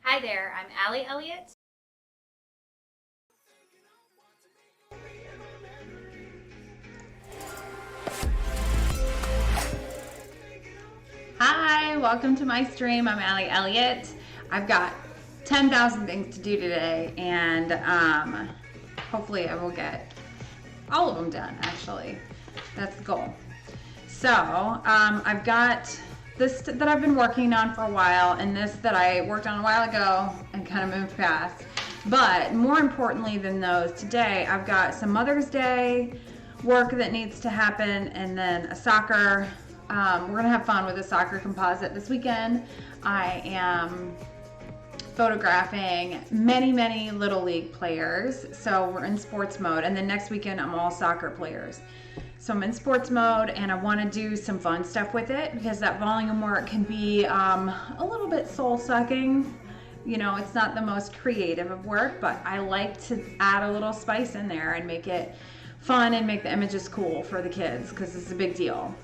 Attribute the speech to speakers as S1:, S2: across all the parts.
S1: Hi there, I'm Allie Elliott.
S2: Hi, welcome to my stream. I'm Allie Elliott. I've got 10,000 things to do today, and hopefully I will get all of them done, actually. That's the goal. So I've got this that I've been working on for a while, and this that I worked on a while ago and kind of moved past. But more importantly than those, today I've got some Mother's Day work that needs to happen, and then a soccer. We're going to have fun with a soccer composite this weekend. I am photographing many Little League players, so we're in sports mode, and then next weekend I'm all soccer players. So I'm in sports mode, and I want to do some fun stuff with it because that volume work can be a little bit soul-sucking. You know, it's not the most creative of work, but I like to add a little spice in there and make it fun and make the images cool for the kids because it's a big deal.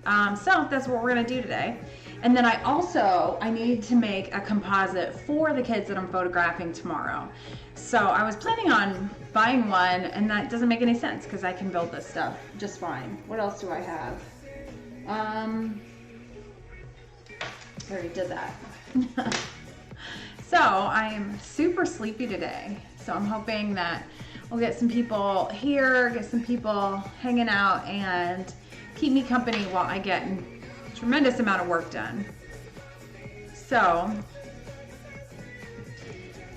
S2: So that's what we're going to do today. And then I need to make a composite for the kids that I'm photographing tomorrow. So I was planning on buying one, and that doesn't make any sense because I can build this stuff just fine. What else do I have? I already did that. So I am super sleepy today. So I'm hoping that we'll get some people here, get some people hanging out, and keep me company while I get a tremendous amount of work done. So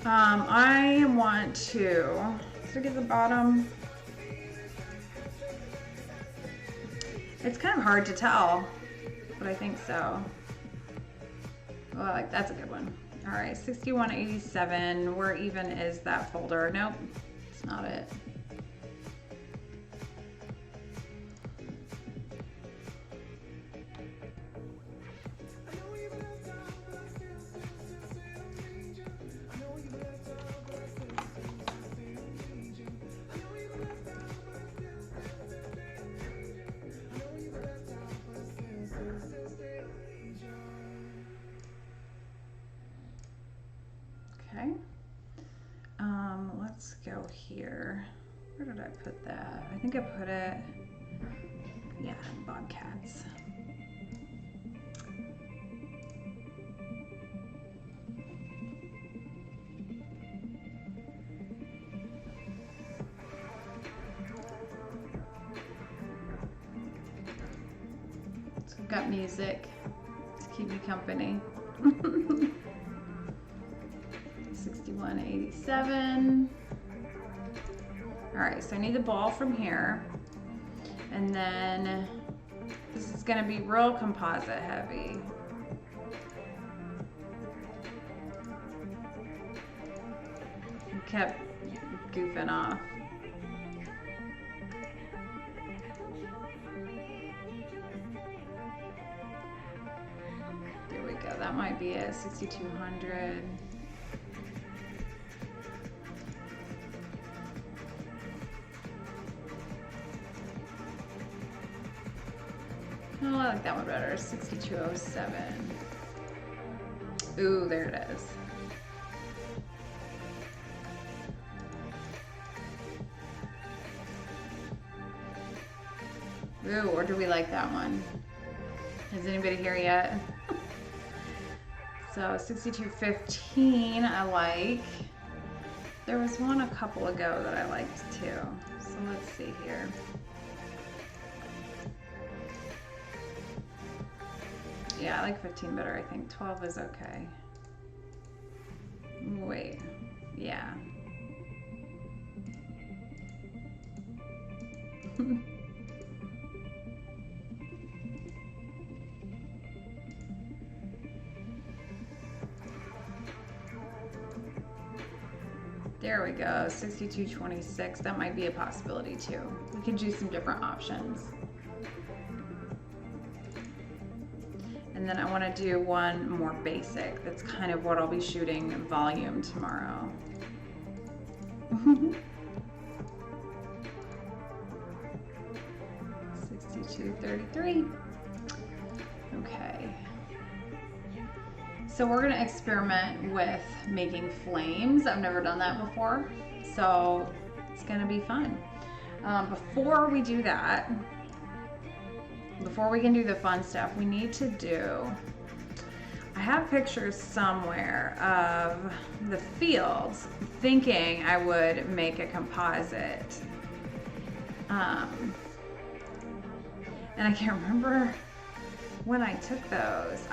S2: I want to look at the bottom. It's kind of hard to tell, but I think so. Oh, like that's a good one. All right, 6187. Where even is that folder? Nope, it's not it. Okay, let's go here. Where did I put that? I think I put it, yeah, Bobcats. So I've got music to keep me company. 6187. All right, so I need the ball from here, and then this is going to be real composite heavy. I kept goofing off. There we go. That might be it. 6200. Oh, I like that one better. 6207. Ooh, there it is. Ooh, or do we like that one? Is anybody here yet? So 6215 I like. There was one a couple ago that I liked too. So let's see here. Yeah, I like 15 better, I think. 12 is okay. Wait, yeah. There we go, 6226. That might be a possibility too. We could do some different options. And then I want to do one more basic. That's kind of what I'll be shooting volume tomorrow. 6233. Okay. So we're gonna experiment with making flames. I've never done that before, so it's gonna be fun. Before we do that, before we can do the fun stuff, we need to do, I have pictures somewhere of the fields, thinking I would make a composite. And I can't remember when I took those.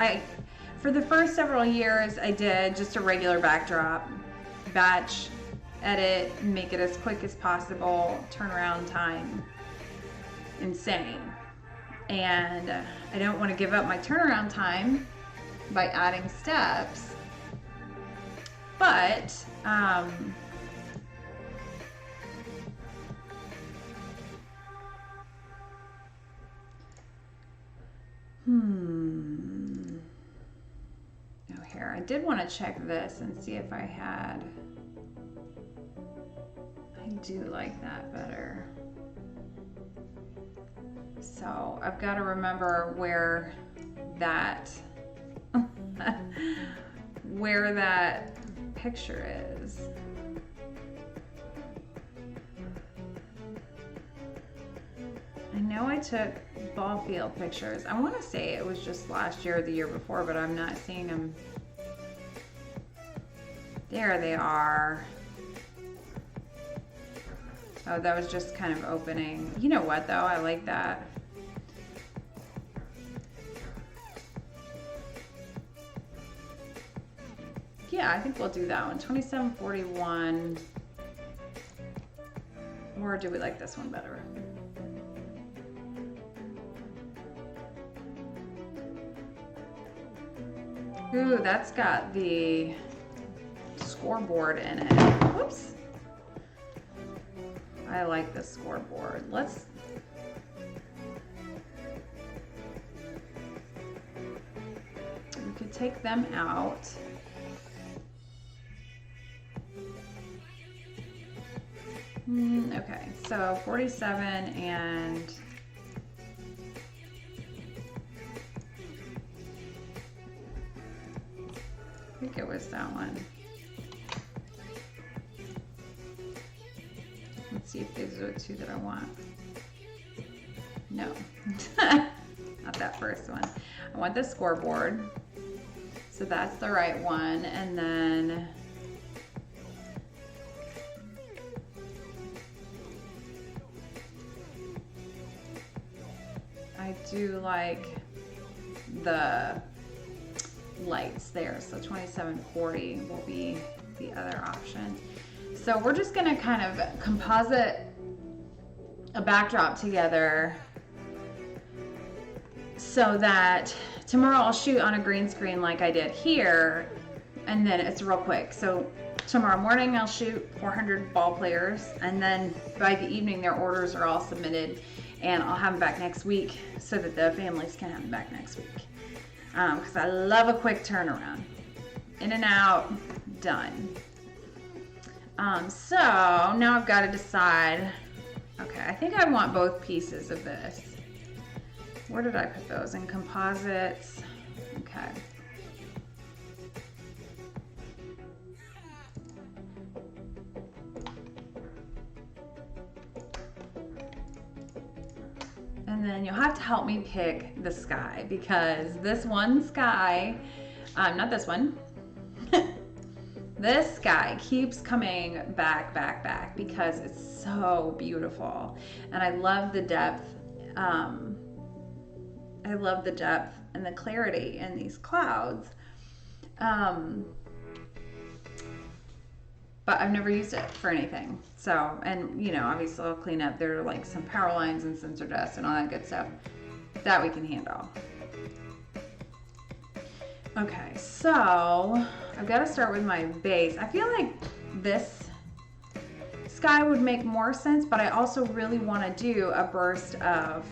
S2: For the first several years, I did just a regular backdrop, batch, edit, make it as quick as possible, turnaround time, insane. And I don't want to give up my turnaround time by adding steps, but oh, here, I did want to check this and see if I had, I do like that better. So I've got to remember where that where that picture is. I know I took ball field pictures. I want to say it was just last year or the year before, but I'm not seeing them. There they are. Oh, that was just kind of opening. You know what though? I like that. Yeah, I think we'll do that one. 2741. Or do we like this one better? Ooh, that's got the scoreboard in it. Whoops. I like the scoreboard. We could take them out. Okay, so 47 and I think it was that one. Let's see if these are the two that I want. No, not that first one. I want the scoreboard. So that's the right one. And then I do like the lights there. So 2740 will be the other option. So we're just gonna kind of composite a backdrop together so that tomorrow I'll shoot on a green screen like I did here, and then it's real quick. So tomorrow morning I'll shoot 400 ball players, and then by the evening their orders are all submitted, and I'll have them back next week so that the families can have them back next week. Because I love a quick turnaround. In and out, done. So now I've got to decide, okay, I think I want both pieces of this. Where did I put those? In composites. Okay. And then you'll have to help me pick the sky, because this one sky, not this one, this sky keeps coming back because it's so beautiful. And I love the depth. I love the depth and the clarity in these clouds. But I've never used it for anything. So, and you know, obviously I'll clean up. There are like some power lines and sensor dust and all that good stuff that we can handle. Okay, so I've got to start with my base. I feel like this sky would make more sense, but I also really want to do a burst of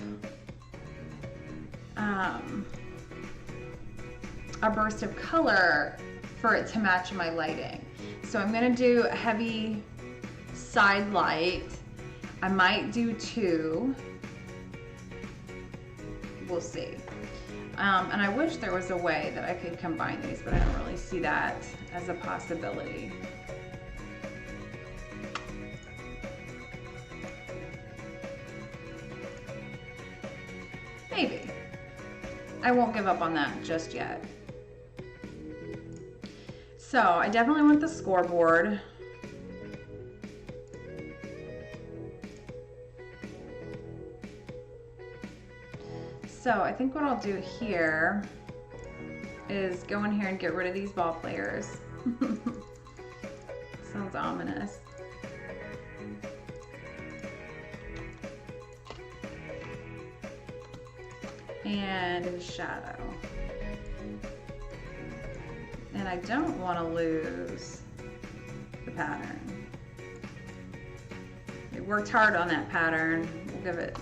S2: color for it to match my lighting. So I'm going to do a heavy side light. I might do two. We'll see. And I wish there was a way that I could combine these, but I don't really see that as a possibility. Maybe. I won't give up on that just yet. So I definitely want the scoreboard. So I think what I'll do here is go in here and get rid of these ball players. Sounds ominous. And shadow. And I don't want to lose the pattern. They worked hard on that pattern. We'll give it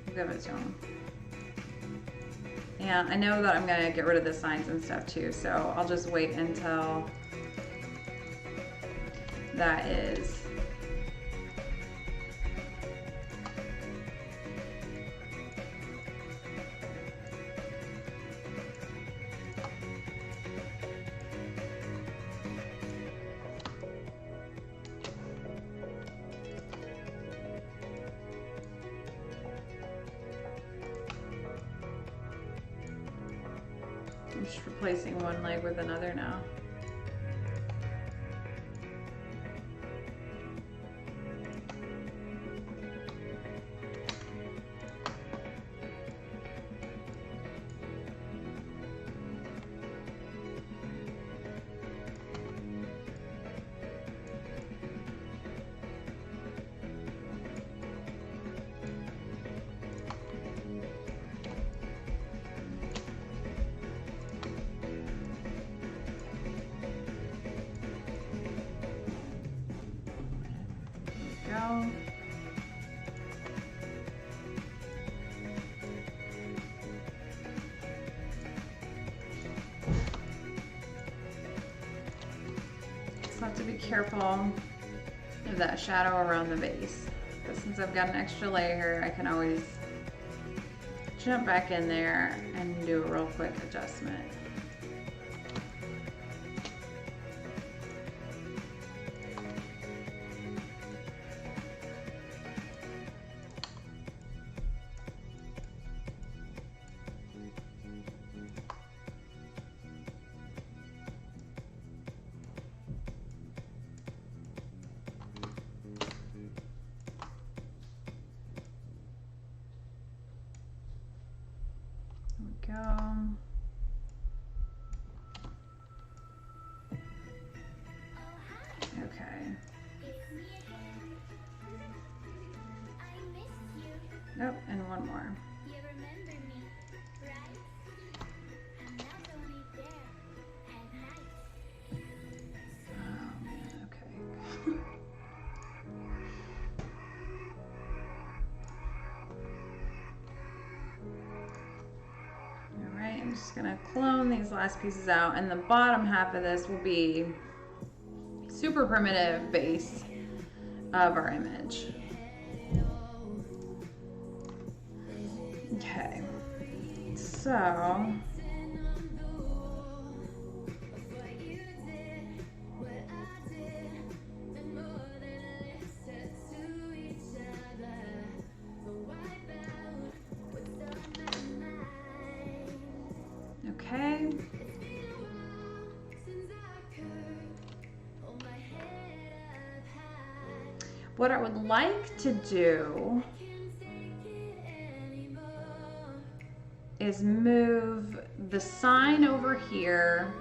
S2: to them. And I know that I'm gonna get rid of the signs and stuff too, so I'll just wait until that is. I'm just replacing one leg with another now. Go. Just have to be careful of that shadow around the base. But since I've got an extra layer, I can always jump back in there and do a real quick adjustment. Go. Okay. Nope, and one more.
S3: You remember me, right? I'm not only there at night.
S2: Oh man, okay. Alright, I'm just gonna clone these last pieces out, and the bottom half of this will be super primitive base of our image. Okay, so okay. What I would like to do is move the sign over here,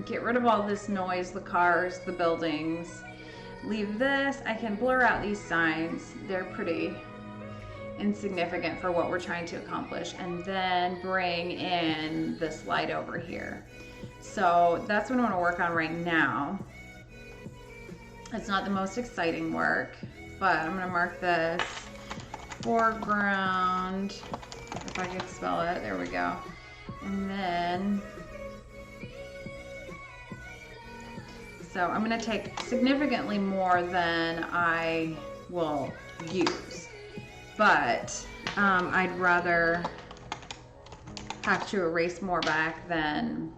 S2: get rid of all this noise, the cars, the buildings, leave this. I can blur out these signs. They're pretty insignificant for what we're trying to accomplish, and then bring in this light over here. So that's what I want to work on right now. It's not the most exciting work, but I'm going to mark this foreground, if I can spell it, there we go. And then, so I'm going to take significantly more than I will use, but I'd rather have to erase more back than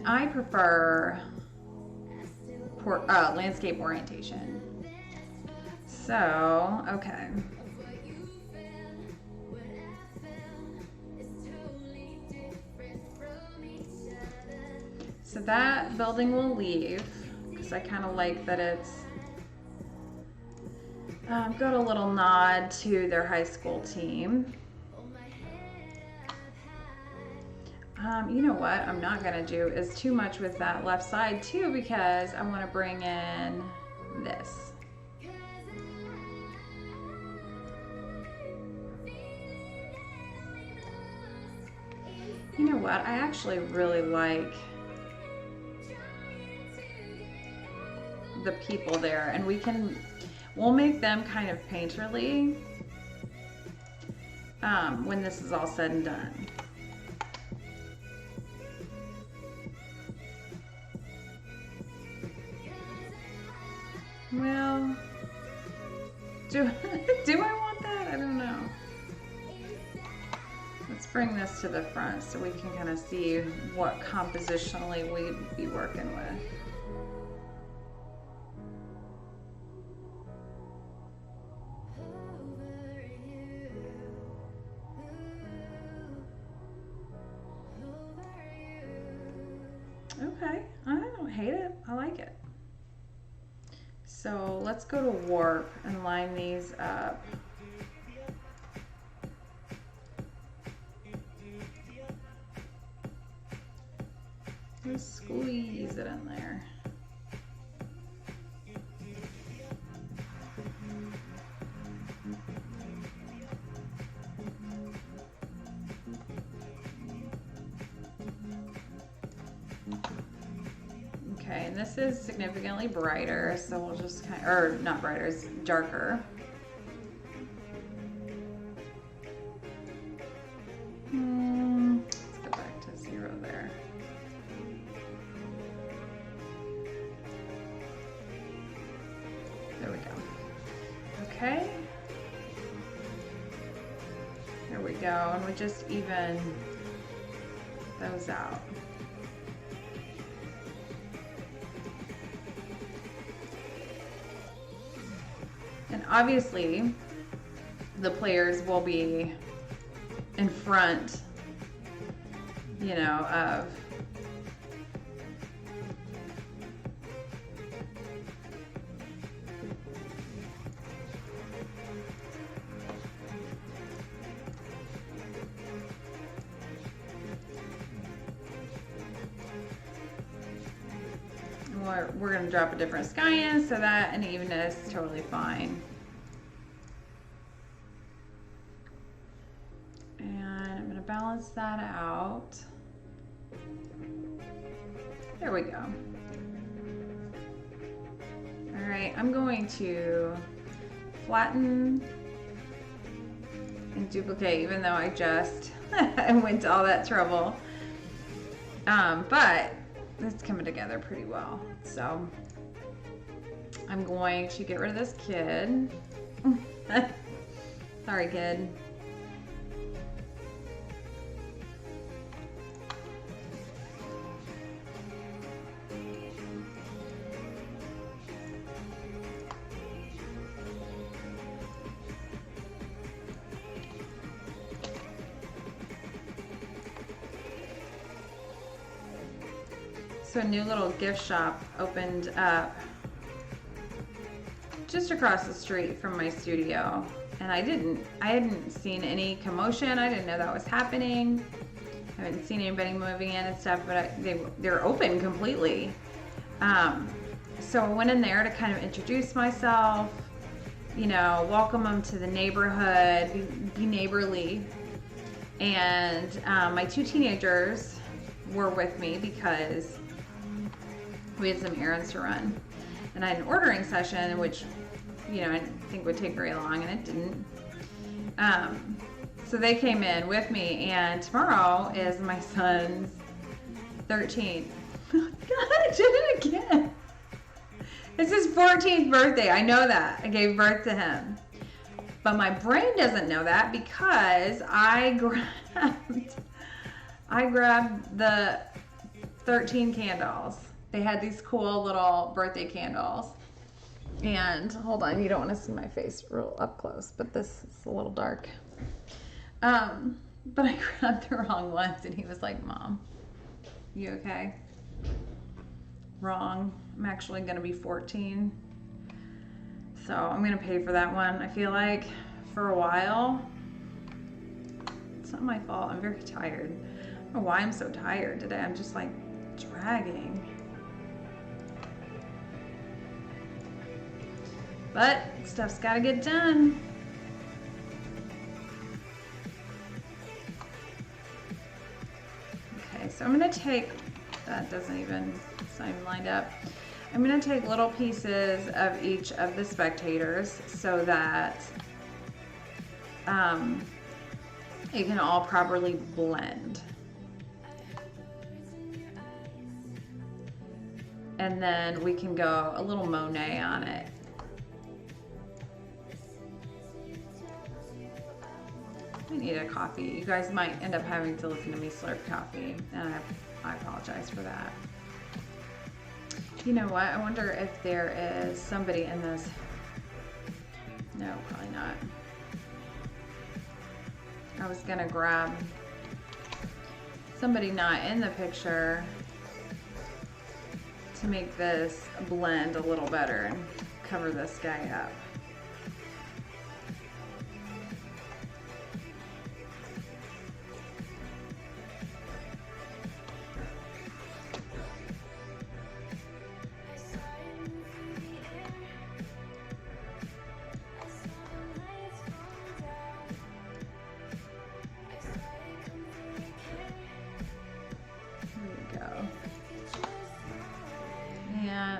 S2: I prefer landscape orientation. So, okay. So that building will leave because I kind of like that it's got a little nod to their high school team. You know what I'm not going to do is too much with that left side too, because I want to bring in this. You know what? I actually really like the people there, and we'll make them kind of painterly when this is all said and done. Well, do I want that? I don't know. Let's bring this to the front so we can kind of see what compositionally we'd be working with. Okay, I don't hate it. I like it. So let's go to warp and line these up. Just squeeze it in there. Okay, and this is significantly brighter, so we'll just kind of, or not brighter, it's darker. Let's go back to 0 there. There we go. Okay. There we go, and we just even those out. And obviously, the players will be in front, you know, of we're going to drop a different sky in, so that an evenness is totally fine. And I'm going to balance that out. There we go. All right, I'm going to flatten and duplicate, even though I just I went to all that trouble. But it's coming together pretty well. So I'm going to get rid of this kid. Sorry, kid. So a new little gift shop opened up just across the street from my studio, and I hadn't seen any commotion. I didn't know that was happening. I haven't seen anybody moving in and stuff, but they're open completely. So I went in there to kind of introduce myself, you know, welcome them to the neighborhood, be neighborly. And my 2 teenagers were with me because we had some errands to run, and I had an ordering session, which, you know, I didn't think would take very long, and it didn't. So they came in with me, and tomorrow is my son's 13th. God, I did it again. It's his 14th birthday. I know that. I gave birth to him. But my brain doesn't know that because I grabbed the 13 candles. They had these cool little birthday candles. And hold on, you don't want to see my face real up close, but this is a little dark. But I grabbed the wrong ones, and he was like, "Mom, you okay?" Wrong. I'm actually going to be 14. So I'm going to pay for that one, I feel like, for a while. It's not my fault. I'm very tired. I don't know why I'm so tired today. I'm just like dragging. But stuff's got to get done. Okay, so I'm going to take, that doesn't even, it's not even lined up. I'm going to take little pieces of each of the spectators so that it can all properly blend. And then we can go a little Monet on it. I need a coffee. You guys might end up having to listen to me slurp coffee, and I apologize for that. You know what? I wonder if there is somebody in this. No, probably not. I was gonna grab somebody not in the picture to make this blend a little better and cover this guy up.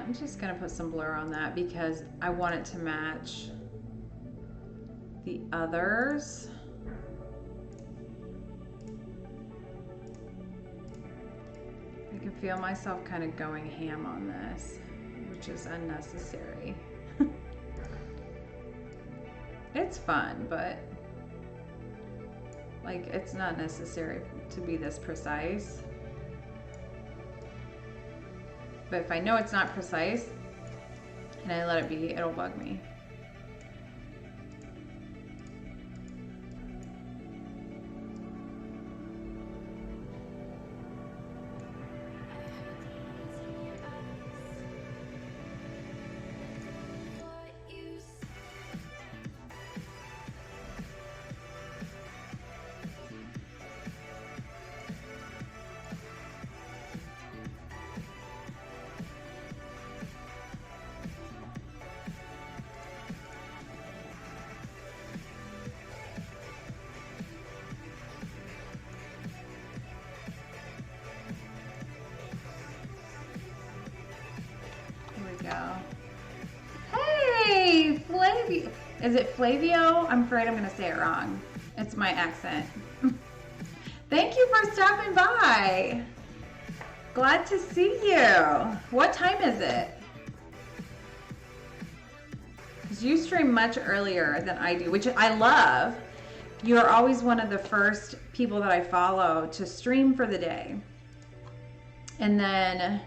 S2: I'm just gonna put some blur on that because I want it to match the others. I can feel myself kind of going ham on this, which is unnecessary. It's fun, but like it's not necessary to be this precise. But if I know it's not precise and I let it be, it'll bug me. Hey, Flavio. Is it Flavio? I'm afraid I'm going to say it wrong. It's my accent. Thank you for stopping by. Glad to see you. What time is it? Because you stream much earlier than I do, which I love. You're always one of the first people that I follow to stream for the day. And then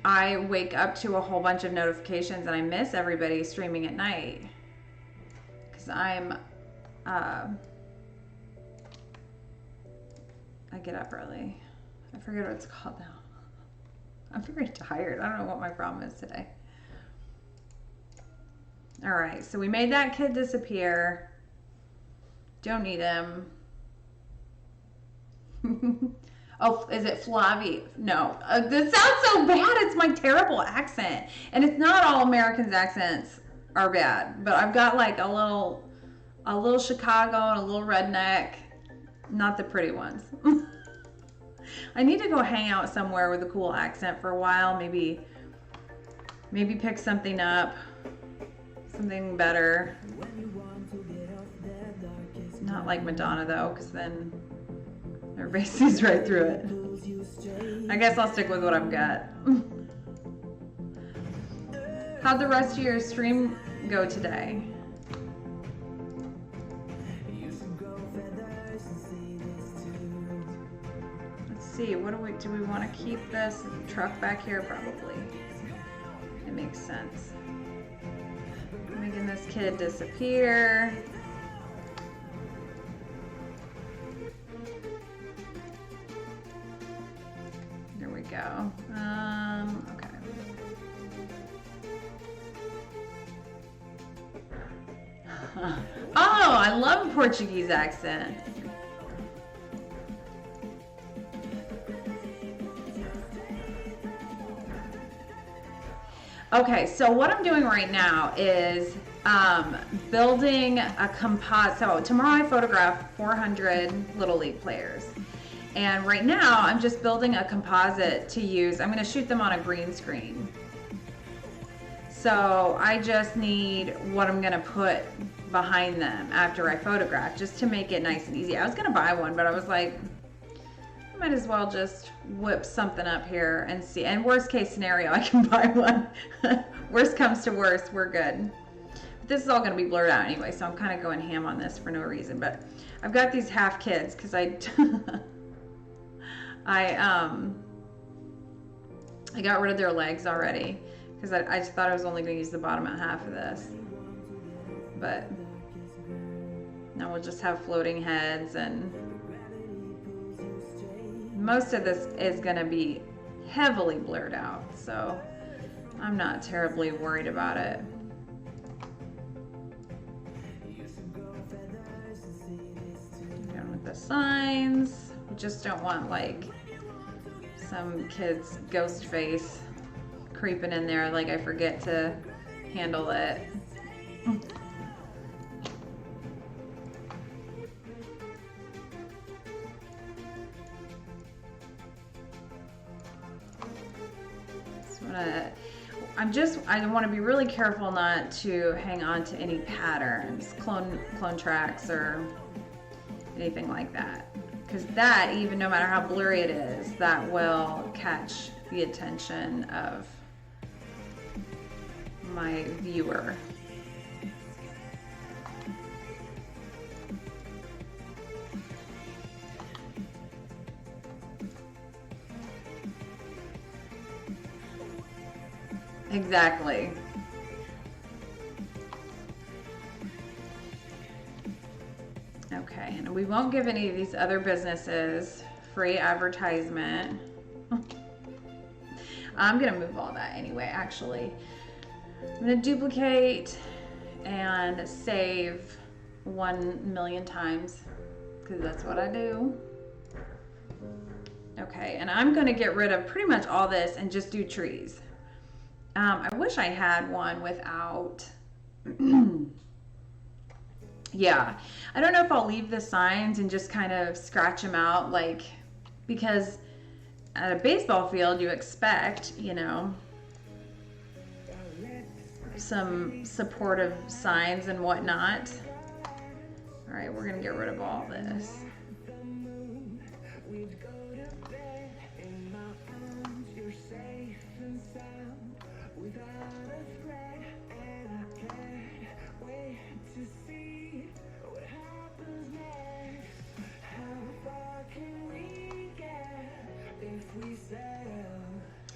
S2: I wake up to a whole bunch of notifications and I miss everybody streaming at night. Because I get up early. I forget what it's called now. I'm very tired. I don't know what my problem is today. All right, so we made that kid disappear. Don't need him. Oh, is it Flavi? No, this sounds so bad. It's my terrible accent. And it's not all Americans' accents are bad, but I've got like a little Chicago and a little redneck, not the pretty ones. I need to go hang out somewhere with a cool accent for a while. Maybe pick something up, something better. Not like Madonna though, because then everybody sees right through it. I guess I'll stick with what I've got. How'd the rest of your stream go today? Let's see, what do we want to keep this truck back here? Probably. It makes sense. Making this kid disappear. There we go. Okay. Oh, I love a Portuguese accent. Okay, so what I'm doing right now is building a composite. So tomorrow I photograph 400 Little League players. And right now I'm just building a composite to use. I'm going to shoot them on a green screen. So I just need what I'm going to put behind them after I photograph, just to make it nice and easy. I was going to buy one, but I was like, I might as well just whip something up here and see. And worst case scenario, I can buy one. Worst comes to worst, we're good. But this is all going to be blurred out anyway, so I'm kind of going ham on this for no reason. But I've got these half kids because I got rid of their legs already because I just thought I was only going to use the bottom half of this. But now we'll just have floating heads, and most of this is going to be heavily blurred out, so I'm not terribly worried about it. Going with the signs. We just don't want like some kid's ghost face creeping in there like I forget to handle it. I want to be really careful not to hang on to any patterns, clone tracks or anything like that, because that, even no matter how blurry it is, that will catch the attention of my viewer. Exactly. Okay, and we won't give any of these other businesses free advertisement. I'm gonna move all that anyway, actually. I'm gonna duplicate and save 1,000,000 times, because that's what I do. Okay, and I'm gonna get rid of pretty much all this and just do trees. I wish I had one without, yeah, I don't know if I'll leave the signs and just kind of scratch them out, like, because at a baseball field you expect, you know, some supportive signs and whatnot. All right, we're gonna get rid of all this.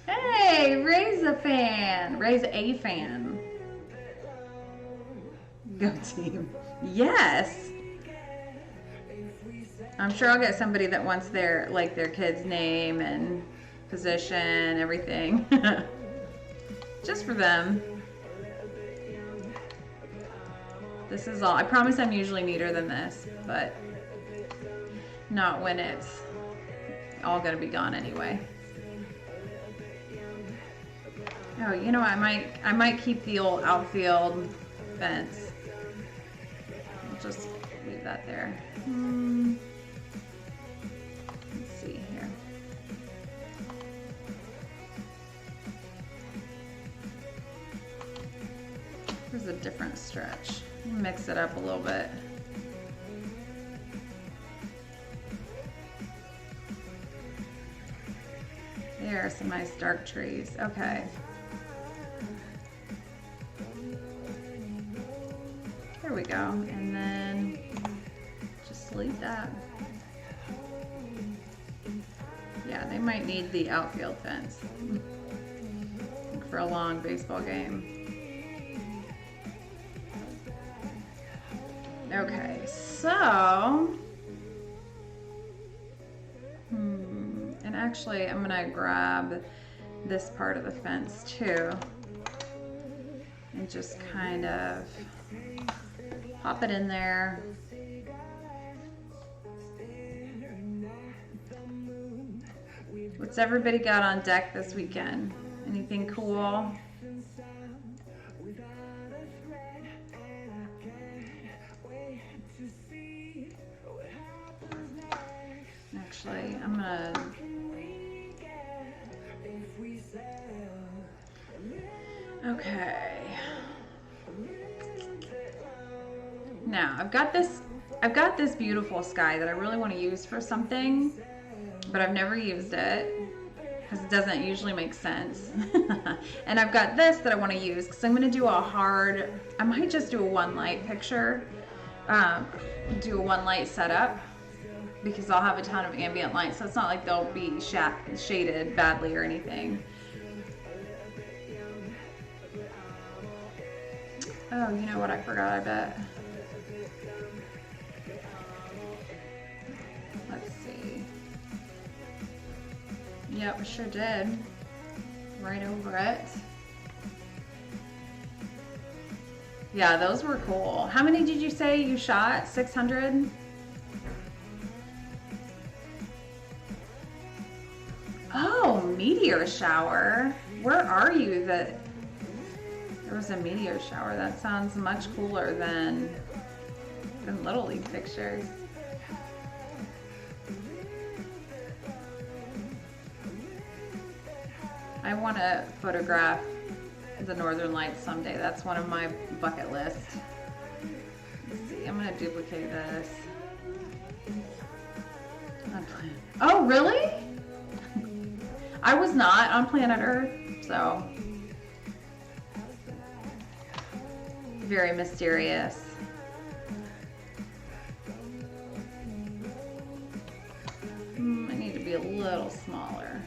S2: Hey, Ray's a fan. Ray's a fan. Go team. Yes. I'm sure I'll get somebody that wants their kid's name and position, everything. Just for them. This is all. I promise I'm usually neater than this, but not when it's all gonna be gone anyway. Oh, you know, I might keep the old outfield fence. I'll just leave that there. Let's see here. Here's a different stretch. Mix it up a little bit. Here are some nice dark trees. Okay. There we go. And then just leave that. Yeah, they might need the outfield fence for a long baseball game. Okay, so, and actually I'm gonna grab this part of the fence too and just kind of pop it in there. What's everybody got on deck this weekend? Anything cool? Actually, I'm gonna... Okay. Now, I've got this beautiful sky that I really want to use for something, but I've never used it because it doesn't usually make sense. And I've got this that I want to use because I'm going to do I might just do a one light picture, do a one light setup, because I'll have a ton of ambient light, so it's not like they'll be shaded badly or anything. Oh, you know what I forgot, I bet. Let's see. Yep, I sure did. Right over it. Yeah, those were cool. How many did you say you shot? 600? Oh, meteor shower. Where are you that there was a meteor shower? That sounds much cooler than Little League pictures. I want to photograph the Northern Lights someday. That's one of my bucket lists. Let's see, I'm going to duplicate this. Oh, really? I was not on planet Earth, so very mysterious. I need to be a little smaller.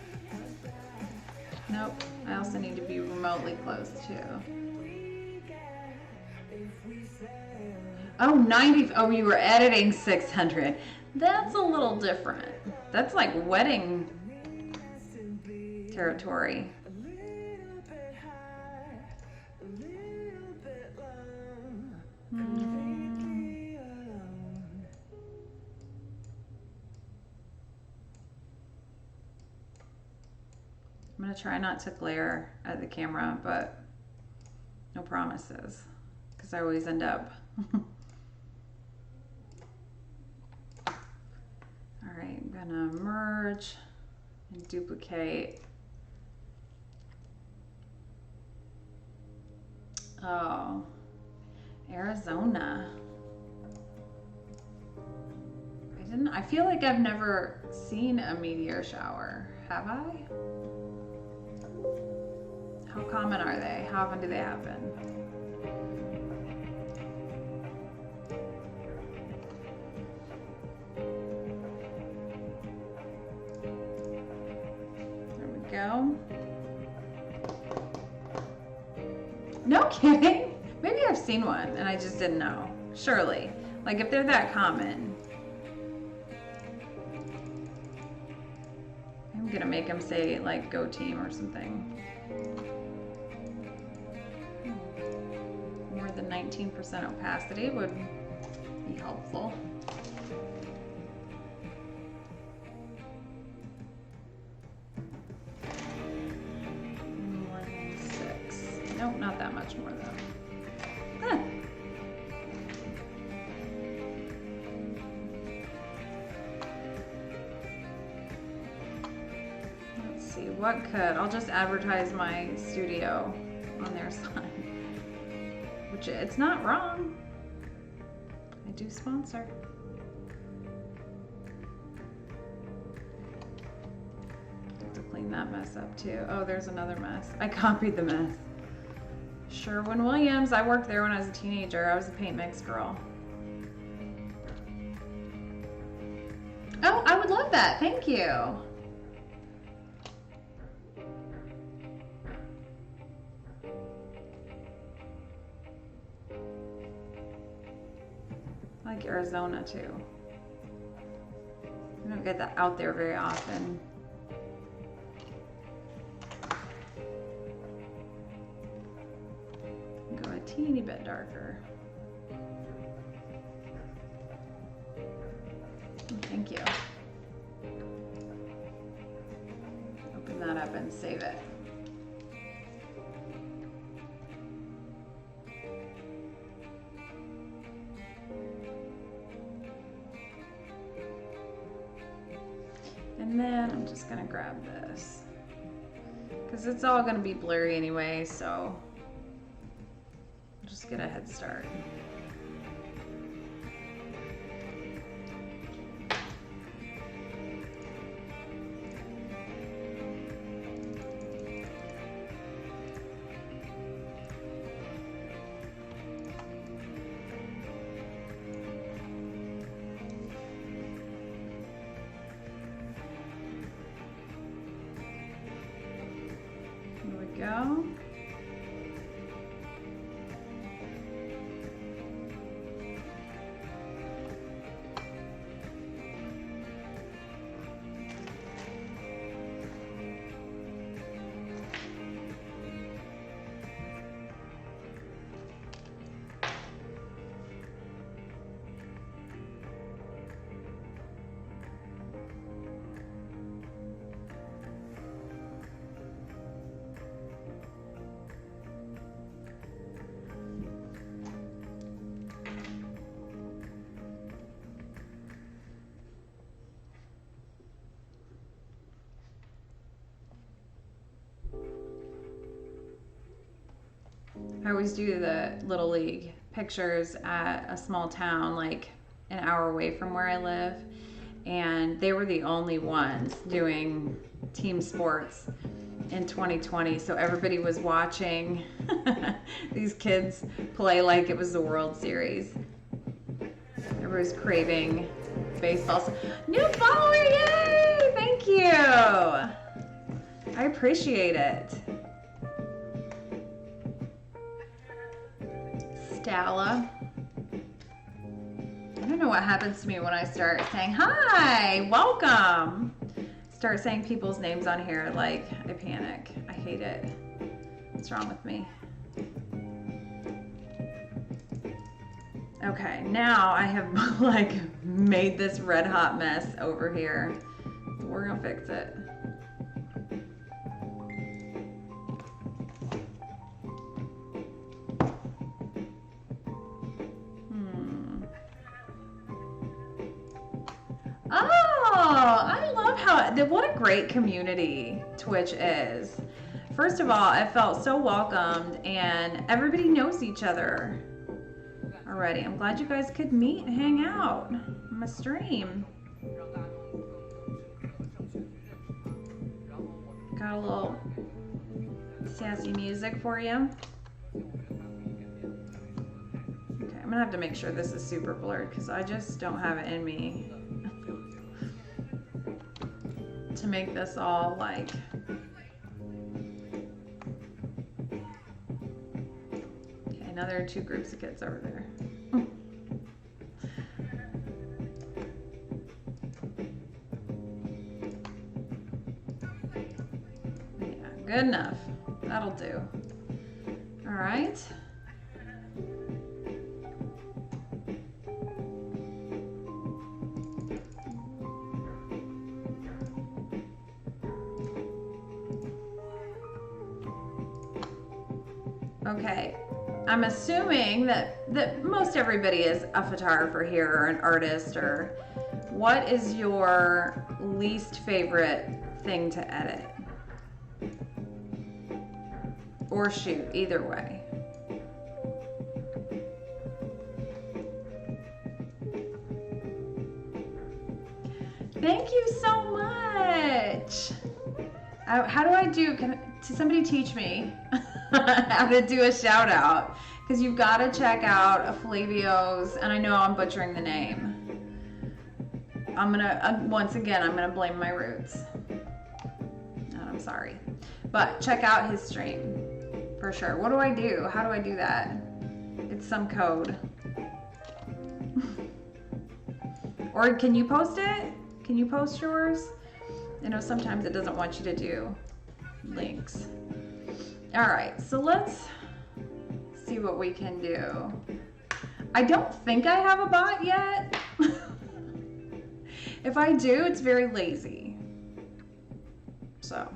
S2: Nope, I also need to be remotely close too. Oh, 90, oh, you were editing 600. That's a little different. That's like wedding territory. I'm gonna try not to glare at the camera, but no promises, because I always end up. All right, I'm gonna merge and duplicate. Oh, Arizona. I feel like I've never seen a meteor shower. Have I? How common are they? How often do they happen? There we go. No kidding. Maybe I've seen one and I just didn't know. Surely. Like if they're that common. I'm gonna make them say like go team or something. More than 19% opacity would be helpful. More than 6. Nope, not that much more though. Huh. Let's see, what could, I'll just advertise my studio on their side. Which, it's not wrong. I do sponsor. I have to clean clean that mess up too. Oh, there's another mess. I copied the mess. Sherwin-Williams. I worked there when I was a teenager. I was a paint mix girl. Oh, I would love that. Thank you. I like Arizona too. We don't get that out there very often. Go a teeny bit darker. Thank you. Open that up and save it. And then I'm just gonna grab this because it's all gonna be blurry anyway, so just get a head start. Go. I always do the Little League pictures at a small town like an hour away from where I live, and they were the only ones doing team sports in 2020, so everybody was watching these kids play like it was the World Series. Everybody was craving baseball. New follower, yay! Thank you! I appreciate it. Stella. I don't know what happens to me when I start saying, hi, welcome. Start saying people's names on here, like, I panic. I hate it. What's wrong with me? Okay, now I have, like, made this red hot mess over here. So we're gonna fix it. What a great community Twitch is. First of all, I felt so welcomed and everybody knows each other already. I'm glad you guys could meet and hang out on my stream. Got a little sassy music for you. Okay, I'm gonna have to make sure this is super blurred because I just don't have it in me to make this all like okay, now there are two groups of kids over there. Yeah, good enough. That'll do. All right. Okay, I'm assuming that most everybody is a photographer here or an artist, or what is your least favorite thing to edit or shoot, either way? Thank you so much. How do I do? Somebody teach me how to do a shout out? Because you've got to check out Flavio's, and I know I'm butchering the name. I'm gonna once again I'm gonna blame my roots. And I'm sorry, but check out his stream for sure. What do I do? How do I do that? It's some code. Or can you post it? Can you post yours? I know sometimes it doesn't want you to do links. All right, so let's see what we can do. I don't think I have a bot yet. If I do, it's very lazy. So.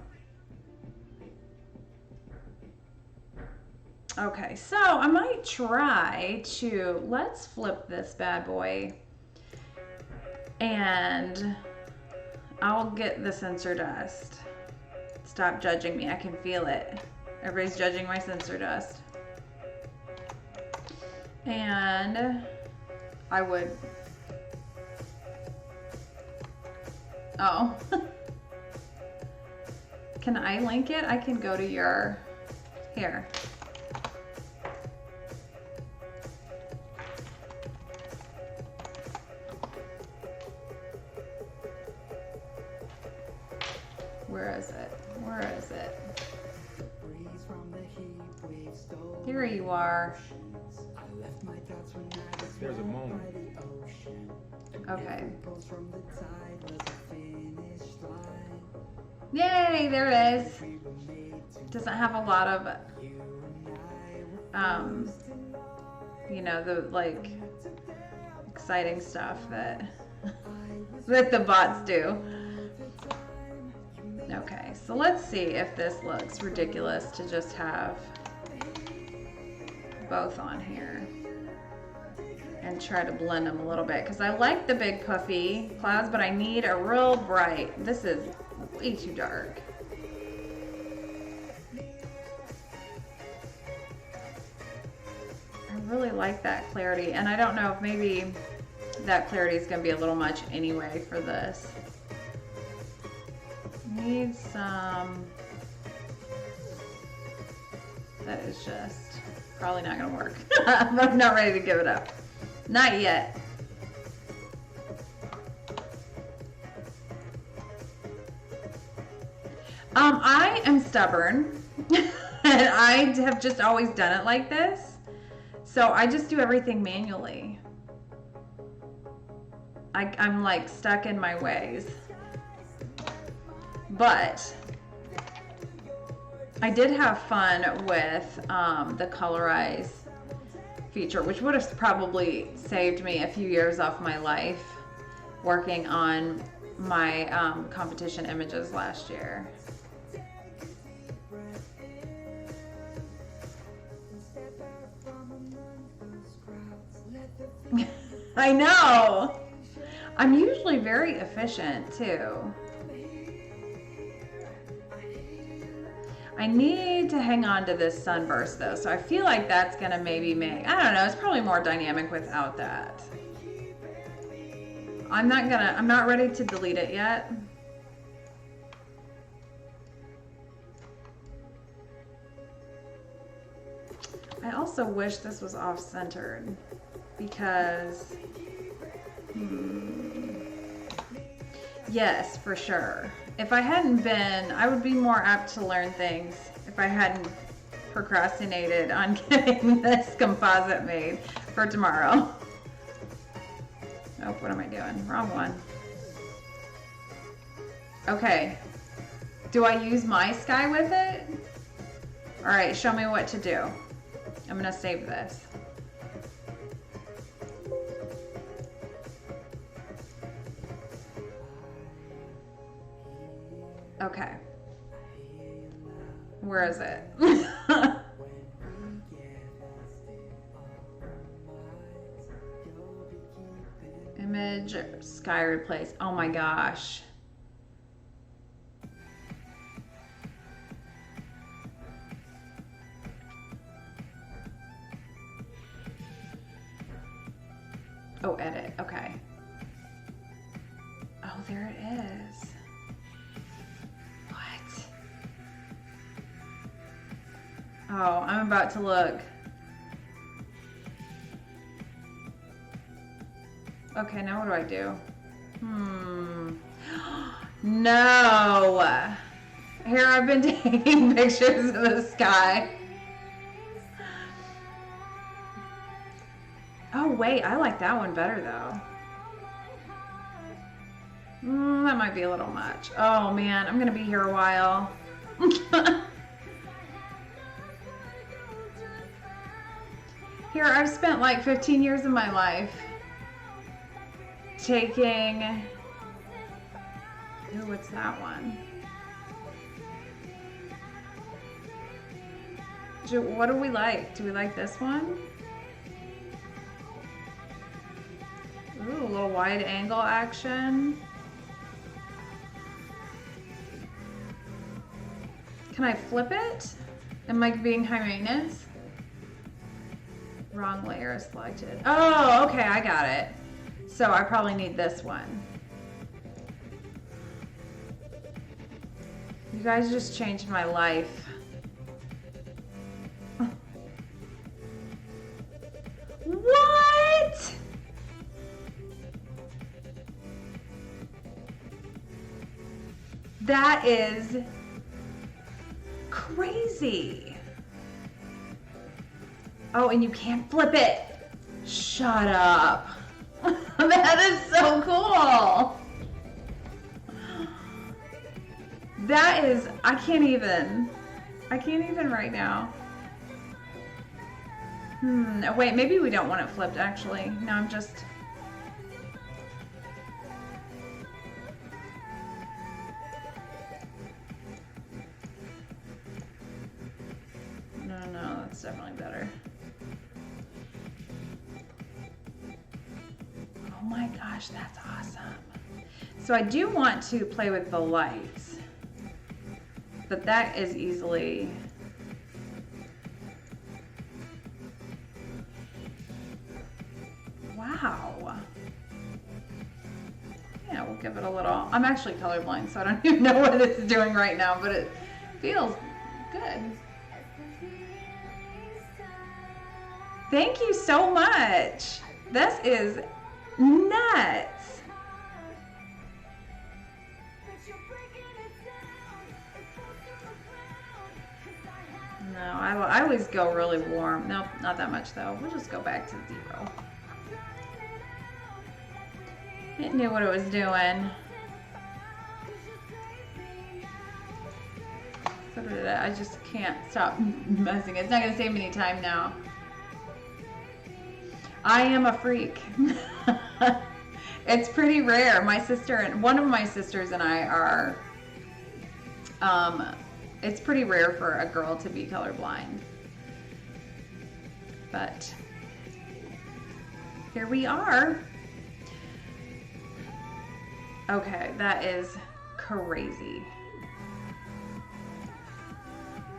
S2: Okay, so I might try to, let's flip this bad boy. And I'll get the sensor dust. Stop judging me, I can feel it. Everybody's judging my sensor dust. And I would, oh. Can I link it? I can go to your, here. Where is it? Where is it? Here you are.
S4: There's a moment.
S2: Okay. Yay, there it is. Doesn't have a lot of, you know, the like exciting stuff that the bots do. Okay, so let's see if this looks ridiculous to just have both on here and try to blend them a little bit, because I like the big puffy clouds, but I need a real bright. This is way too dark. I really like that clarity, and I don't know if maybe that clarity is going to be a little much anyway for this. Need some, that is just probably not gonna work. I'm not ready to give it up. Not yet. I am stubborn and I have just always done it like this. So I just do everything manually. I'm like stuck in my ways. But I did have fun with the colorize feature, which would have probably saved me a few years off my life working on my competition images last year. I know. I'm usually very efficient too. I need to hang on to this sunburst though, so I feel like that's gonna maybe make, I don't know, it's probably more dynamic without that. I'm not ready to delete it yet. I also wish this was off-centered because, yes, for sure. If I hadn't been, I would be more apt to learn things if I hadn't procrastinated on getting this composite made for tomorrow. Oh, what am I doing? Wrong one. Okay. Do I use my sky with it? All right, show me what to do. I'm gonna save this. Okay. Where is it? Image, sky replace. Oh my gosh. Oh, edit. Okay. Oh, there it is. What? Oh, I'm about to look. Okay, now what do I do? No. Here I've been taking pictures of the sky. Oh wait, I like that one better though. That might be a little much. Oh man, I'm gonna be here a while. Here, I've spent like 15 years of my life taking, ooh, what's that one? What do we like? Do we like this one? Ooh, a little wide angle action. Can I flip it? Am I being high maintenance? Wrong layer selected. Oh, okay, I got it. So I probably need this one. You guys just changed my life. What? That is crazy. Oh, and you can't flip it. Shut up. That is so cool. That is, I can't even right now. Wait, maybe we don't want it flipped actually. No, I'm just. No, that's definitely better. Oh my gosh, that's awesome. So I do want to play with the lights, but that is easily. Wow. Yeah, we'll give it a little. I'm actually colorblind, so I don't even know what it's doing right now, but it feels good. Thank you so much. This is nuts. No, I always go really warm. Nope, not that much though. We'll just go back to 0. It knew what it was doing. So did it. I just can't stop messing. It's not going to save me any time now. I am a freak. It's pretty rare. My sister and one of my sisters and I are, it's pretty rare for a girl to be colorblind. But here we are. Okay, that is crazy.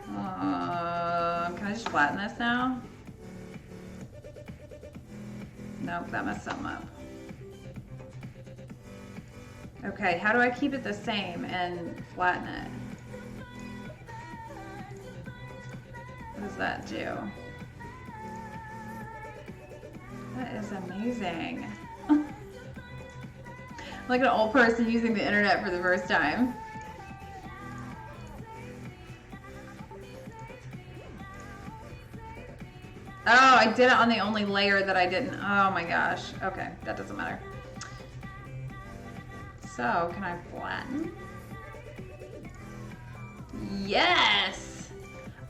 S2: Can I just flatten this now? Nope, that messed something up. Okay, how do I keep it the same and flatten it? What does that do? That is amazing. Like an old person using the internet for the first time. Oh, I did it on the only layer that I didn't. Oh my gosh. Okay, that doesn't matter. So, can I flatten? Yes!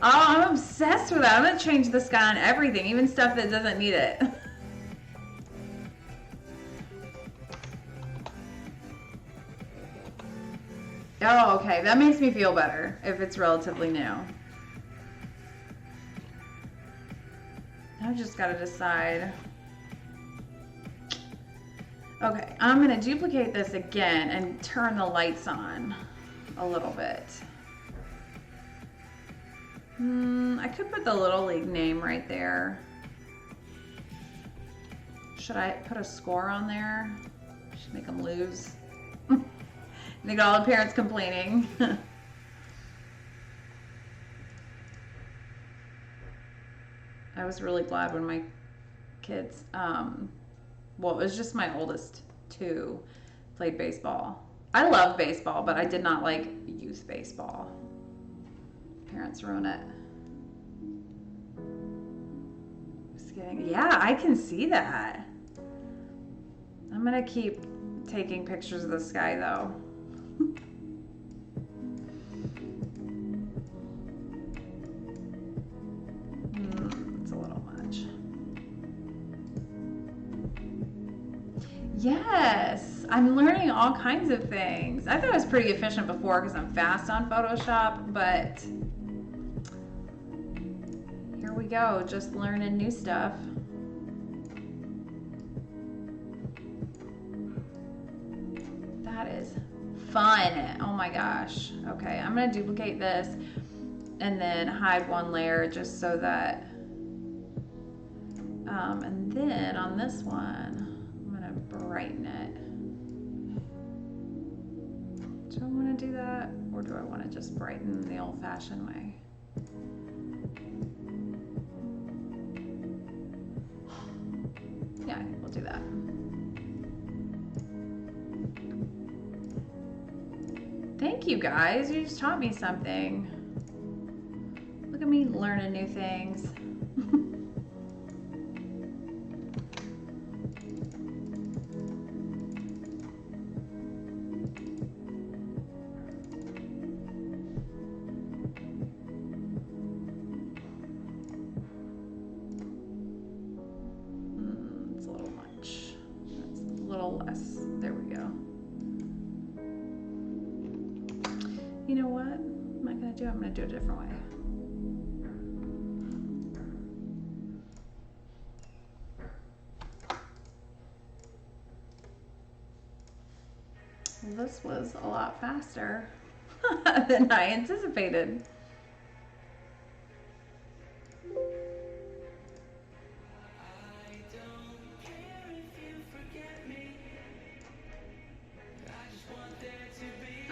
S2: Oh, I'm obsessed with that. I'm gonna change the sky on everything, even stuff that doesn't need it. Oh, okay. That makes me feel better if it's relatively new. I've just got to decide. Okay, I'm going to duplicate this again and turn the lights on a little bit. I could put the Little League name right there. Should I put a score on there? Should make them lose. They got all the parents complaining. I was really glad when my kids, well, it was just my oldest two played baseball. I love baseball, but I did not like youth baseball. Parents ruin it. Just kidding. Yeah, I can see that. I'm gonna keep taking pictures of the sky though. It's a little much. Yes, I'm learning all kinds of things. I thought I was pretty efficient before because I'm fast on Photoshop, but here we go, just learning new stuff. That is fun. Oh my gosh. Okay, I'm gonna duplicate this and then hide one layer just so that, and then on this one, I'm gonna brighten it. Do I wanna do that? Or do I wanna just brighten the old fashioned way? Yeah, I think we'll do that. Thank you guys, you just taught me something. Look at me learning new things. It's a little much. That's a little less. There we go. You know what? I'm not gonna do it. I'm gonna do it a different way. Well, this was a lot faster than I anticipated.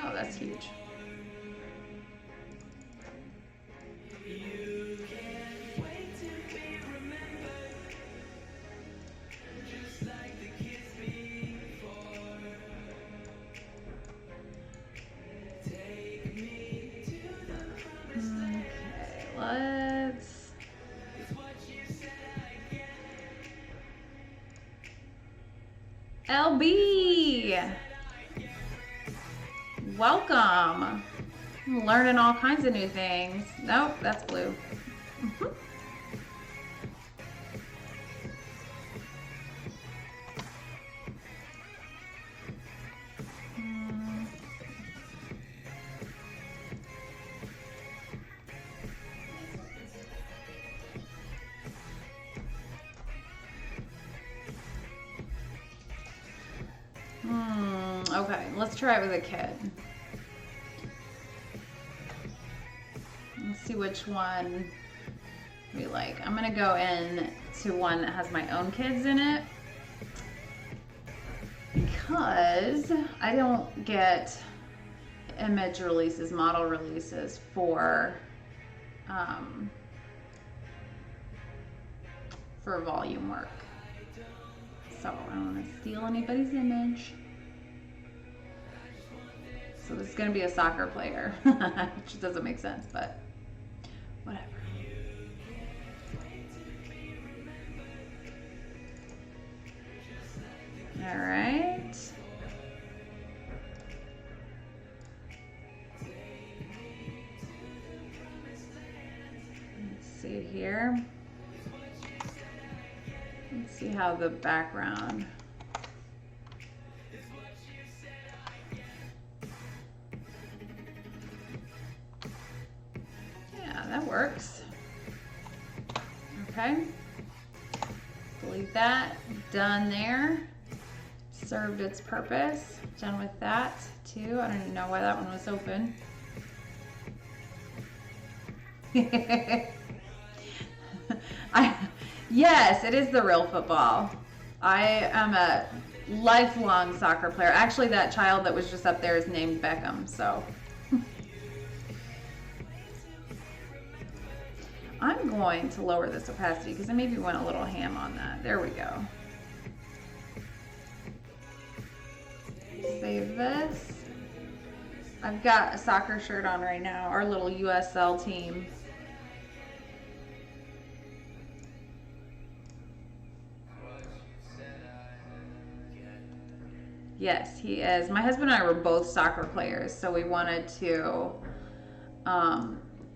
S2: Oh, that's huge. Let's LB, welcome. I'm learning all kinds of new things. Nope, that's blue. Okay, let's try it with a kid. Let's see which one we like. I'm gonna go in to one that has my own kids in it because I don't get image releases, model releases for volume work. So I don't want to steal anybody's image. So this is going to be a soccer player, which doesn't make sense, but whatever. All right. Let's see here. Let's see how the background. Yeah, that works. Okay. Delete that. Done there. Served its purpose. Done with that too. I don't even know why that one was open. Yes, it is the real football. I am a lifelong soccer player. Actually, that child that was just up there is named Beckham, so. I'm going to lower this opacity because I maybe went a little ham on that. There we go. Save this. I've got a soccer shirt on right now, our little USL team. Yes, he is. My husband and I were both soccer players, so we wanted to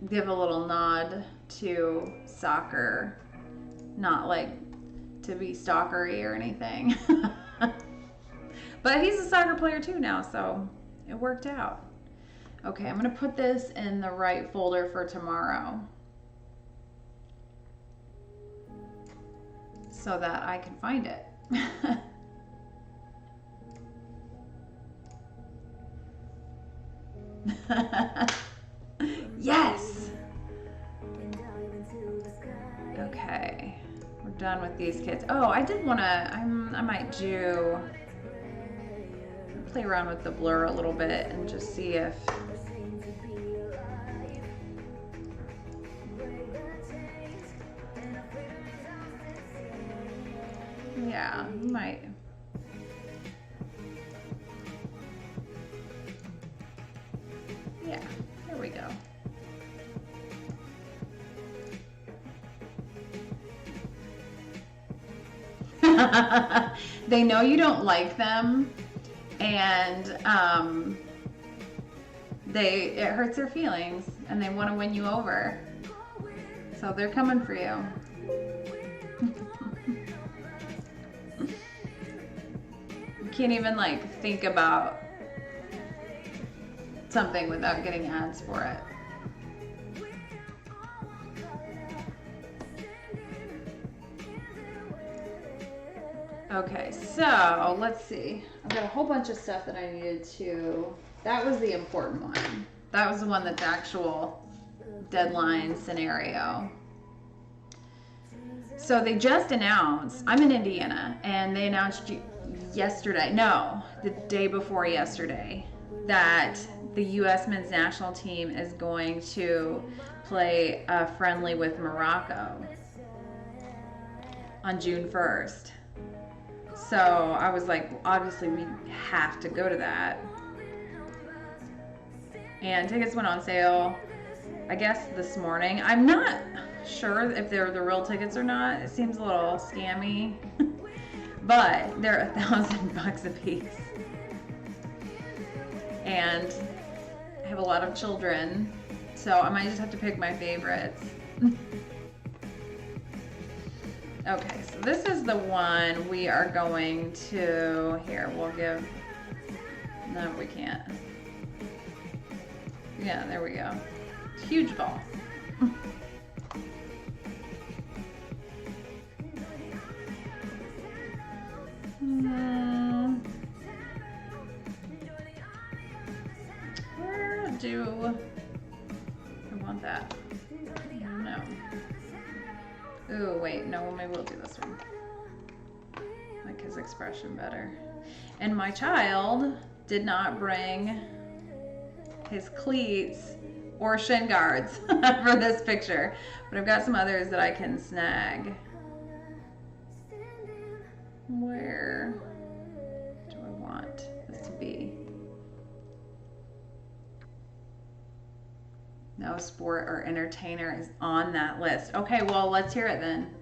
S2: give a little nod to soccer, not like to be stalkery or anything. But he's a soccer player too now, so it worked out. Okay, I'm gonna put this in the right folder for tomorrow so that I can find it. Yes! Okay, we're done with these kids. Oh, I did want to, I might play around with the blur a little bit and just see if, yeah, might. Yeah, there we go. They know you don't like them, and it hurts their feelings, and they want to win you over. So they're coming for you. You can't even like think about something without getting ads for it. Okay, so let's see. I've got a whole bunch of stuff that I needed to, that was the important one. That was the one that's actual deadline scenario. So they just announced, I'm in Indiana, and they announced yesterday, no, the day before yesterday, that the U.S. men's national team is going to play a friendly with Morocco on June 1st. So I was like, obviously we have to go to that. And tickets went on sale, I guess, this morning. I'm not sure if they're the real tickets or not. It seems a little scammy, but they're $1,000 a piece. And I have a lot of children, so I might just have to pick my favorites. Okay, so this is the one we are going to, here, we'll give, no, we can't. Yeah, there we go. Huge ball. Where do I want that? No. Ooh, wait, no, maybe we'll do this one. I like his expression better. And my child did not bring his cleats or shin guards for this picture, but I've got some others that I can snag. Where do I want this to be? No sport or entertainer is on that list. Okay, well, let's hear it then.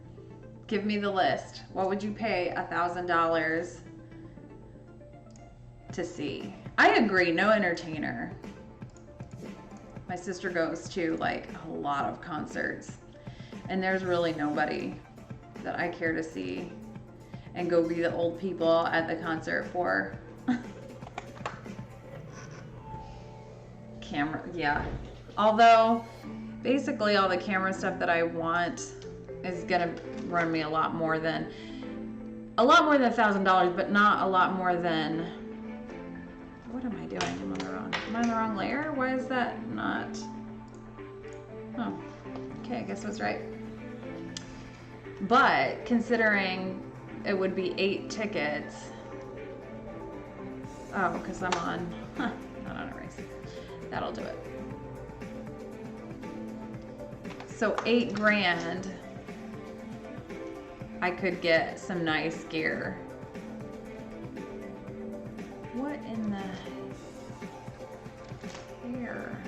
S2: Give me the list. What would you pay $1,000 to see? I agree, no entertainer. My sister goes to like a lot of concerts, and there's really nobody that I care to see and go be the old people at the concert for. Camera, yeah. Although, basically all the camera stuff that I want is gonna run me a lot more than $1,000, but not a lot more than, what am I doing? Am I on the wrong layer? Why is that not? Oh, okay, I guess I was right. But considering it would be 8 tickets, oh, because I'm on, not on a race. That'll do it. So 8 grand, I could get some nice gear. What in the hair?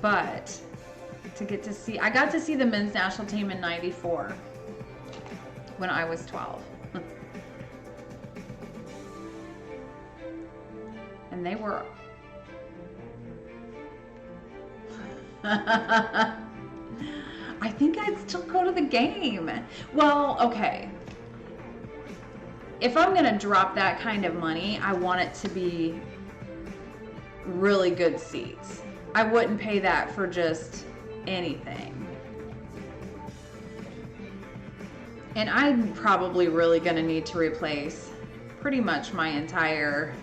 S2: But to get to see, I got to see the men's national team in '94 when I was 12. And they were I think I'd still go to the game. Well, okay. If I'm gonna drop that kind of money, I want it to be really good seats. I wouldn't pay that for just anything. And I'm probably really gonna need to replace pretty much my entire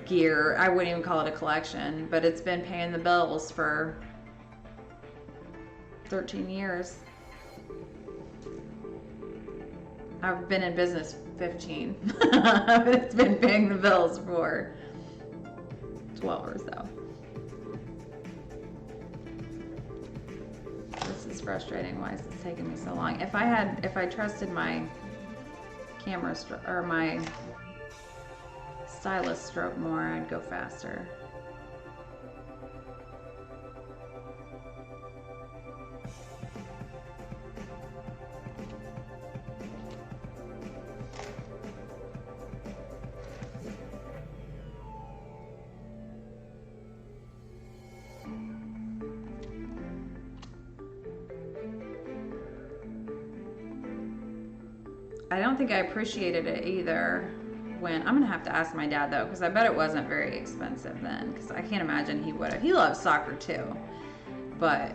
S2: gear. I wouldn't even call it a collection, but it's been paying the bills for 13 years. I've been in business 15. It's been paying the bills for 12 or so. This is frustrating. Why is this taking me so long? If I trusted my camera or my stylus stroke more, I'd go faster. I don't think I appreciated it either when, I'm gonna have to ask my dad though, because I bet it wasn't very expensive then, because I can't imagine he would have. He loves soccer too, but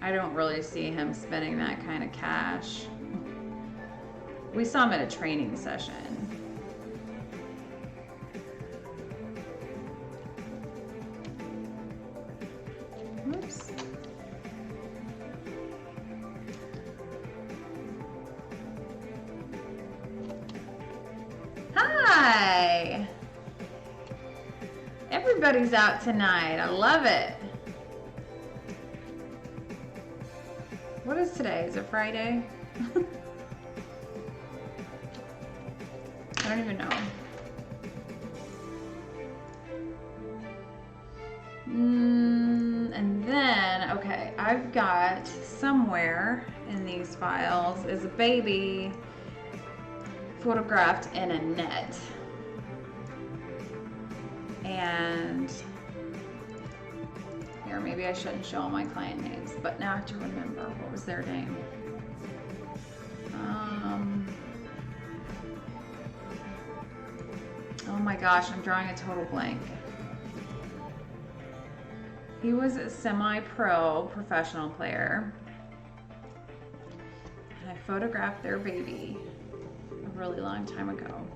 S2: I don't really see him spending that kind of cash. We saw him at a training session. Oops. Hi! Everybody's out tonight. I love it. What is today? Is it Friday? I don't even know. And then, okay, I've got somewhere in these files is a baby photographed in a net. And here, maybe I shouldn't show all my client names, but now I have to remember what was their name. Oh my gosh, I'm drawing a total blank. He was a semi-pro professional player. And I photographed their baby a really long time ago.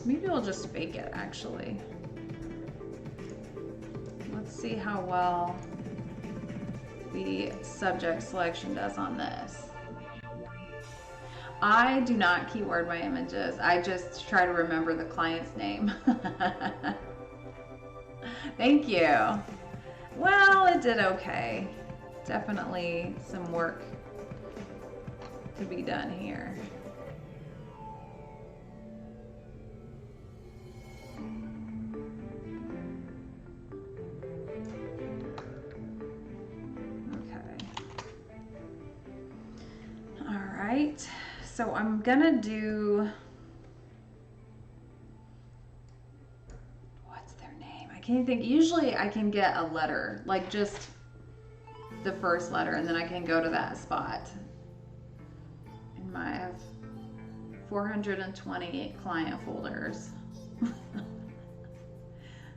S2: Maybe I'll just fake it, actually. Let's see how well the subject selection does on this. I do not keyword my images. I just try to remember the client's name. Thank you. Well, it did okay. Definitely some work to be done here. Right, so I'm gonna do, what's their name? I can't think. Usually I can get a letter, like just the first letter, and then I can go to that spot. In my, I have 428 client folders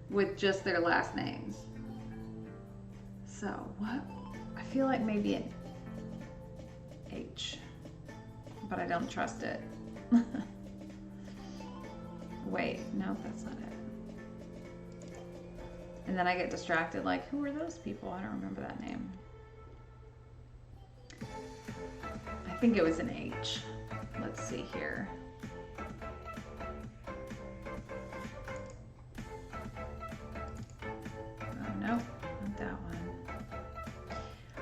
S2: with just their last names. So what? I feel like maybe an H. But I don't trust it. Wait, no, that's not it. And then I get distracted, like, who are those people? I don't remember that name. I think it was an H. Let's see here. Oh, nope, not that one.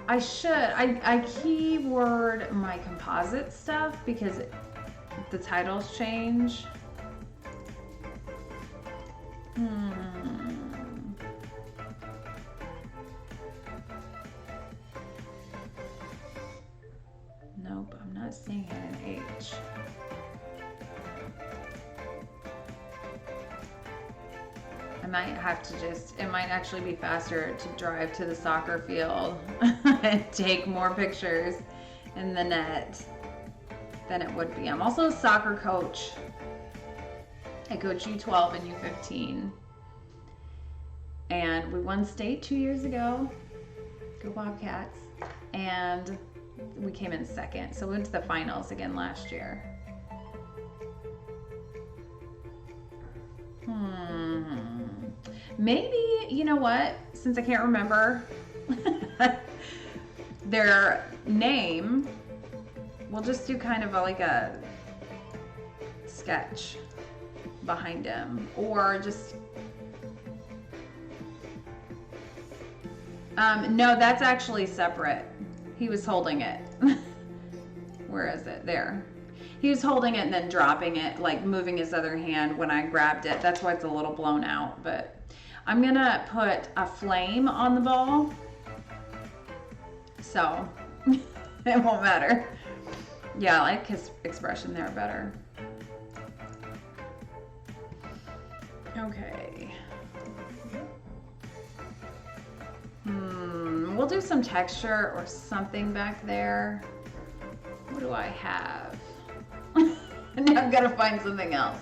S2: I keyword my composite stuff because the titles change. Nope, I'm not seeing it in H. I might have to it might actually be faster to drive to the soccer field and take more pictures in the net than it would be. I'm also a soccer coach. I coach U12 and U15. And we won state 2 years ago. Go Bobcats. And we came in second. So we went to the finals again last year. Maybe, you know what? Since I can't remember their name, we'll just do kind of like a sketch behind him, or just no, that's actually separate. He was holding it. Where is it? There. He was holding it and then dropping it, like moving his other hand when I grabbed it. That's why it's a little blown out. But I'm gonna put a flame on the ball, so it won't matter. Yeah, I like his expression there better. Okay. We'll do some texture or something back there. What do I have? Now I've got to find something else.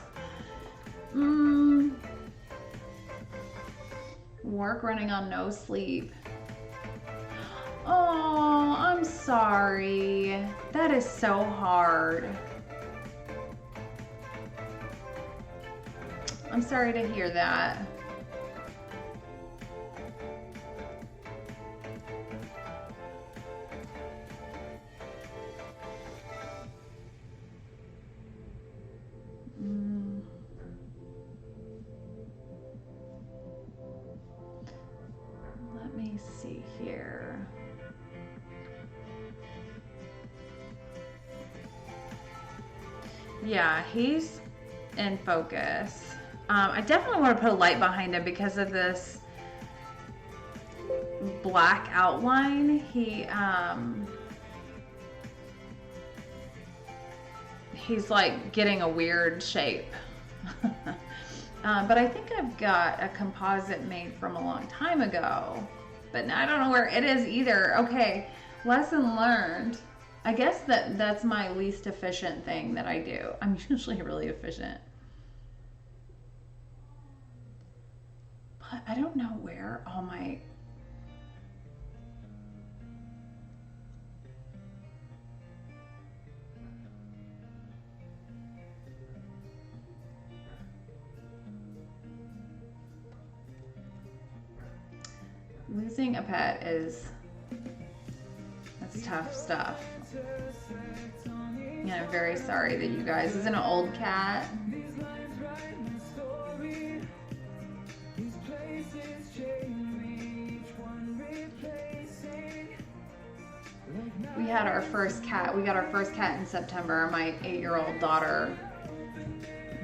S2: Work running on no sleep. Oh, I'm sorry. That is so hard. I'm sorry to hear that. Let me see here. Yeah, he's in focus. I definitely want to put a light behind him because of this black outline. He's like getting a weird shape. But I think I've got a composite made from a long time ago, but now I don't know where it is either. Okay, lesson learned. I guess that's my least efficient thing that I do. I'm usually really efficient. But I don't know where all my... Losing a pet that's tough stuff. Yeah, I'm very sorry that you guys, this is an old cat. We had our first cat. We got our first cat in September. My 8-year-old daughter,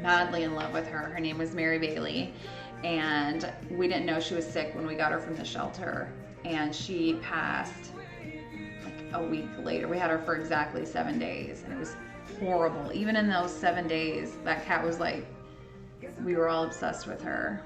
S2: madly in love with her. Her name was Mary Bailey. And we didn't know she was sick when we got her from the shelter. And she passed like a week later. We had her for exactly 7 days. And it was horrible. Even in those 7 days, that cat was like, we were all obsessed with her.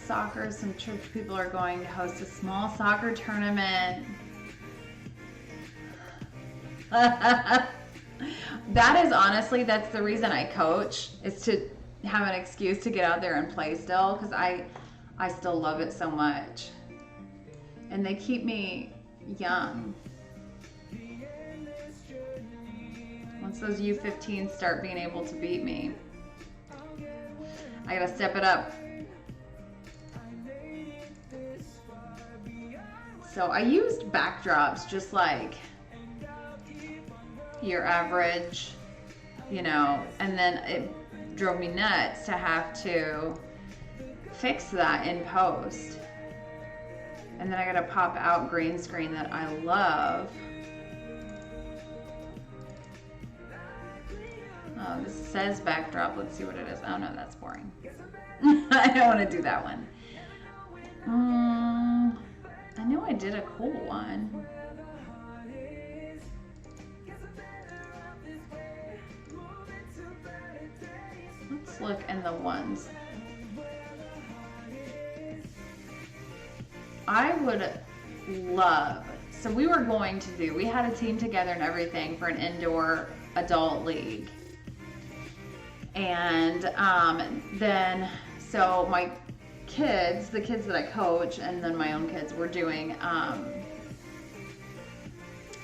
S2: Soccer, some church people are going to host a small soccer tournament. That is honestly, that's the reason I coach, is to have an excuse to get out there and play still, because I still love it so much. And they keep me young. Once those U15s start being able to beat me, I gotta step it up. So I used backdrops just like your average, you know, and then it drove me nuts to have to fix that in post. And then I gotta pop out green screen that I love. Oh, this says backdrop. Let's see what it is. Oh no, that's boring. I don't want to do that one. I know I did a cool one. Let's look in the ones. I would love, so we were going to do, we had a team together and everything for an indoor adult league. And then, so my kids, the kids that I coach, and then my own kids, were doing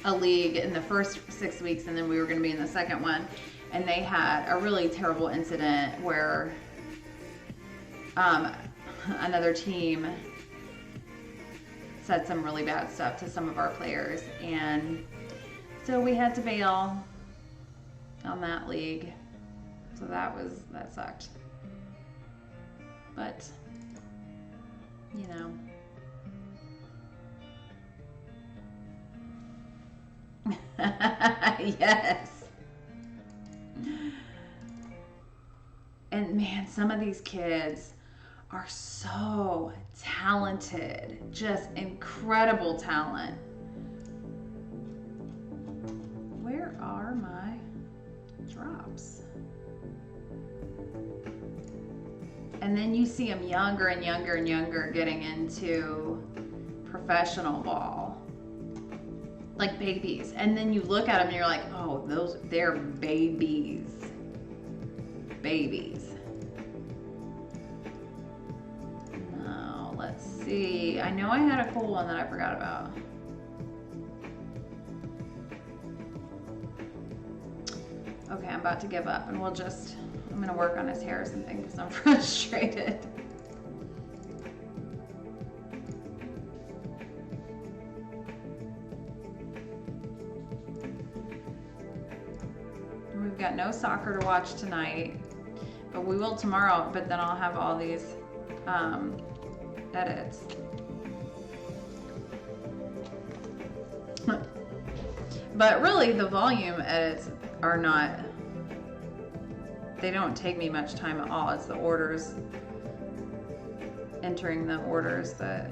S2: a league in the first 6 weeks, and then we were going to be in the second one. And they had a really terrible incident where another team said some really bad stuff to some of our players, and so we had to bail on that league. So that sucked. But, you know. Yes. And man, some of these kids are so talented, just incredible talent. Where are my drops? And then you see them younger and younger and younger getting into professional ball, like babies. And then you look at them and you're like, oh, they're babies. Babies. Now, let's see. I know I had a cool one that I forgot about. Okay, I'm about to give up, and I'm gonna work on his hair or something because I'm frustrated. We've got no soccer to watch tonight, but we will tomorrow, but then I'll have all these edits. But really, the volume edits are not, they don't take me much time at all. It's the orders, entering the orders that,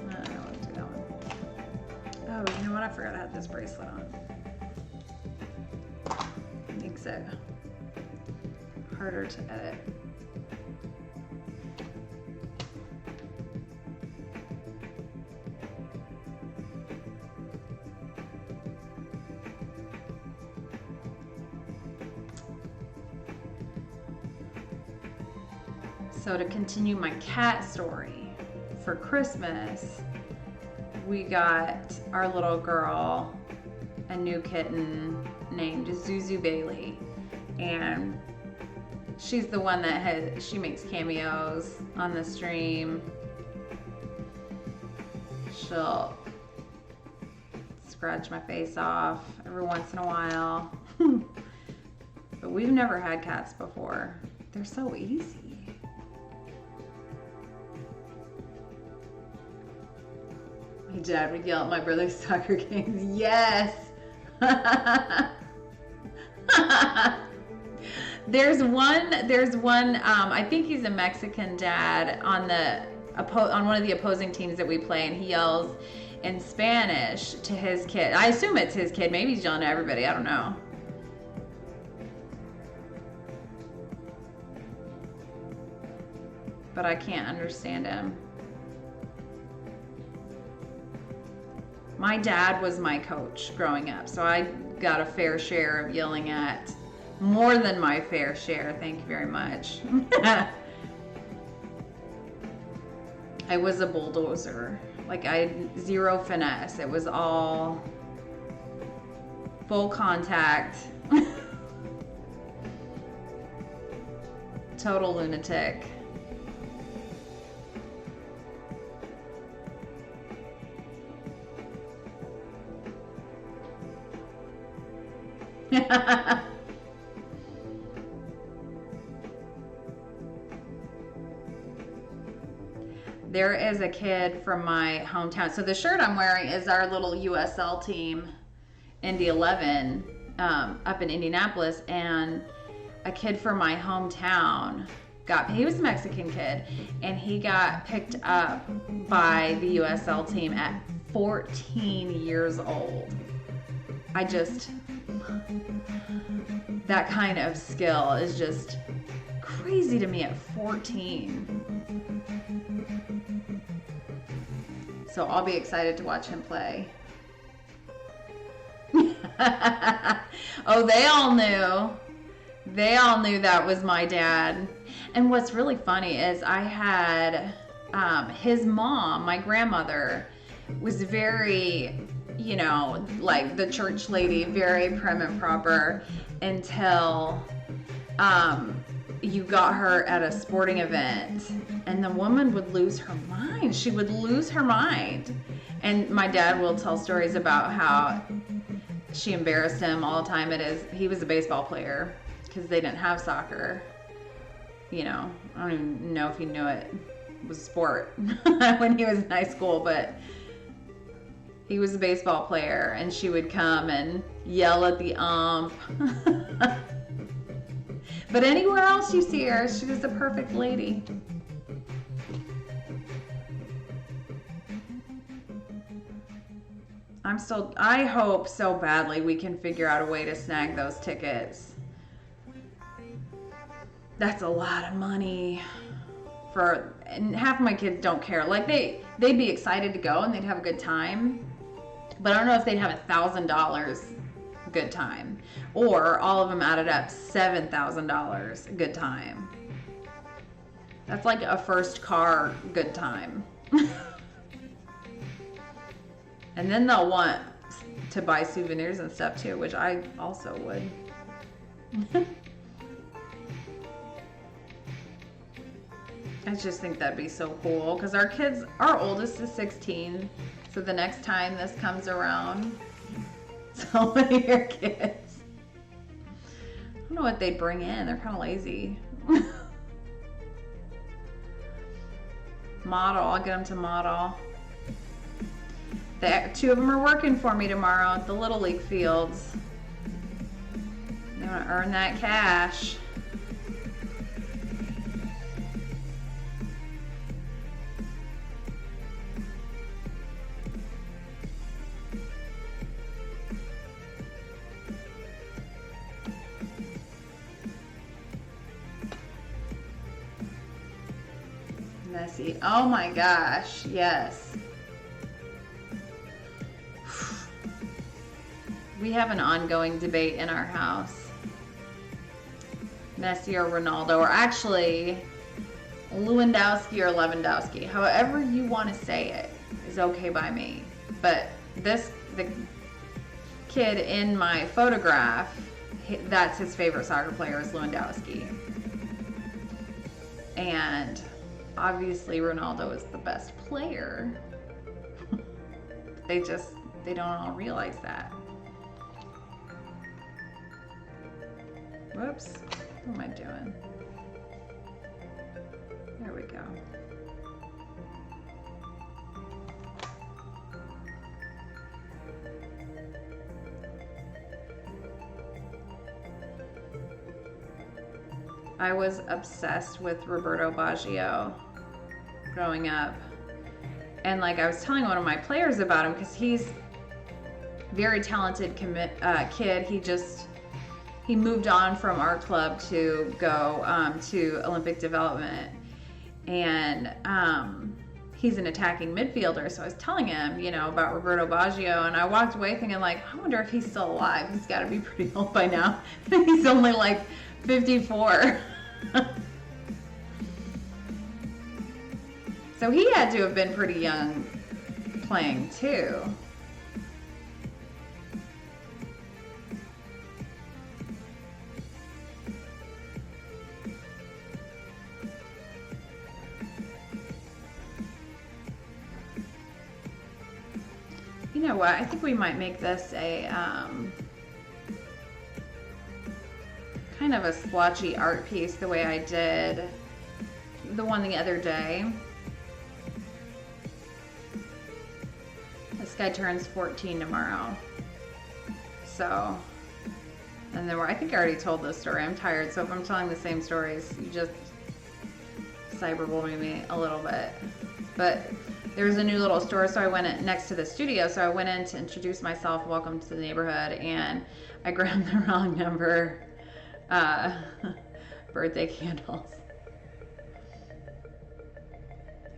S2: I don't know what to do that one. Oh, you know what? I forgot I had this bracelet on. Makes it harder to edit. So to continue my cat story, for Christmas, we got our little girl a new kitten named Zuzu Bailey, and she's the one that she makes cameos on the stream. She'll scratch my face off every once in a while. But we've never had cats before. They're so easy. My dad would yell at my brother's soccer games. Yes. There's one. I think he's a Mexican dad on one of the opposing teams that we play, and he yells in Spanish to his kid. I assume it's his kid. Maybe he's yelling at everybody. I don't know. But I can't understand him. My dad was my coach growing up, so I got a fair share of yelling at. More than my fair share, thank you very much. I was a bulldozer. Like, I had zero finesse. It was all full contact. Total lunatic. There is a kid from my hometown. So the shirt I'm wearing is our little USL team, Indy 11, up in Indianapolis. And a kid from my hometown he was a Mexican kid, and he got picked up by the USL team at 14 years old. That kind of skill is just crazy to me at 14. So I'll be excited to watch him play. Oh, they all knew. They all knew that was my dad. And what's really funny is I had his mom, my grandmother, was very, like the church lady, very prim and proper until you got her at a sporting event, and the woman would lose her mind. She would lose her mind. And my dad will tell stories about how she embarrassed him all the time. He was a baseball player because they didn't have soccer. I don't even know if he knew it was a sport when he was in high school, but he was a baseball player, and she would come and yell at the ump. But anywhere else you see her, she was the perfect lady. I hope so badly we can figure out a way to snag those tickets. That's a lot of money and half of my kids don't care. Like they'd be excited to go and they'd have a good time, but I don't know if they'd have $1,000 good time, or all of them added up $7,000 good time. That's like a first car good time. And then they'll want to buy souvenirs and stuff too, which I also would. I just think that'd be so cool, because our oldest is 16, so the next time this comes around, so many of your kids, I don't know what they'd bring in. They're kind of lazy. Model, I'll get them to model. Two of them are working for me tomorrow at the Little League fields. They want to earn that cash. Messy. Oh my gosh, yes. We have an ongoing debate in our house. Messi or Ronaldo, or actually Lewandowski or Lewandowski. However you want to say it is okay by me. But the kid in my photograph, that's his favorite soccer player is Lewandowski. And obviously Ronaldo is the best player. They don't all realize that. Whoops, what am I doing? There we go. I was obsessed with Roberto Baggio growing up. And like I was telling one of my players about him, because he's a very talented kid. He moved on from our club to go to Olympic Development. And he's an attacking midfielder. So I was telling him, you know, about Roberto Baggio, and I walked away thinking like, I wonder if he's still alive. He's got to be pretty old by now. He's only like 54. So he had to have been pretty young playing too. You know what? I think we might make this a kind of a splotchy art piece the way I did the one the other day. This guy turns 14 tomorrow. So, and then I think I already told this story. I'm tired, so if I'm telling the same stories, you just cyberbully me a little bit. But there was a new little store, so I went in next to the studio, so I went in to introduce myself, welcome to the neighborhood, and I grabbed the wrong number birthday candles.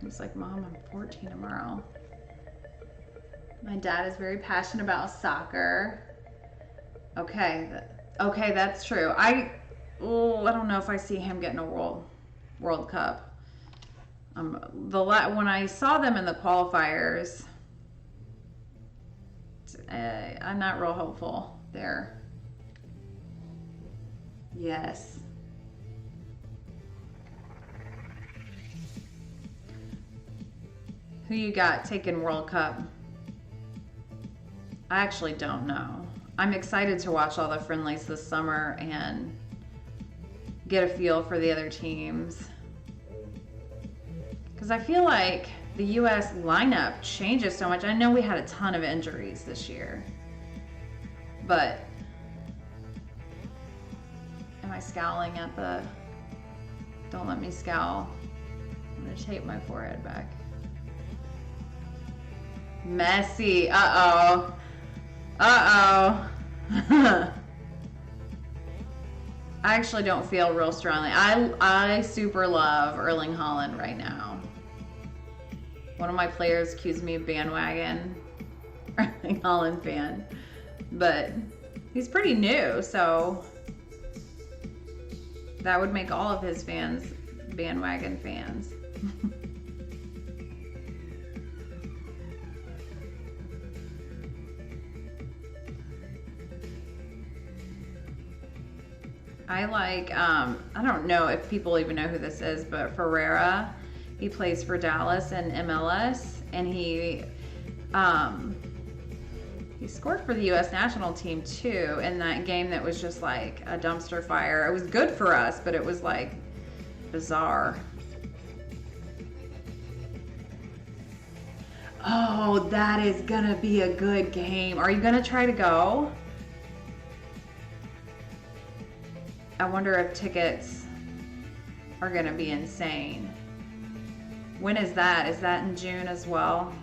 S2: I was like, Mom, I'm 14 tomorrow. My dad is very passionate about soccer. Okay, that's true. I don't know if I see him getting a World Cup. When I saw them in the qualifiers, I'm not real hopeful there. Yes. Who you got taking World Cup? I actually don't know. I'm excited to watch all the friendlies this summer and get a feel for the other teams. Because I feel like the U.S. lineup changes so much. I know we had a ton of injuries this year. But am I scowling at the... Don't let me scowl. I'm going to tape my forehead back. Messi. Uh-oh. Uh-oh. I actually don't feel real strongly. I super love Erling Haaland right now. One of my players accused me of bandwagon Erling Haaland fan. But he's pretty new, so that would make all of his fans bandwagon fans. I like, I don't know if people even know who this is, but Ferreira, he plays for Dallas and MLS, and he scored for the U.S. national team too in that game that was just like a dumpster fire. It was good for us, but it was like bizarre. Oh, that is gonna be a good game. Are you gonna try to go? I wonder if tickets are going to be insane. When is that? Is that in June as well?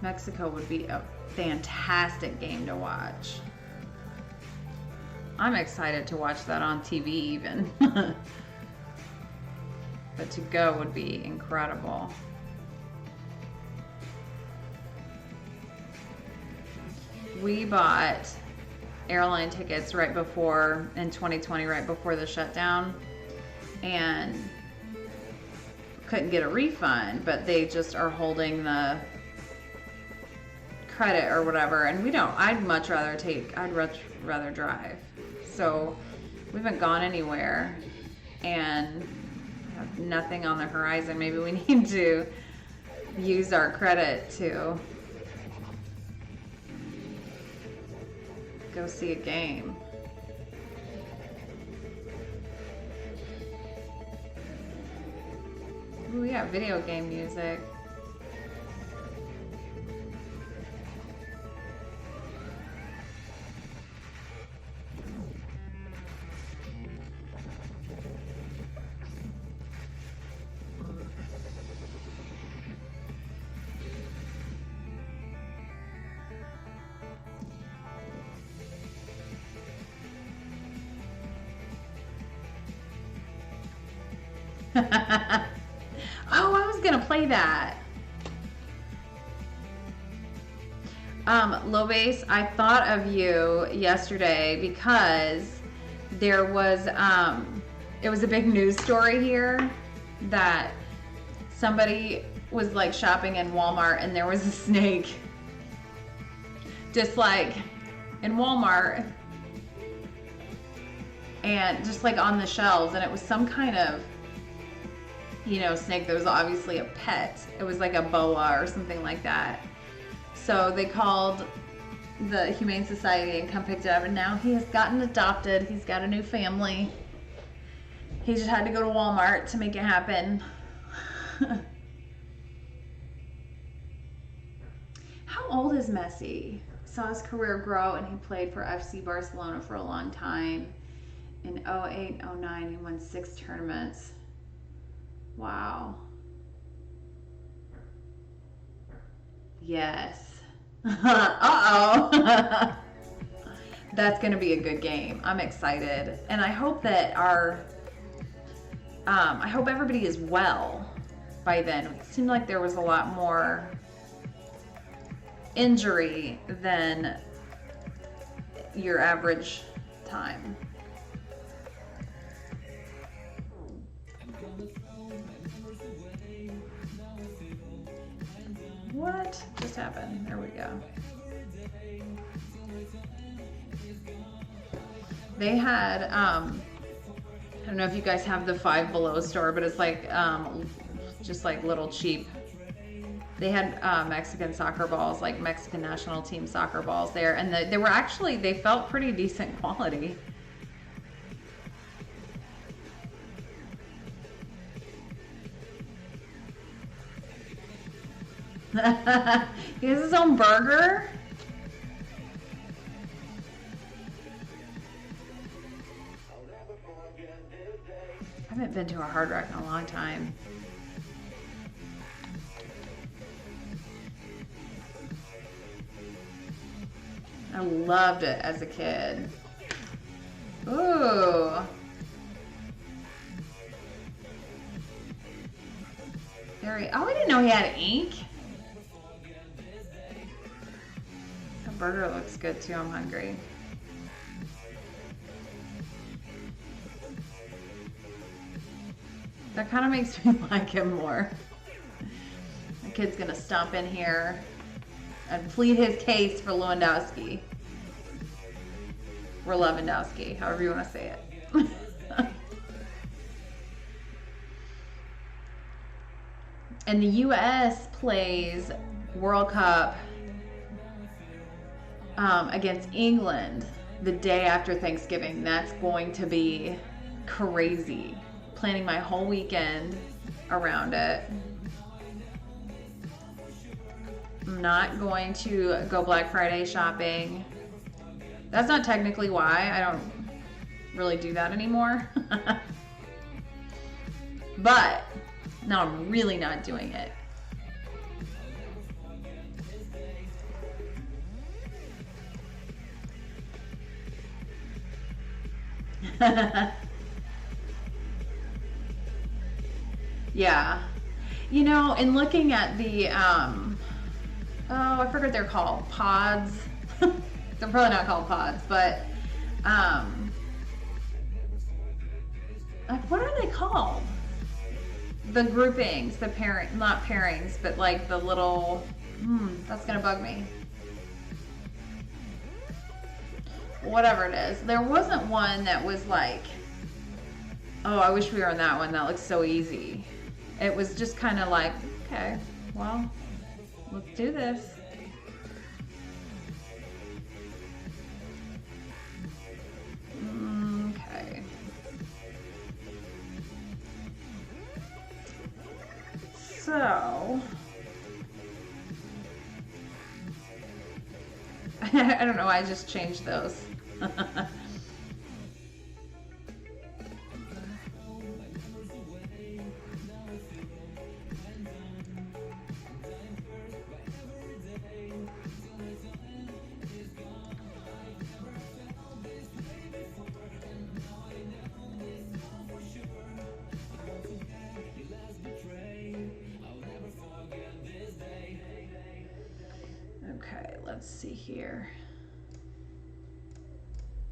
S2: Mexico would be a fantastic game to watch. I'm excited to watch that on TV even. But to go would be incredible. We bought airline tickets right before, in 2020, right before the shutdown, and couldn't get a refund, but they just are holding the credit or whatever, and we don't. I'd rather drive. So we haven't gone anywhere and have nothing on the horizon. Maybe we need to use our credit to go see a game. Ooh, yeah, video game music. Oh, I was gonna play that. Lobase, I thought of you yesterday because there was it was a big news story here that somebody was like shopping in Walmart and there was a snake just like in Walmart and just like on the shelves, and it was some kind of, you know, snake that was obviously a pet. It was like a boa or something like that. So they called the Humane Society and come picked it up, and now he has gotten adopted. He's got a new family. He just had to go to Walmart to make it happen. How old is Messi? Saw his career grow, and he played for FC Barcelona for a long time. In 08, 09, he won 6 tournaments. Wow. Yes. Uh-oh. That's going to be a good game. I'm excited. And I hope that I hope everybody is well by then. It seemed like there was a lot more injury than your average time. What just happened? There we go. They had, I don't know if you guys have the Five Below store, but it's like, just like little cheap. They had Mexican soccer balls, like Mexican national team soccer balls there. And they were actually, they felt pretty decent quality. He has his own burger. I haven't been to a Hard Rock in a long time. I loved it as a kid. Ooh. Very, oh, I didn't know he had ink. The burger looks good too. I'm hungry. That kind of makes me like him more. The kid's gonna stomp in here and plead his case for Lewandowski. Or Lewandowski, however you want to say it. And the U.S. plays World Cup against England the day after Thanksgiving. That's going to be crazy. Planning my whole weekend around it. I'm not going to go Black Friday shopping. That's not technically why. I don't really do that anymore. But now I'm really not doing it. Yeah. You know, in looking at the, oh, I forget what they're called. Pods. They're probably not called pods, but, like, what are they called? The groupings, the parent, not pairings, but like the little, that's gonna bug me. Whatever it is. There wasn't one that was like, oh, I wish we were on that one. That looks so easy. It was just kind of like, okay, well, let's do this. Okay. So, I don't know, I just changed those. let's see here.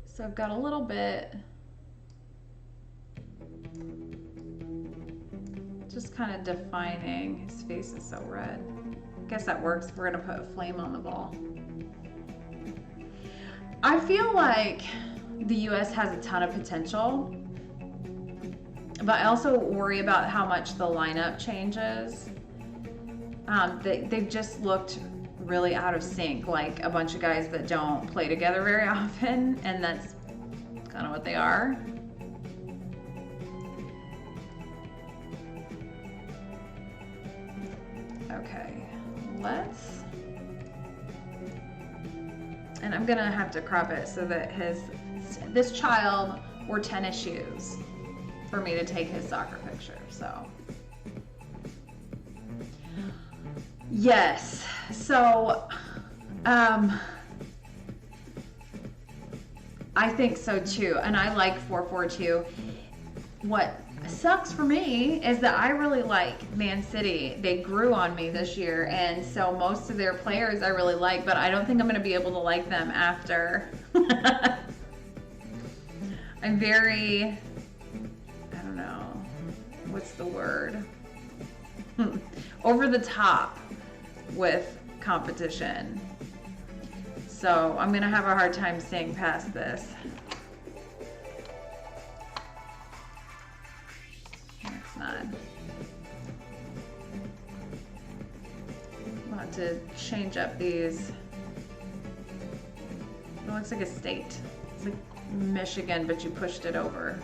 S2: So I've got a little bit, just kind of defining. His face is so red. I guess that works. We're gonna put a flame on the ball. I feel like the US has a ton of potential, but I also worry about how much the lineup changes. They've just looked really out of sync, like a bunch of guys that don't play together very often, and that's kind of what they are. Okay, and I'm gonna have to crop it so that this child wore tennis shoes for me to take his soccer picture, so. Yes, so, I think so too, and I like 4-4-2. What sucks for me is that I really like Man City. They grew on me this year, and so most of their players I really like, but I don't think I'm going to be able to like them after. I'm very, I don't know, what's the word? Over the top with competition. So I'm going to have a hard time staying past this. It's not. I'll have to change up these. It looks like a state. It's like Michigan, but you pushed it over.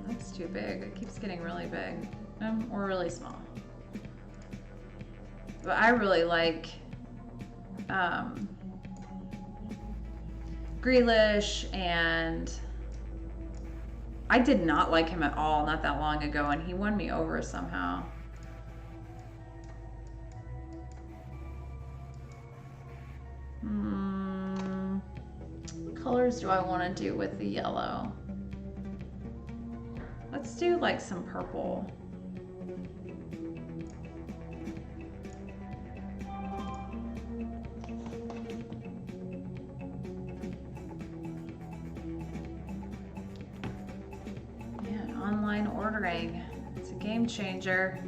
S2: That's too big. It keeps getting really big. Or really small. But I really like Grealish, and I did not like him at all not that long ago, and he won me over somehow. What colors do I want to do with the yellow? Let's do like some purple. Man, online ordering. It's a game changer.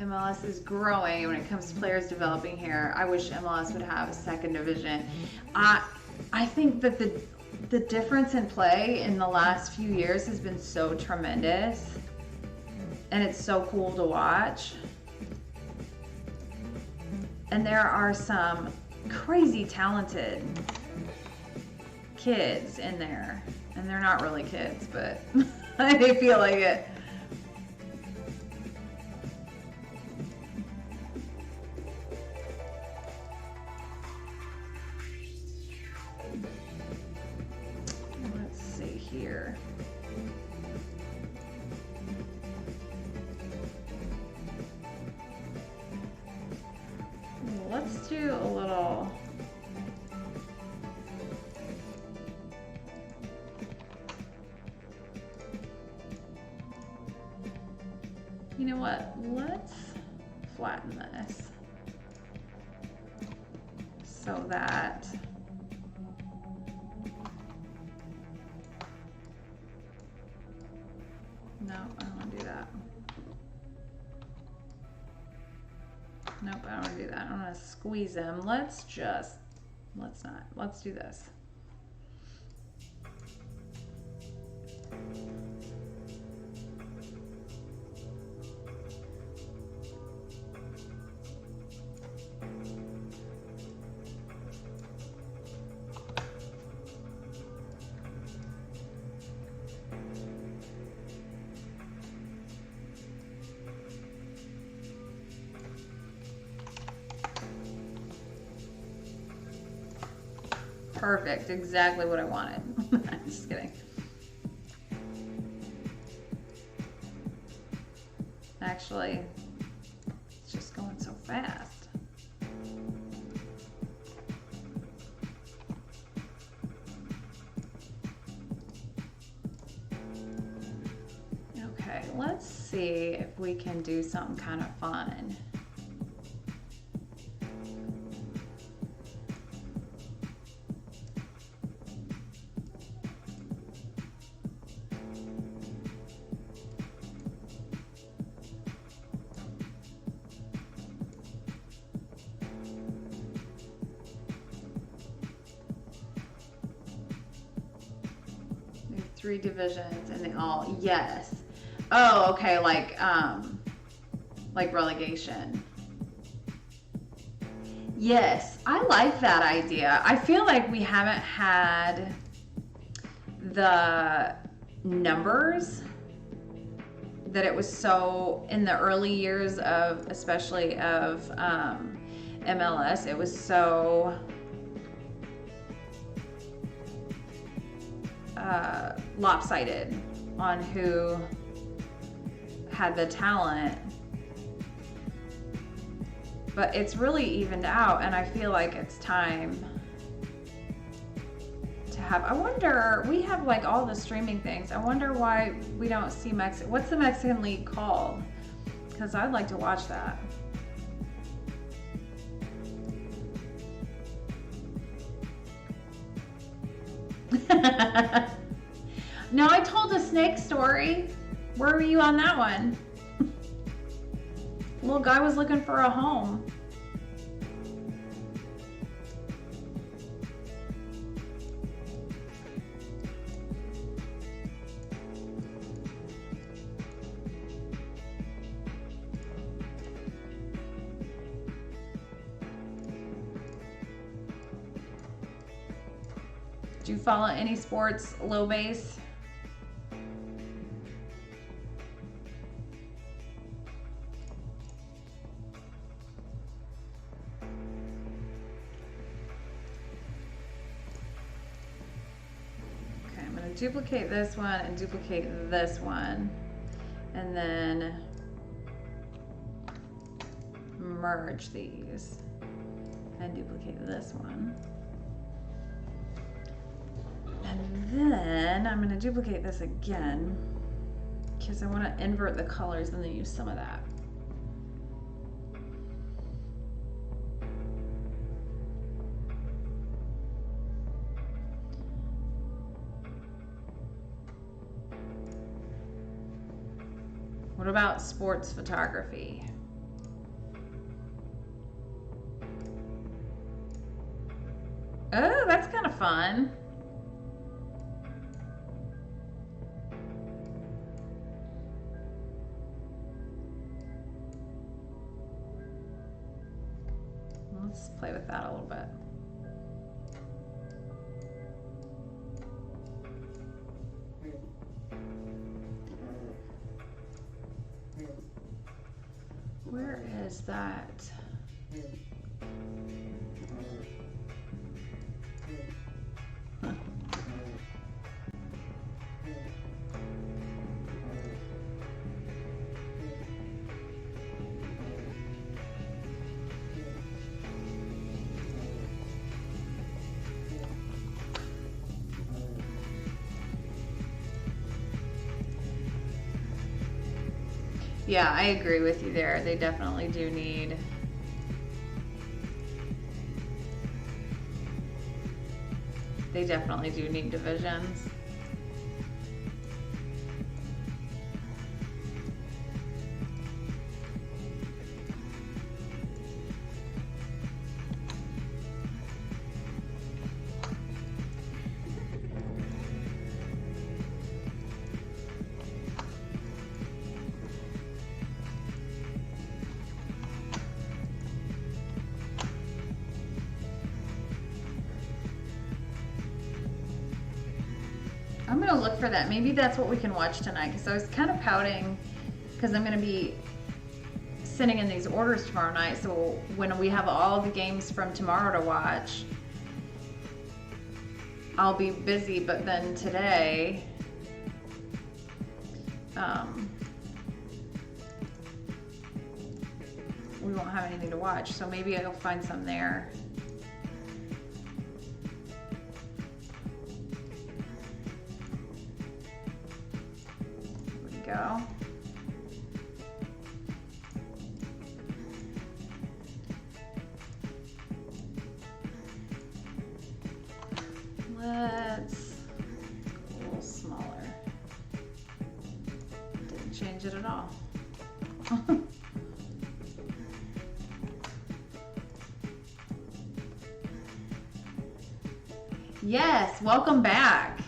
S2: MLS is growing when it comes to players developing here. I wish MLS would have a second division. I think that the difference in play in the last few years has been so tremendous, and it's so cool to watch. And there are some crazy talented kids in there, and they're not really kids, but they feel like it. Here. Let's do a little. You know what? Let's flatten this so that no, I don't want to do that. Nope, I don't want to do that. I want to squeeze them. Let's not. Let's do this. perfect. Exactly what I wanted. Just kidding. Actually, it's just going so fast. Okay, let's see if we can do something kind of fun. We have 3 divisions and they all, yes. Oh, okay, like relegation. Yes, I like that idea. I feel like we haven't had the numbers that it was so in the early years of, especially of MLS, it was so lopsided on who had the talent, but it's really evened out, and I feel like it's time to have, I wonder, we have like all the streaming things, I wonder why we don't see what's the Mexican league called? Because I'd like to watch that. No, I told a snake story. Where were you on that one? Little guy was looking for a home. Do you follow any sports, low base? Duplicate this one and duplicate this one, and then merge these and duplicate this one, and then I'm going to duplicate this again because I want to invert the colors and then use some of that. What about sports photography? Oh, that's kind of fun. Let's play with that a little bit. Where is that? Huh. Yeah, I agree with you there. They definitely do need divisions. I'm gonna look for that. Maybe that's what we can watch tonight, because I was kind of pouting because I'm gonna be sending in these orders tomorrow night. So when we have all the games from tomorrow to watch, I'll be busy, but then today, we won't have anything to watch, so maybe I'll find some there. There we go. Let's go a little smaller. Didn't change it at all. Yes, welcome back.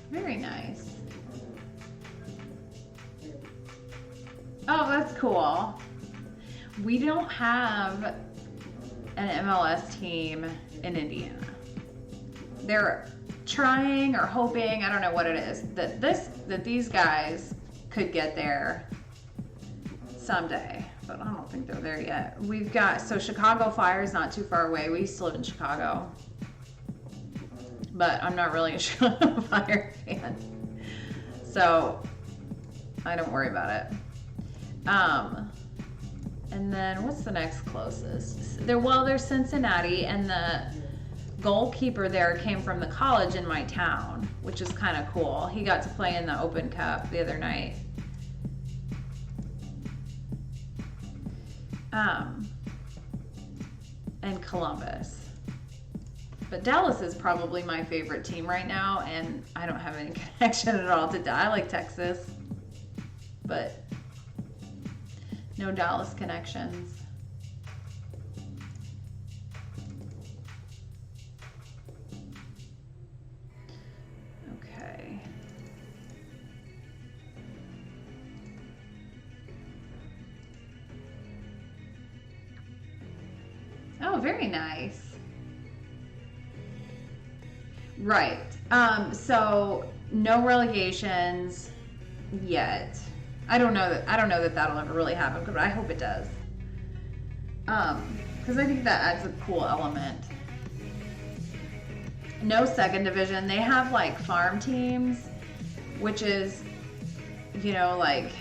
S2: Very nice. Oh, that's cool. We don't have an MLS team in Indiana. They're trying or hoping, I don't know what it is, that these guys could get there someday, but I don't think they're there yet. We've got, so Chicago Fire is not too far away. We used to live in Chicago, but I'm not really a Chicago Fire fan, so I don't worry about it. And then what's the next closest? There's Cincinnati, and the goalkeeper there came from the college in my town, which is kind of cool. He got to play in the Open Cup the other night. And Columbus. But Dallas is probably my favorite team right now, and I don't have any connection at all to Dallas. I like Texas, but no Dallas connections. Okay. Oh, very nice. Right. So no relegations yet. I don't know that that'll ever really happen, but I hope it does. Because I think that adds a cool element. No second division. They have like farm teams, which is, you know, like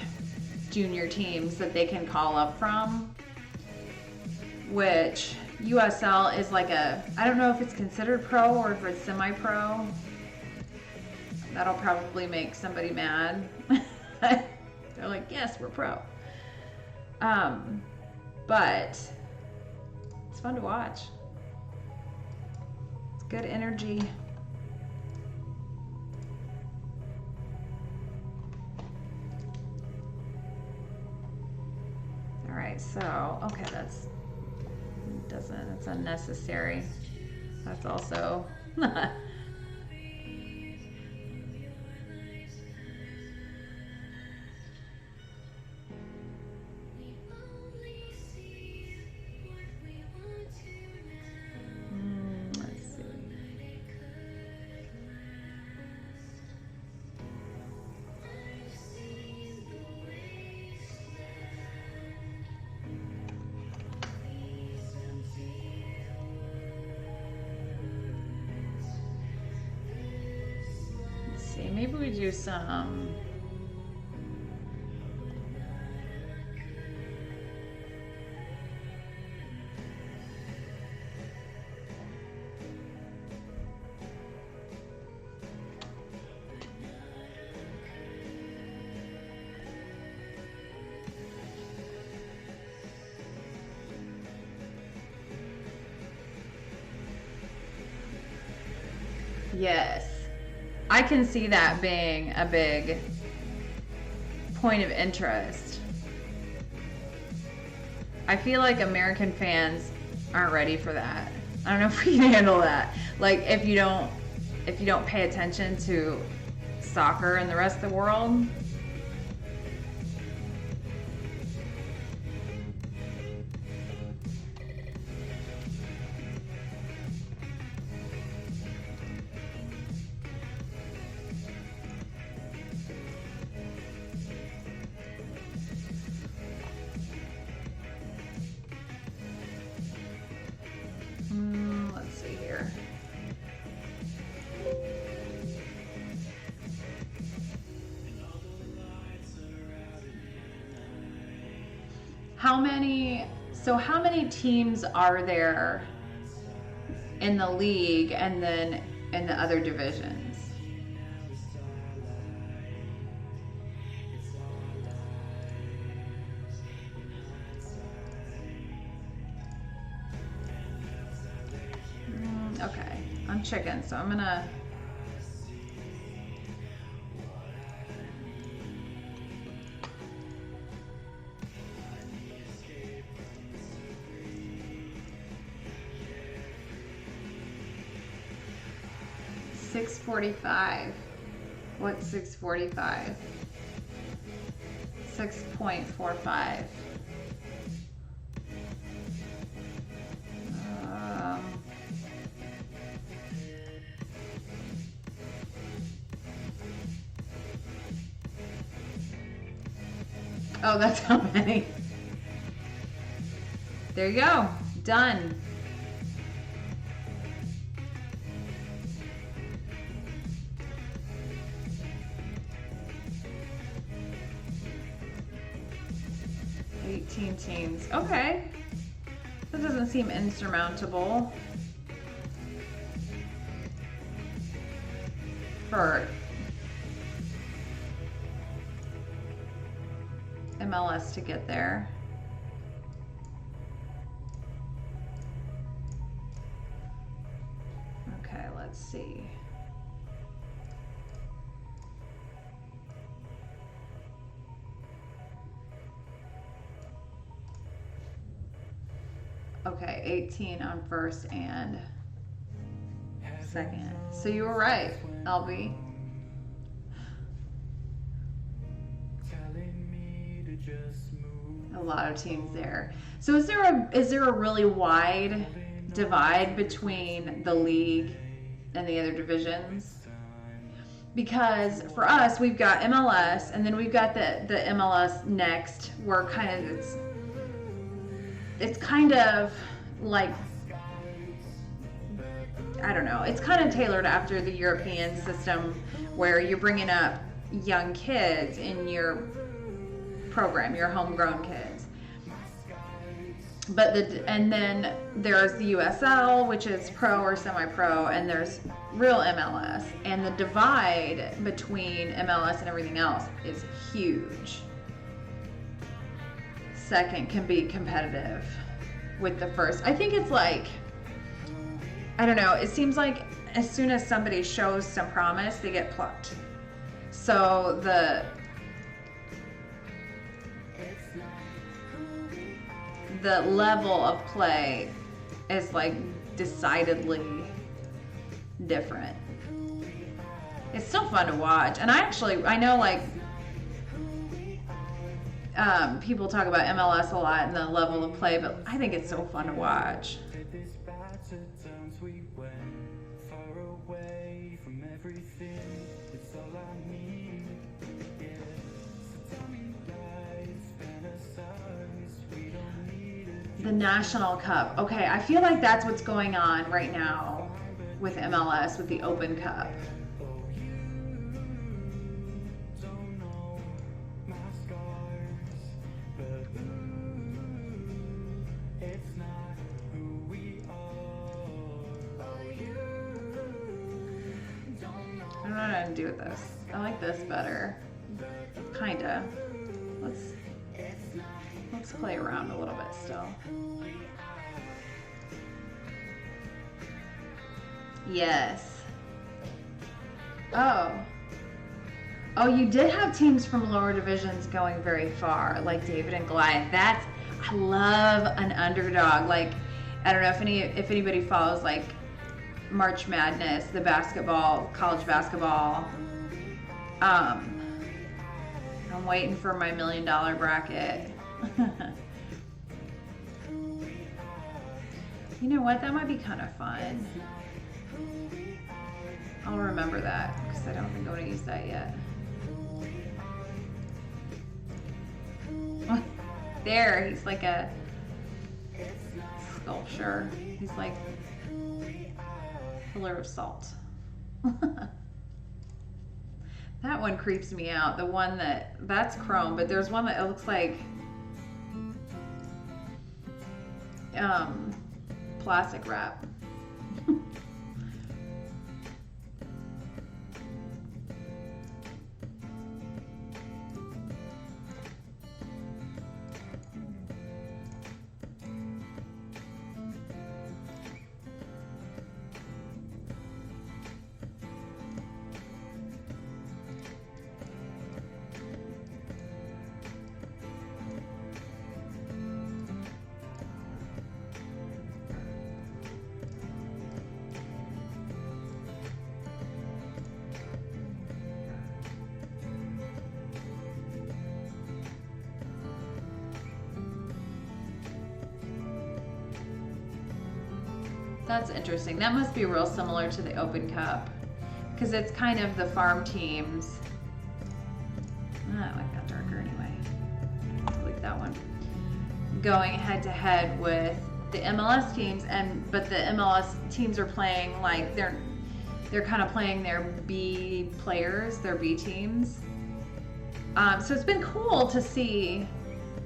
S2: junior teams that they can call up from, which USL is like I don't know if it's considered pro or if it's semi-pro. That'll probably make somebody mad. They're like, yes, we're pro. But it's fun to watch. It's good energy. All right, so, okay, that's unnecessary. That's also let's see. Maybe we do some yes. I can see that being a big point of interest. I feel like American fans aren't ready for that. I don't know if we can handle that. Like if you don't pay attention to soccer in the rest of the world. Let's see here. How many teams are there in the league and then in the other divisions? Okay, I'm chicken, so I'm gonna $6.45. What's $6.45? 6.45. Oh, that's how many. There you go. Done. Teams. Okay. That doesn't seem insurmountable for MLS to get there. Okay, let's see. Okay, 18 on first and second. So you were right, LB. A lot of teams there. So is there a really wide divide between the league and the other divisions? Because for us, we've got MLS, and then we've got the MLS next, where kind of it's kind of like, I don't know, it's kind of tailored after the European system where you're bringing up young kids in your program, your homegrown kids. But and then there's the USL, which is pro or semi-pro, and there's real MLS. And the divide between MLS and everything else is huge. Second can be competitive with the first. I think it's like, I don't know, it seems like as soon as somebody shows some promise, they get plucked. So the level of play is like decidedly different. It's still fun to watch, and I know like people talk about MLS a lot and the level of play, but I think it's so fun to watch. The National Cup. Okay, I feel like that's what's going on right now with MLS, with the Open Cup. I don't know what to do with this. I like this better. Kinda. Let's play around a little bit still. Yes. Oh, you did have teams from lower divisions going very far, like David and Goliath. I love an underdog. Like, I don't know if anybody follows like March Madness, the basketball, college basketball. I'm waiting for my $1 million bracket. You know what? That might be kind of fun. I'll remember that because I don't think I'm going to use that yet. There, he's like a sculpture. He's like a pillar of salt. That one creeps me out. The one that's chrome, but there's one that it looks like plastic wrap. That's interesting. That must be real similar to the Open Cup because it's kind of the farm teams. I like that darker anyway. I like that one. Going head to head with the MLS teams, but the MLS teams are playing like they're kind of playing their B players, their B teams. So it's been cool to see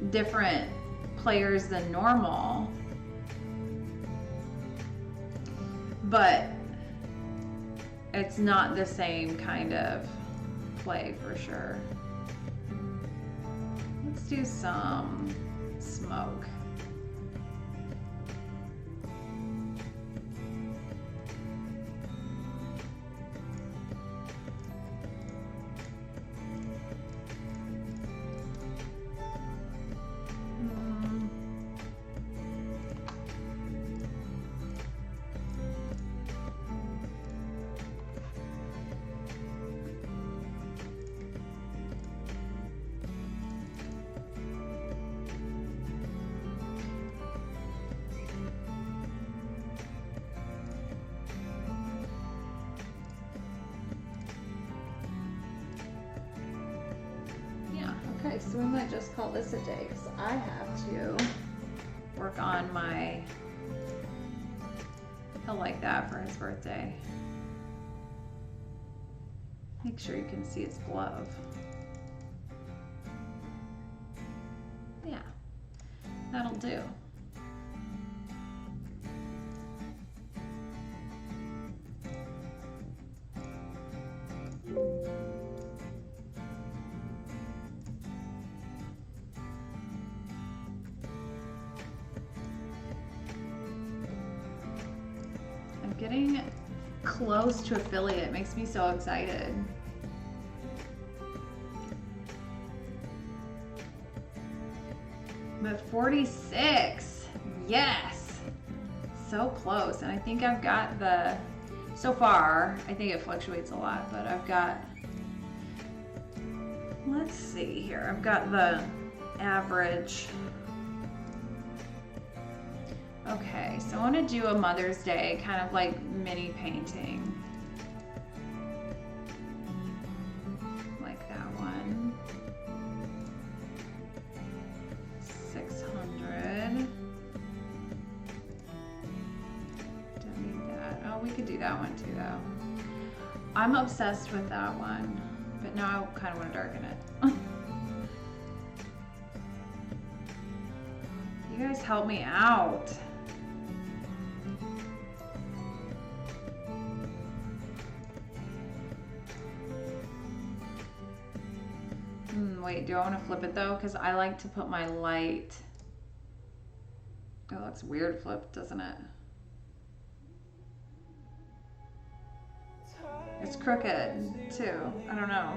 S2: different players than normal. But it's not the same kind of play for sure. Let's do some smoke. Okay, so we might just call this a day because I have to work on my, he'll like that for his birthday. Make sure you can see his glove. Yeah, that'll do. Getting close to affiliate makes me so excited. I'm at 46. Yes. So close. And I think I've got the, so far, I think it fluctuates a lot, but I've got, let's see here. I've got the average. Okay, so I want to do a Mother's Day kind of like mini painting. Like that one. 600. Don't need that. Oh, we could do that one too though. I'm obsessed with that one, but now I kind of want to darken it. You guys help me out. Wait, do I want to flip it though? Because I like to put my light. Oh, that's weird flipped, doesn't it? It's crooked too. I don't know.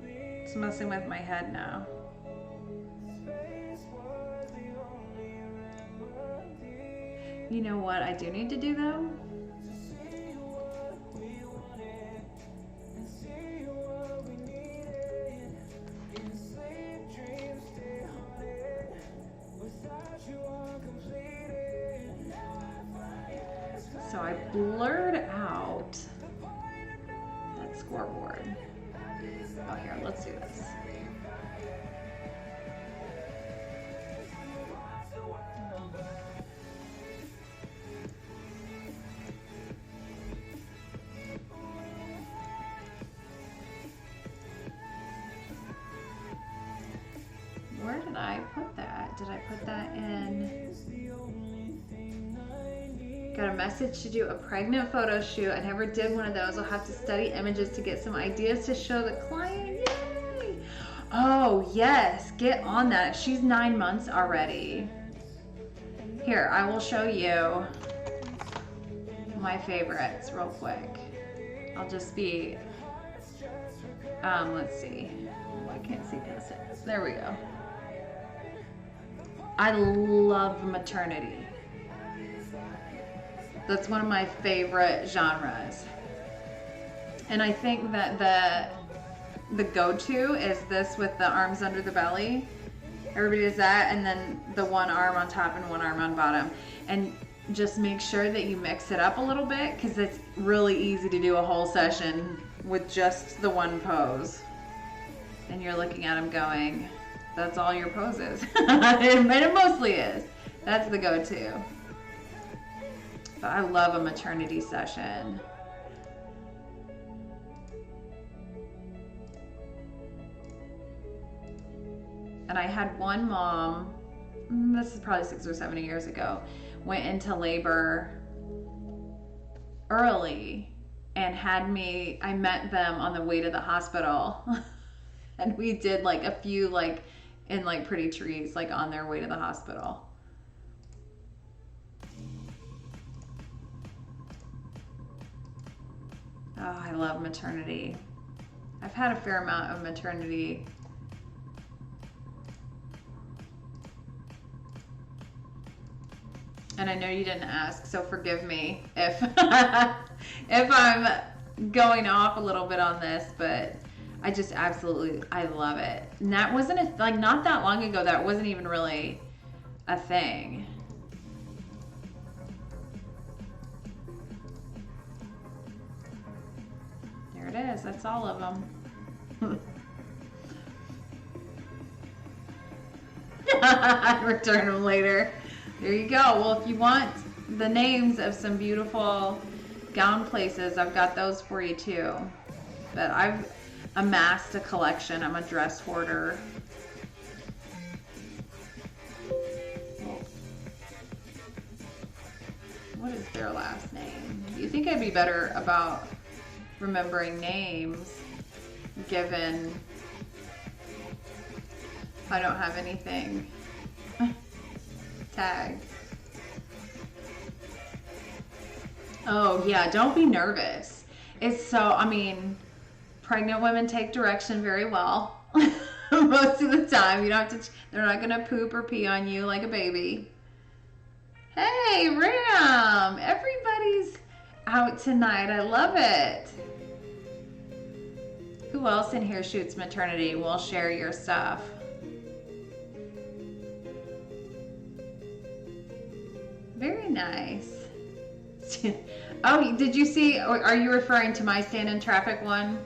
S2: It's messing with my head now. You know what I do need to do though? So I blurred out that scoreboard. Oh, here, let's do this. Where did I put that? Did I put that in? Got a message to do a pregnant photo shoot. I never did one of those. I'll have to study images to get some ideas to show the client. Yay! Oh, yes. Get on that. She's 9 months already. Here, I will show you my favorites real quick. I'll just be, let's see. Oh, I can't see past it. There we go. I love maternity. That's one of my favorite genres. And I think that the go-to is this with the arms under the belly. Everybody does that, and then the one arm on top and one arm on bottom. And just make sure that you mix it up a little bit, because it's really easy to do a whole session with just the one pose. And you're looking at them going, that's all your poses. And it mostly is. That's the go-to. But I love a maternity session. And I had one mom, this is probably 6 or 7 years ago, went into labor early and had me, I met them on the way to the hospital. And we did like a few like in like pretty trees, like on their way to the hospital. Oh, I love maternity. I've had a fair amount of maternity. And I know you didn't ask, so forgive me if if I'm going off a little bit on this, but I just absolutely, I love it. And that wasn't like not that long ago, that wasn't even really a thing. There it is, that's all of them. Return them later. There you go. Well, if you want the names of some beautiful gown places, I've got those for you too. But I've amassed a collection. I'm a dress hoarder. What is their last name? You think I'd be better about remembering names given I don't have anything tagged. Oh yeah, don't be nervous. It's so, I mean, pregnant women take direction very well. Most of the time, you don't have to, they're not gonna poop or pee on you like a baby. Hey, Ram, everybody's out tonight. I love it. Who else in here shoots maternity? We'll share your stuff. Very nice. Oh, did you see, or are you referring to my stand in traffic one?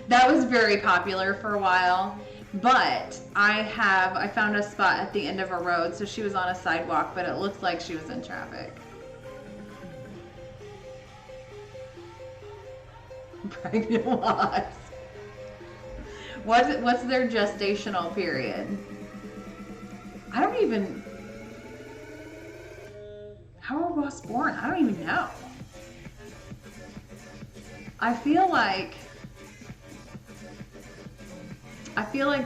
S2: That was very popular for a while, but I found a spot at the end of a road, so she was on a sidewalk, but it looked like she was in traffic. Pregnant wasps. What's their gestational period? I don't even, how are wasps born? I don't even know. I feel like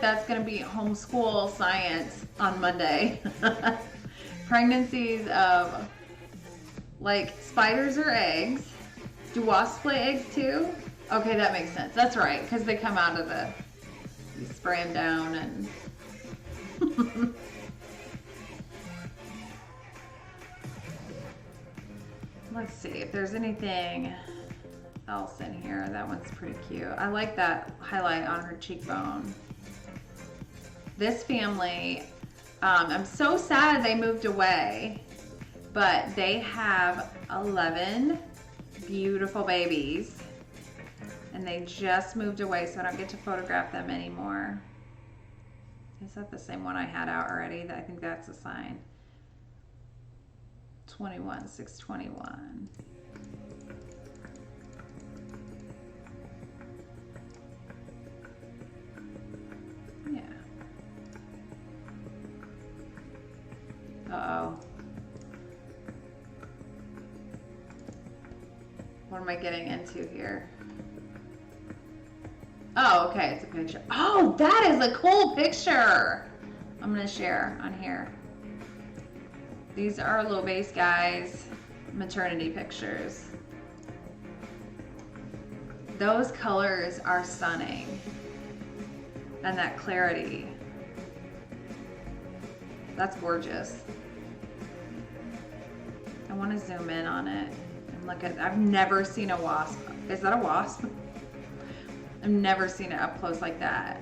S2: that's going to be homeschool science on Monday. Pregnancies of, like, spiders or eggs. Do wasps lay eggs too? Okay, that makes sense. That's right, because they come out of you spray them down and... Let's see if there's anything else in here. That one's pretty cute. I like that highlight on her cheekbone. This family, I'm so sad they moved away, but they have 11 beautiful babies, and they just moved away, so I don't get to photograph them anymore. Is that the same one I had out already? I think that's a sign. 21, 621. Yeah. Uh-oh. What am I getting into here? Oh, okay, it's a picture. Oh, that is a cool picture. I'm gonna share on here. These are Little Base Guys maternity pictures. Those colors are stunning. And that clarity. That's gorgeous. I want to zoom in on it and look at, I've never seen a wasp. Is that a wasp? I've never seen it up close like that.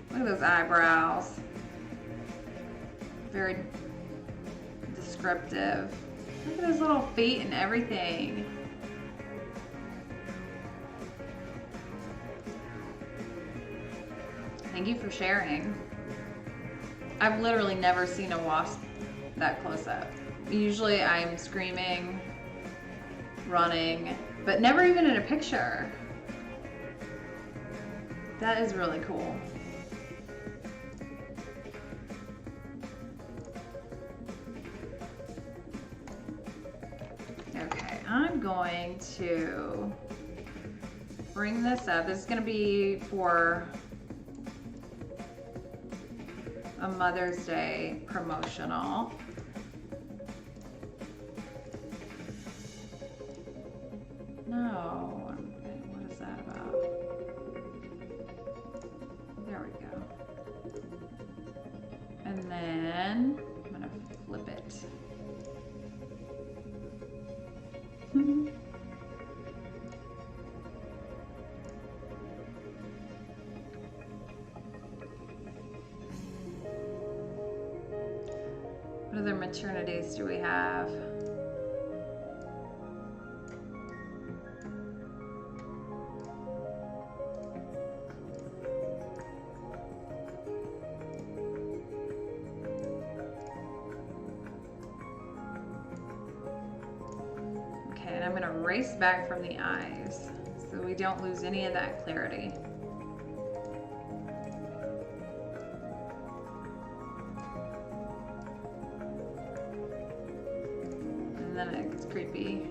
S2: Look at those eyebrows. Very descriptive. Look at his little feet and everything. Thank you for sharing. I've literally never seen a wasp that close up. Usually I'm screaming, running, but never even in a picture. That is really cool. Okay, I'm going to bring this up. This is going to be for a Mother's Day promotional. No, what is that about? There we go. And then I'm gonna flip it. What other maternities do we have? Okay, and I'm gonna erase back from the eyes so we don't lose any of that clarity. And then it gets creepy.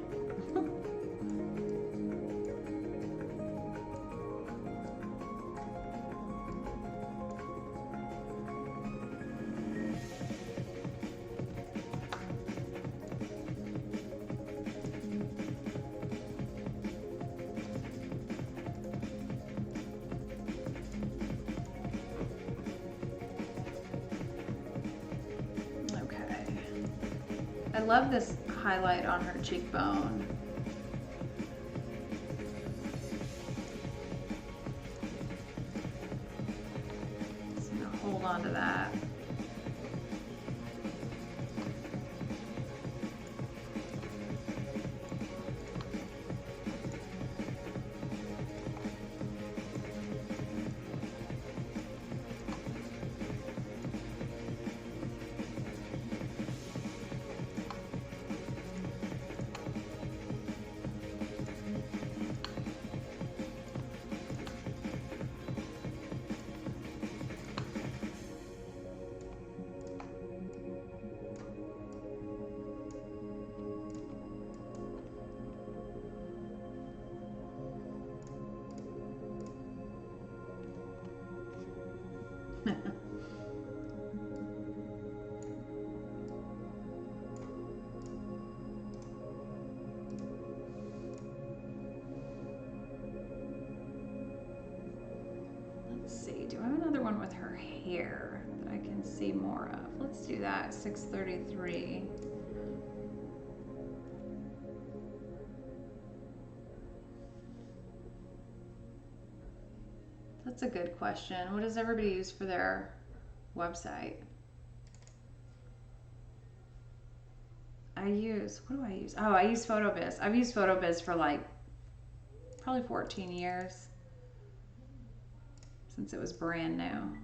S2: I love this highlight on her cheekbone. So I'm gonna hold on to that. Let's see, do I have another one with her hair that I can see more of? Let's do that, 633. That's a good question. What does everybody use for their website? What do I use? Oh, I use PhotoBiz. I've used PhotoBiz for like probably 14 years since it was brand new.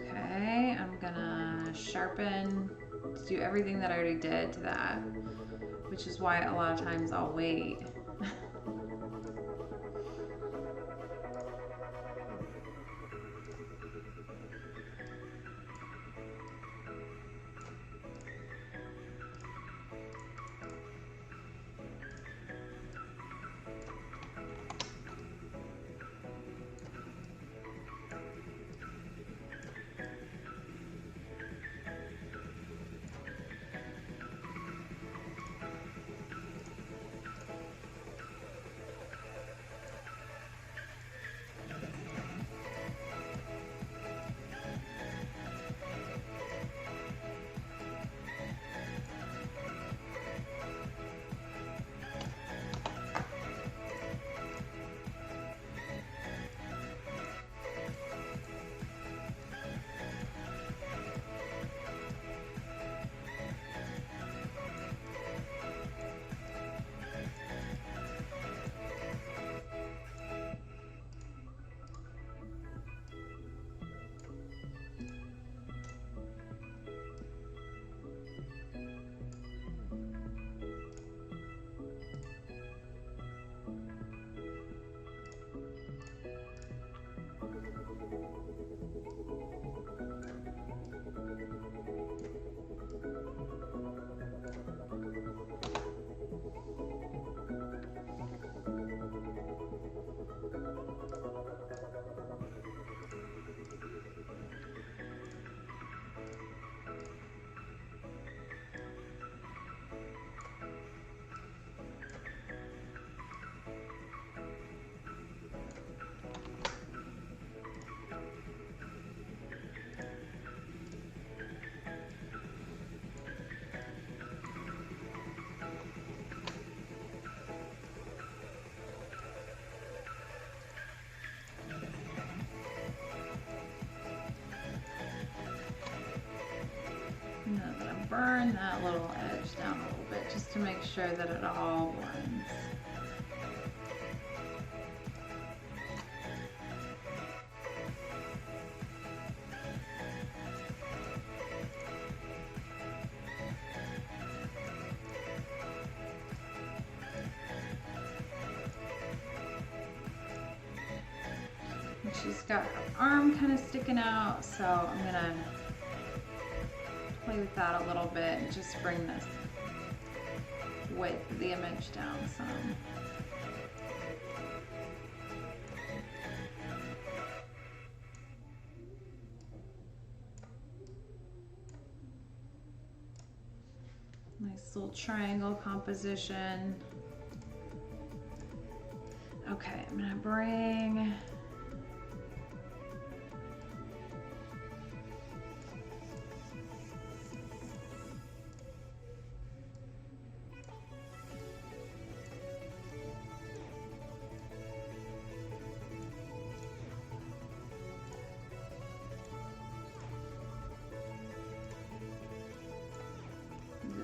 S2: Okay, I'm gonna sharpen, do everything that I already did to that, which is why a lot of times I'll wait. And then I'm gonna burn that little edge down a little bit just to make sure that it all blends. And she's got her arm kind of sticking out, so I'm gonna play with that a little bit and just bring this width of the image down some. Nice little triangle composition. Okay, I'm gonna bring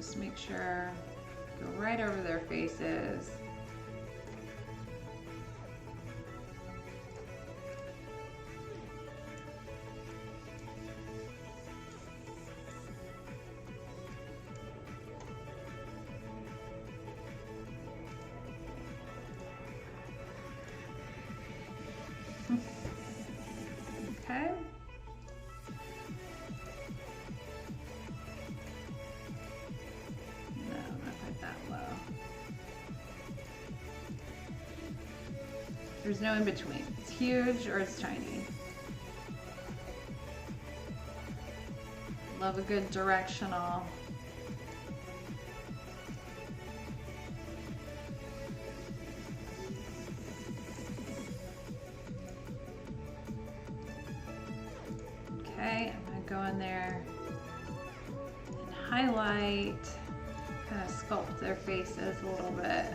S2: just make sure, go right over their faces. Okay. No, not quite that low. There's no in between. It's huge or it's tiny. Love a good directional. in there and highlight, kind of sculpt their faces a little bit.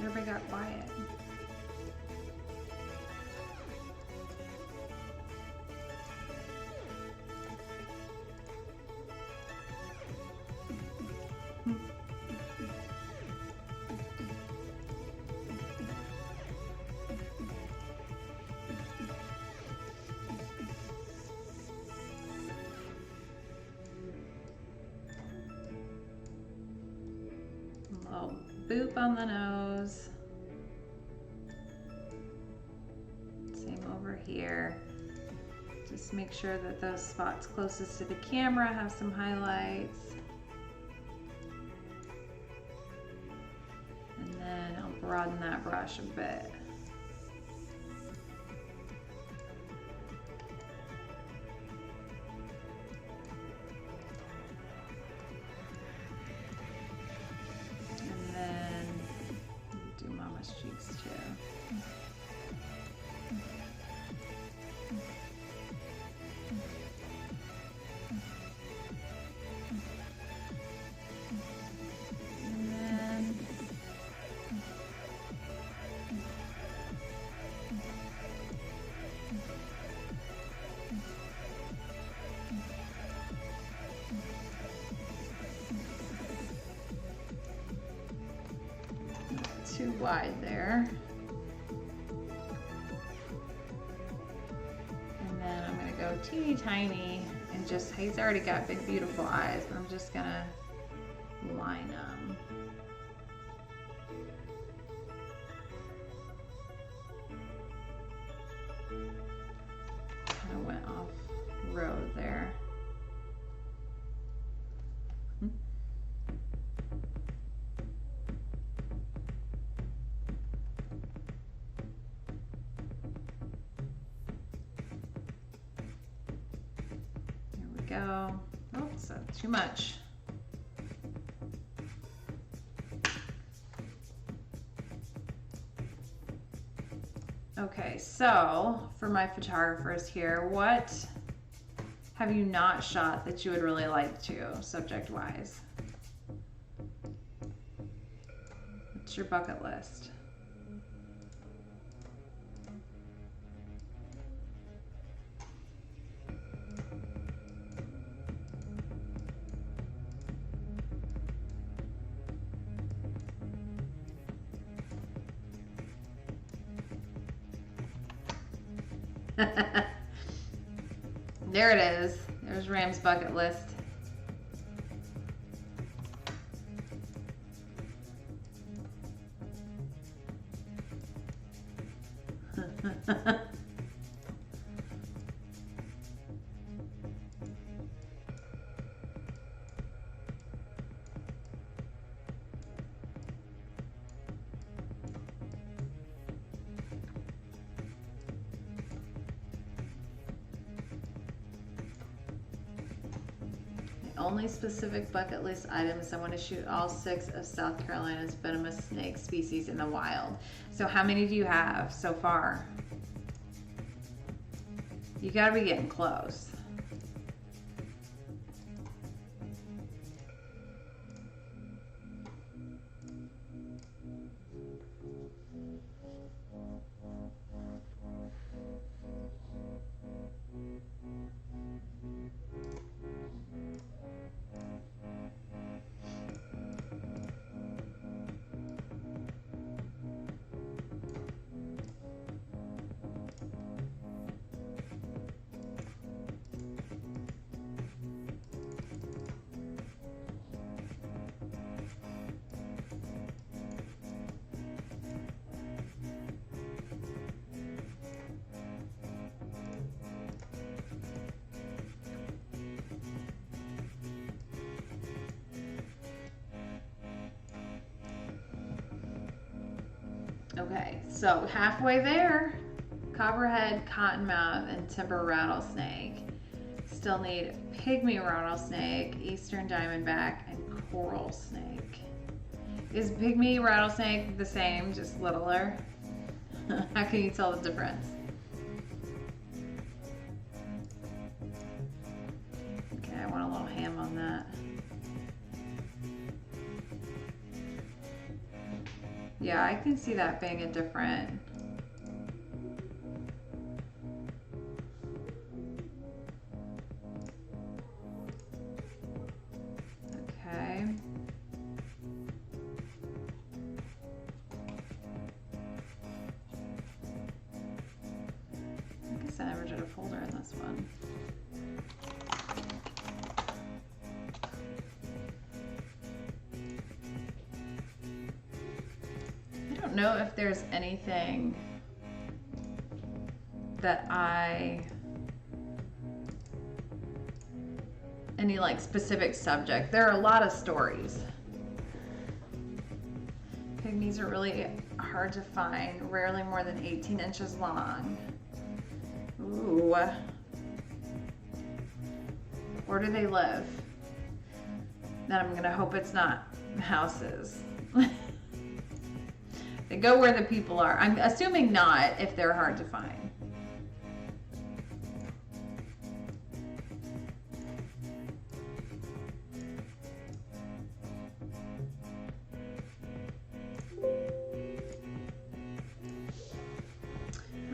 S2: Everybody got quiet. Little boop on the nose. Same over here. Just make sure that those spots closest to the camera have some highlights. And then I'll broaden that brush a bit. Cheeks too. And then too wide there. And then I'm gonna go teeny tiny and just, he's already got big beautiful eyes, but I'm just gonna line them. Kind of went off road there. Go. Oh, so too much. Okay, so for my photographers here, what have you not shot that you would really like to, subject-wise? What's your bucket list? There it is. There's Ram's bucket list. Only specific bucket list items. I want to shoot all 6 of South Carolina's venomous snake species in the wild. So how many do you have so far? You gotta be getting close. Okay, so halfway there, copperhead, cottonmouth, and timber rattlesnake. Still need pygmy rattlesnake, eastern diamondback, and coral snake. Is pygmy rattlesnake the same, just littler? How can you tell the difference? Yeah, I can see that being a different. Okay. I guess I never did a folder in this one. I don't know if there's anything that any like specific subject. There are a lot of stories. Pygmies are really hard to find, rarely more than 18 inches long. Ooh. Where do they live? Then I'm gonna hope it's not houses. They go where the people are. I'm assuming not if they're hard to find.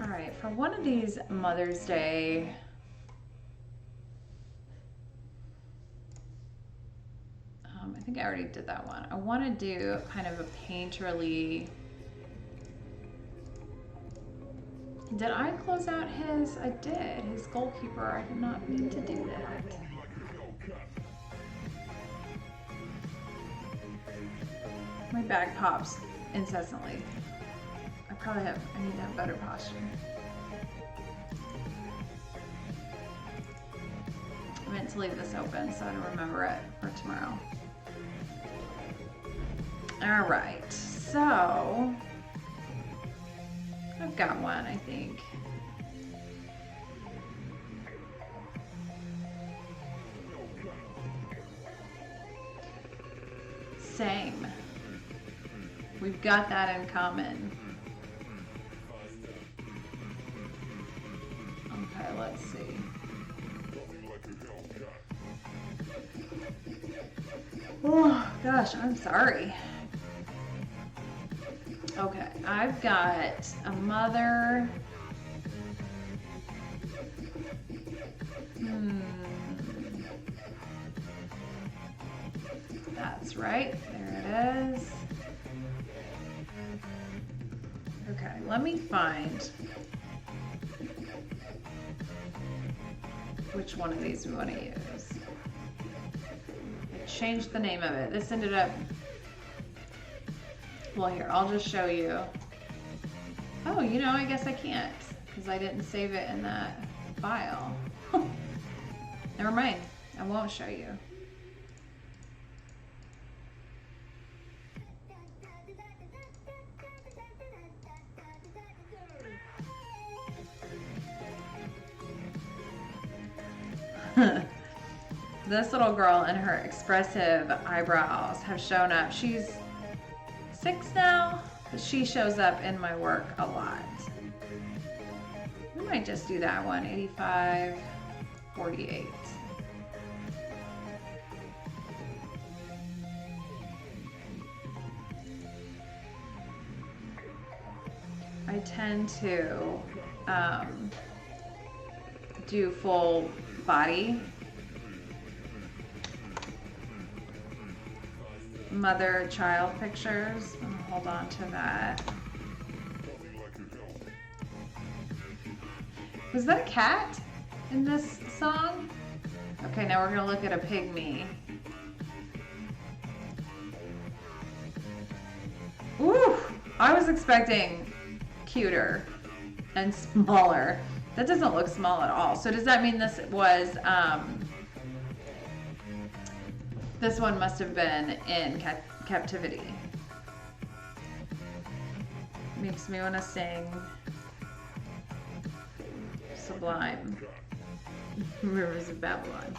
S2: All right, for one of these Mother's Day, I think I already did that one. I want to do kind of a painterly. Did I close out his? I did. His goalkeeper. I did not need to do that. My back pops incessantly. I need to have better posture. I meant to leave this open so I don't remember it for tomorrow. All right, so I've got one, I think. Same. We've got that in common. Okay, let's see. Oh, gosh, I'm sorry. Okay, I've got a mother. That's right, there it is. Okay, let me find which one of these we want to use. I changed the name of it. This ended up, well, here, I'll just show you. Oh, you know, I guess I can't because I didn't save it in that file. Never mind, I won't show you. This little girl and her expressive eyebrows have shown up. She's 6 now, but she shows up in my work a lot. We might just do that one, 85, 48. I tend to do full body. Mother-child pictures. I'm gonna hold on to that. Was that a cat in this song? Okay, now we're gonna look at a pygmy. Ooh, I was expecting cuter and smaller. That doesn't look small at all. So does that mean this was, this one must have been in captivity? Makes me want to sing Sublime, Rivers of Babylon.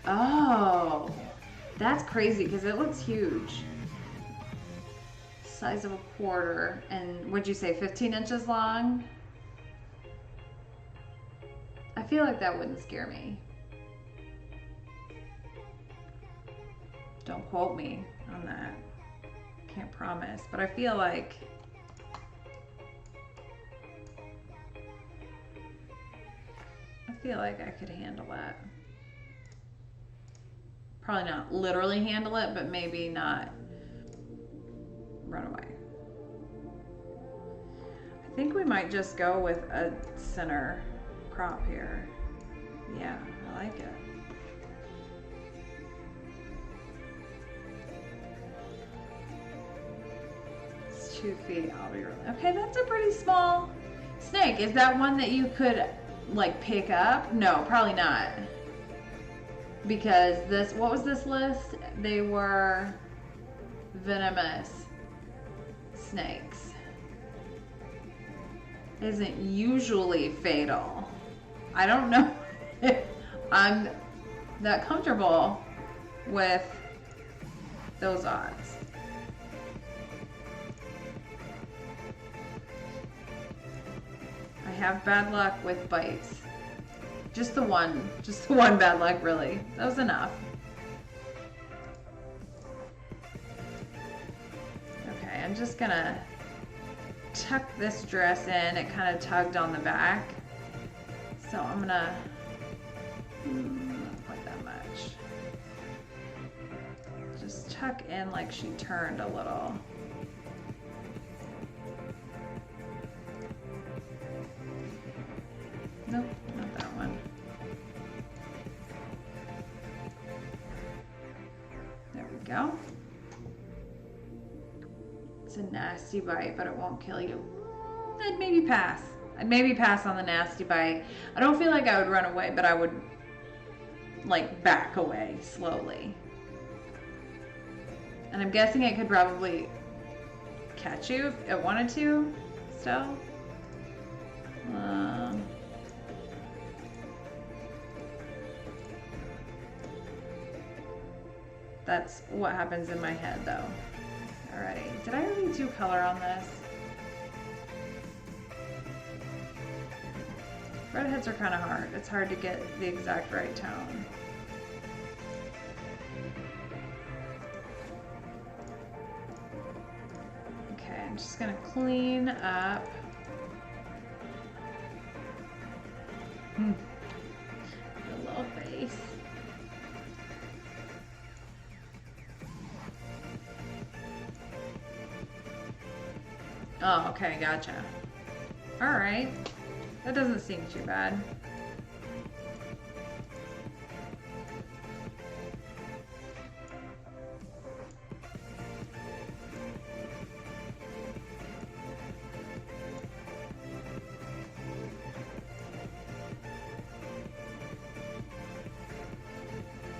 S2: Oh, that's crazy because it looks huge. Size of a quarter, and what'd you say, 15 inches long? I feel like that wouldn't scare me. Don't quote me on that. Can't promise, but I feel like I could handle that. Probably not literally handle it, but maybe not run away. I think we might just go with a center crop here. Yeah, I like it. It's 2 feet. I'll be really, okay, that's a pretty small snake. Is that one that you could like pick up? No, probably not. Because this, what was this list? They were venomous snakes. Isn't usually fatal. I don't know if I'm that comfortable with those odds. I have bad luck with bites. Just the one bad luck, really. That was enough. Okay, I'm just gonna tuck this dress in. It kind of tugged on the back. So I'm gonna not quite that much. Just tuck in like she turned a little. Nope, not that one. There we go. It's a nasty bite, but it won't kill you. I'd maybe pass. I'd maybe pass on the nasty bite. I don't feel like I would run away, but I would like back away slowly. And I'm guessing it could probably catch you if it wanted to still. That's what happens in my head though. Alright, did I already do color on this? Redheads are kind of hard. It's hard to get the exact right tone. Okay, I'm just gonna clean up. The little face. Oh, okay, gotcha. Alright. That doesn't seem too bad.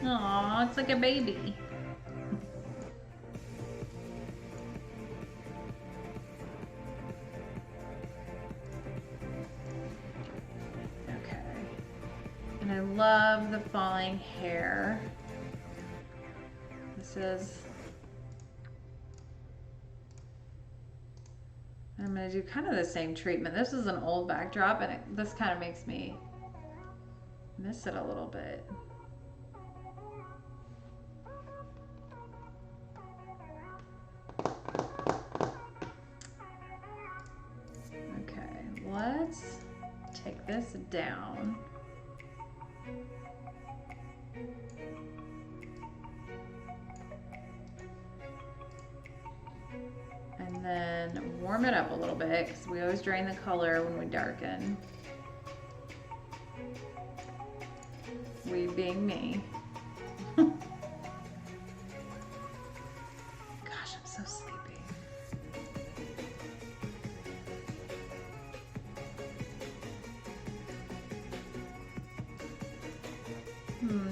S2: Aw, it's like a baby. And I love the falling hair. This is, I'm gonna do kind of the same treatment. This is an old backdrop and this kind of makes me miss it a little bit. Okay, let's take this down. And then warm it up a little bit because we always drain the color when we darken. We being me. Gosh, I'm so sleepy.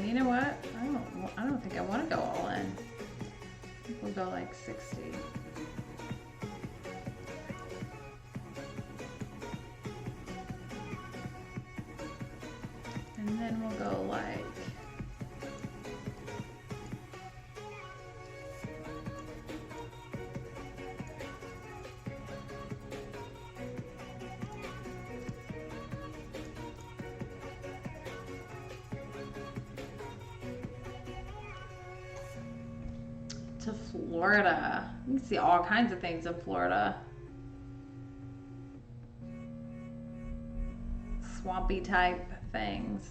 S2: You know what? I don't think I want to go all in. I think we'll go like 60. And then we'll go like to Florida. You can see all kinds of things in Florida. Swampy type things.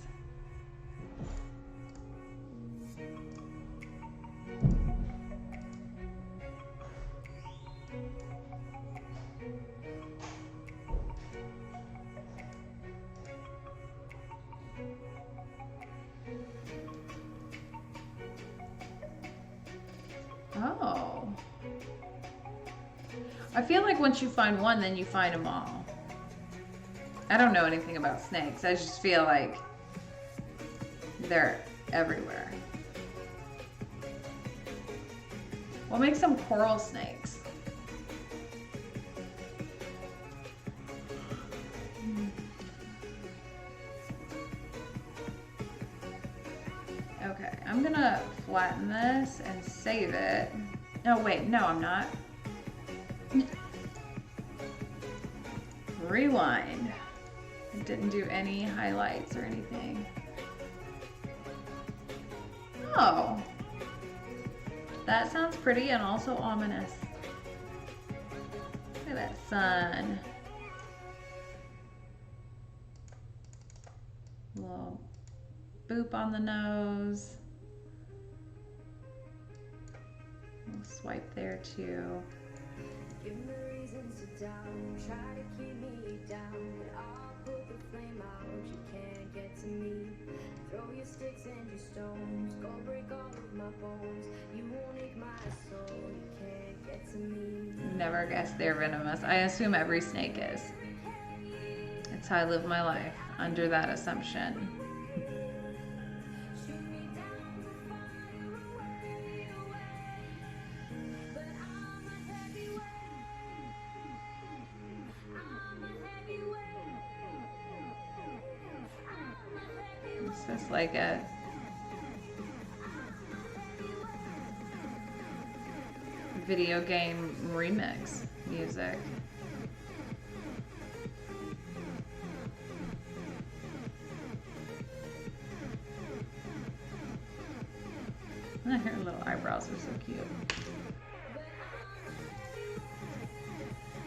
S2: Oh. I feel like once you find one, then you find them all. I don't know anything about snakes. I just feel like they're everywhere. What makes them coral snakes? Okay, I'm gonna flatten this and save it. No, wait, no, I'm not. Rewind. It didn't do any highlights or anything. Oh. That sounds pretty and also ominous. Look at that sun. Little boop on the nose. We'll swipe there too.
S4: Give me reasons to down, try to keep me down, but I'll put the flame out, you can't get to me. Throw your sticks and your stones, go break all of my bones. You won't ache my soul, you can't get to me.
S2: Never guessed they're venomous. I assume every snake is. It's how I live my life, under that assumption. It's just like a video game remix music. Her little eyebrows are so cute.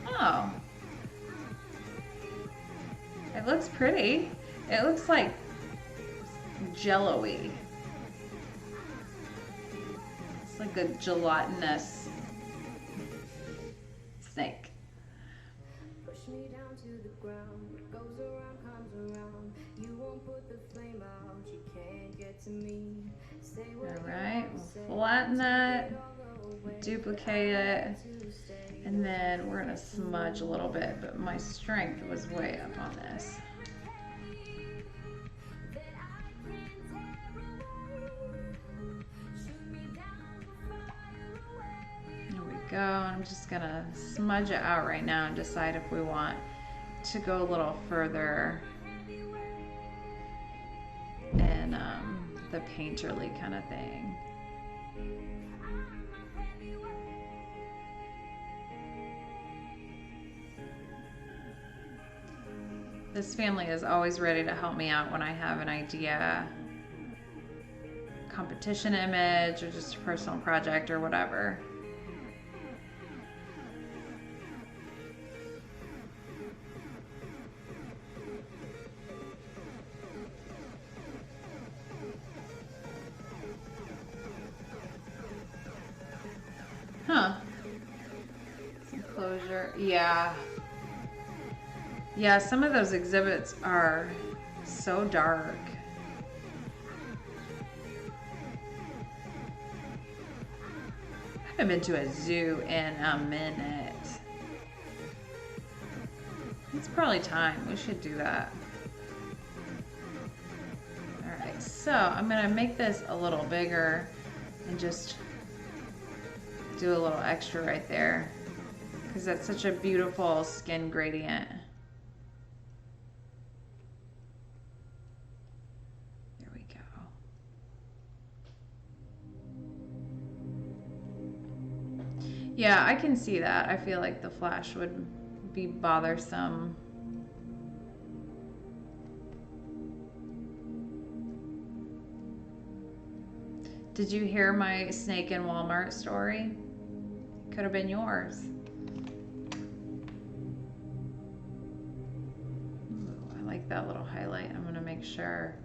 S2: Oh. It looks pretty. It looks like jello-y. It's like a gelatinous snake.
S4: Push me down to the ground, what goes around comes around. You won't put the flame out, you can't get to me. Stay where
S2: All right, we'll flatten that, duplicate it, and then we're gonna smudge a little bit, but my strength was way up on this. There we go. I'm just gonna smudge it out right now and decide if we want to go a little further in the painterly kind of thing. This family is always ready to help me out when I have an idea, competition image, or just a personal project or whatever. Huh. Some closure. Yeah. Yeah, some of those exhibits are so dark. I haven't been to a zoo in a minute. It's probably time. We should do that. Alright, so I'm going to make this a little bigger and just do a little extra right there because that's such a beautiful skin gradient. There we go. Yeah, I can see that. I feel like the flash would be bothersome. Did you hear my snake in Walmart story? Could have been yours. Ooh, I like that little highlight. I'm gonna make sure.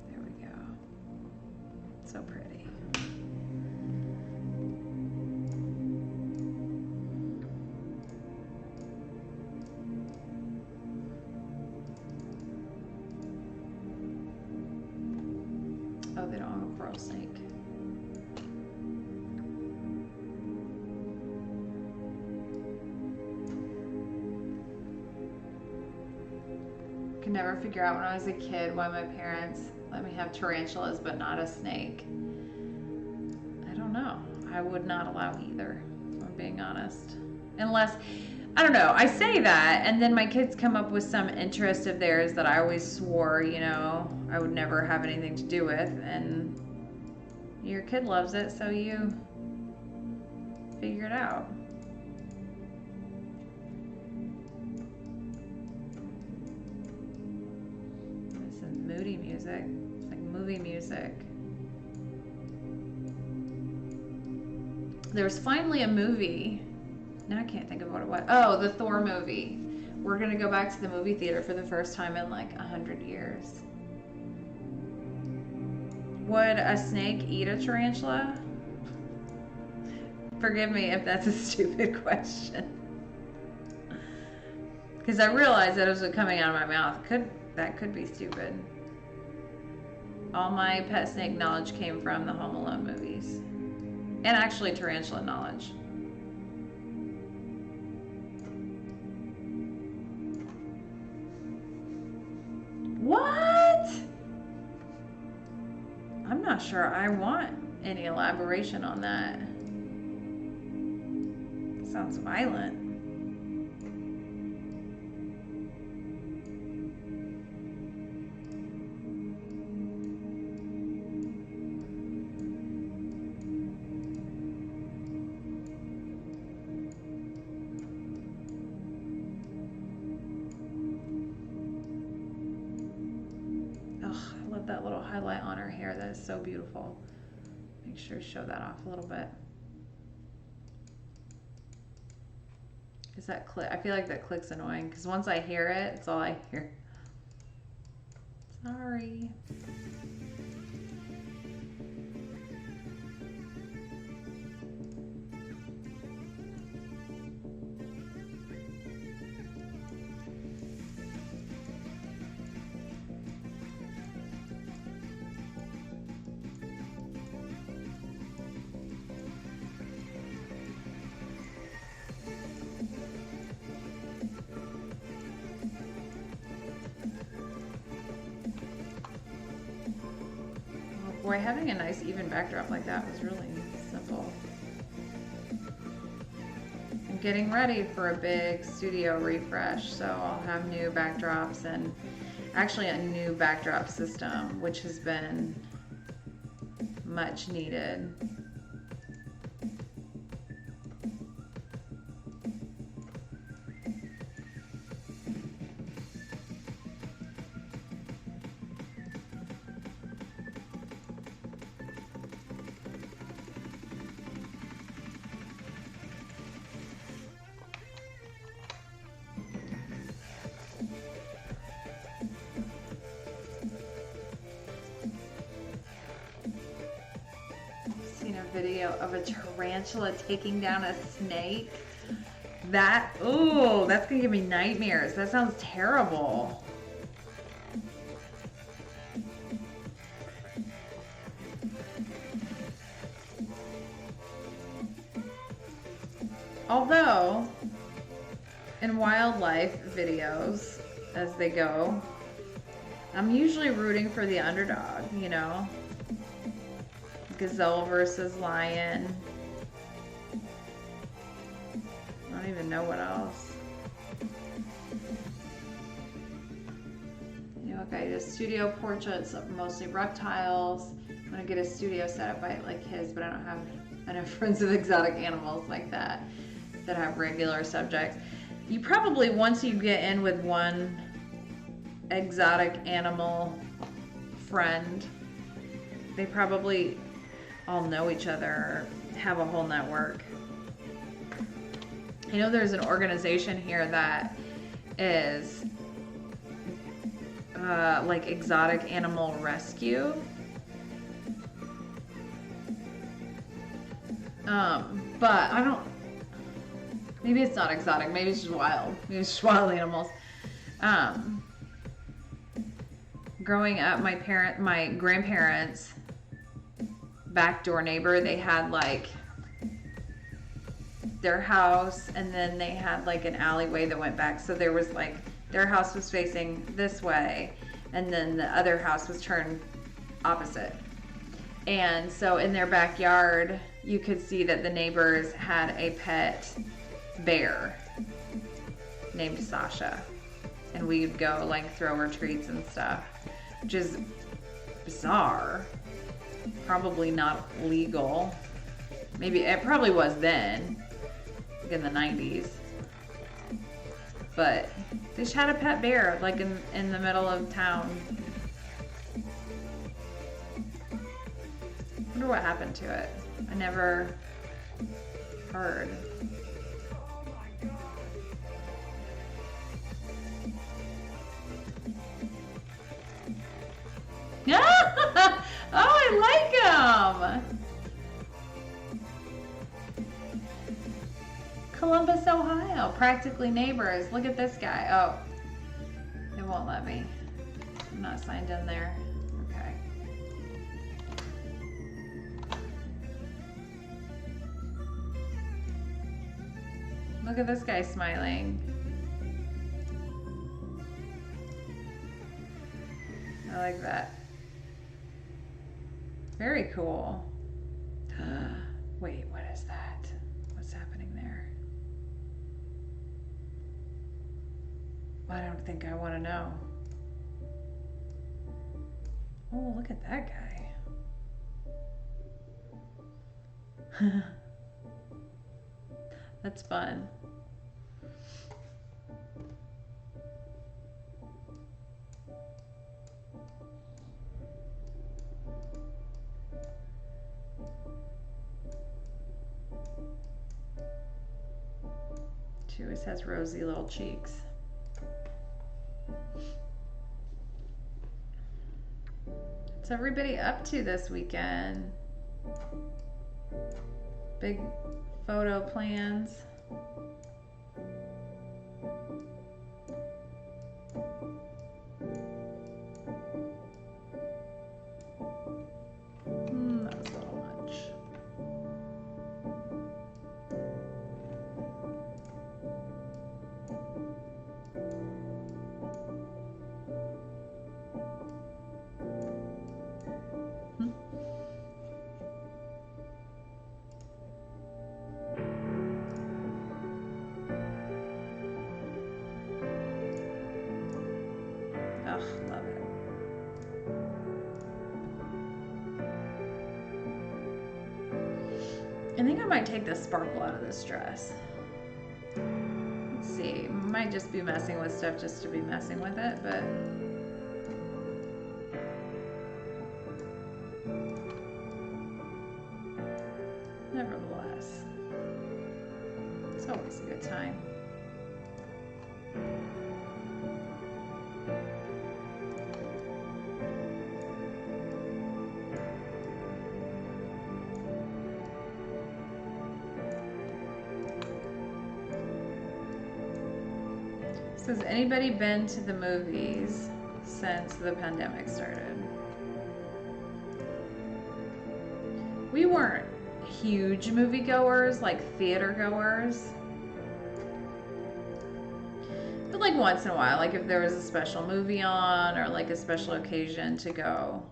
S2: There we go. So pretty. Oh, they don't have a coral snake. Could never figure out when I was a kid why my parents let me have tarantulas but not a snake. I don't know. I would not allow either, if I'm being honest. Unless, I don't know, I say that and then my kids come up with some interest of theirs that I always swore, you know, I would never have anything to do with, and your kid loves it, so you figure it out. This is moody music. It's like movie music. There was finally a movie. Now I can't think of what it was. Oh, the Thor movie. We're gonna go back to the movie theater for the first time in like 100 years. Would a snake eat a tarantula? Forgive me if that's a stupid question. Because I realized that it was coming out of my mouth. That could be stupid. All my pet snake knowledge came from the Home Alone movies. And actually tarantula knowledge. What? I'm not sure I want any elaboration on that. Sounds violent. That little highlight on her hair, that is so beautiful. Make sure to show that off a little bit. Is that click? I feel like that click's annoying because once I hear it, it's all I hear. Sorry. Boy, having a nice even backdrop like that was really simple. I'm getting ready for a big studio refresh, so I'll have new backdrops and actually a new backdrop system, which has been much needed. Video of a tarantula taking down a snake. That, ooh, that's gonna give me nightmares. That sounds terrible. Although, in wildlife videos, as they go, I'm usually rooting for the underdog, you know? Gazelle versus lion. I don't even know what else. You know, okay, just studio portraits of mostly reptiles. I'm gonna get a studio set up like his, but I don't have enough friends of exotic animals like that have regular subjects. You probably, once you get in with one exotic animal friend. They probably all know each other or have a whole network. I know there's an organization here that is like exotic animal rescue. But I don't, maybe it's not exotic, maybe it's just wild. Maybe it's just wild animals. Growing up, my grandparents' backdoor neighbor, they had like their house, and then they had like an alleyway that went back. So there was like, their house was facing this way, and then the other house was turned opposite. And so in their backyard, you could see that the neighbors had a pet bear named Sasha. And we'd go like throw her treats and stuff, which is bizarre. Probably not legal. Maybe it probably was then, like in the 90s. But they just had a pet bear like in the middle of town. I wonder what happened to it. I never heard. Oh, I like him. Columbus, Ohio, practically neighbors. Look at this guy. Oh, it won't let me. I'm not signed in there. Okay. Look at this guy smiling. I like that. Very cool. Wait, what is that? What's happening there? I don't think I want to know. Oh, look at that guy. That's fun. She always has rosy little cheeks. What's everybody up to this weekend? Big photo plans? That was a little much. Ugh, love it. I think I might take the sparkle out of this dress. Let's see. Might just be messing with stuff just to be messing with it, but nevertheless, it's always a good time. So has anybody been to the movies since the pandemic started? We weren't huge moviegoers, like theater goers. But like once in a while, like if there was a special movie on or like a special occasion to go.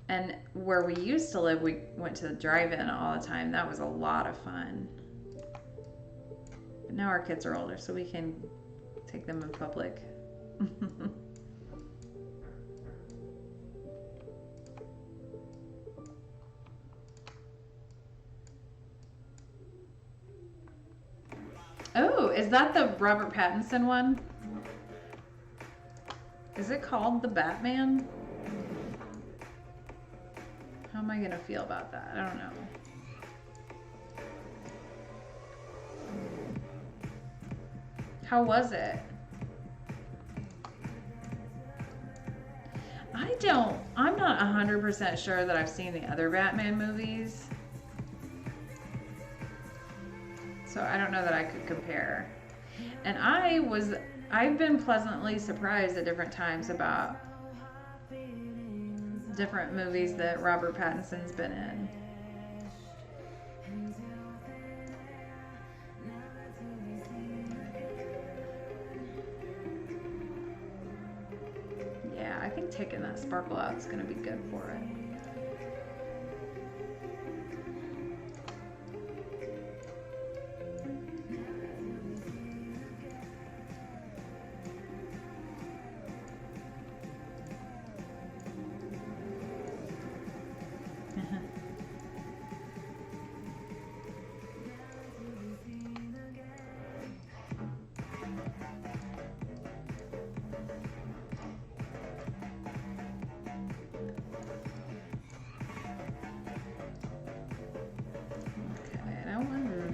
S2: And where we used to live, we went to the drive-in all the time. That was a lot of fun. But now our kids are older, so we can take them in public. Oh, is that the Robert Pattinson one? Is it called the Batman? How am I gonna feel about that? I don't know. How was it? I'm not 100% sure that I've seen the other Batman movies. So I don't know that I could compare. And I've been pleasantly surprised at different times about different movies that Robert Pattinson's been in. Yeah, I think taking that sparkle out is going to be good for it.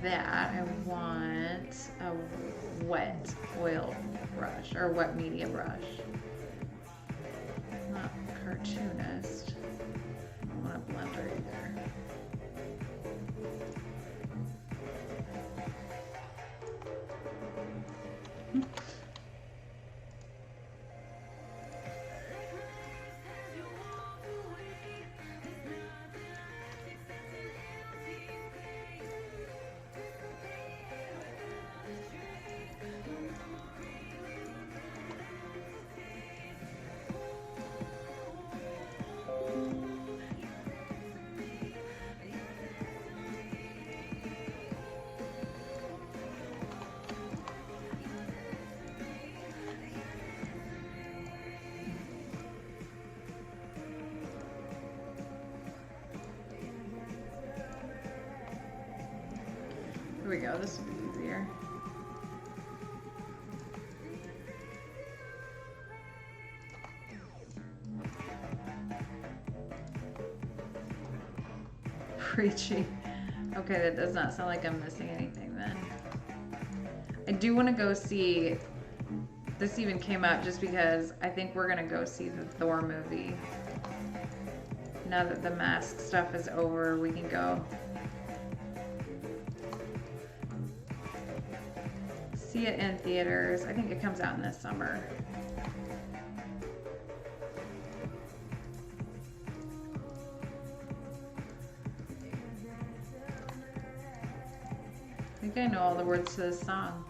S2: That I want a wet oil brush or wet media brush. Not cartoonist. I don't want a blender either. Here we go, this will be easier. Preachy. Okay, that does not sound like I'm missing anything then. I do want to go see, this even came out just because I think we're going to go see the Thor movie. Now that the mask stuff is over, we can go see it in theaters. I think it comes out in this summer. I think I know all the words to this song.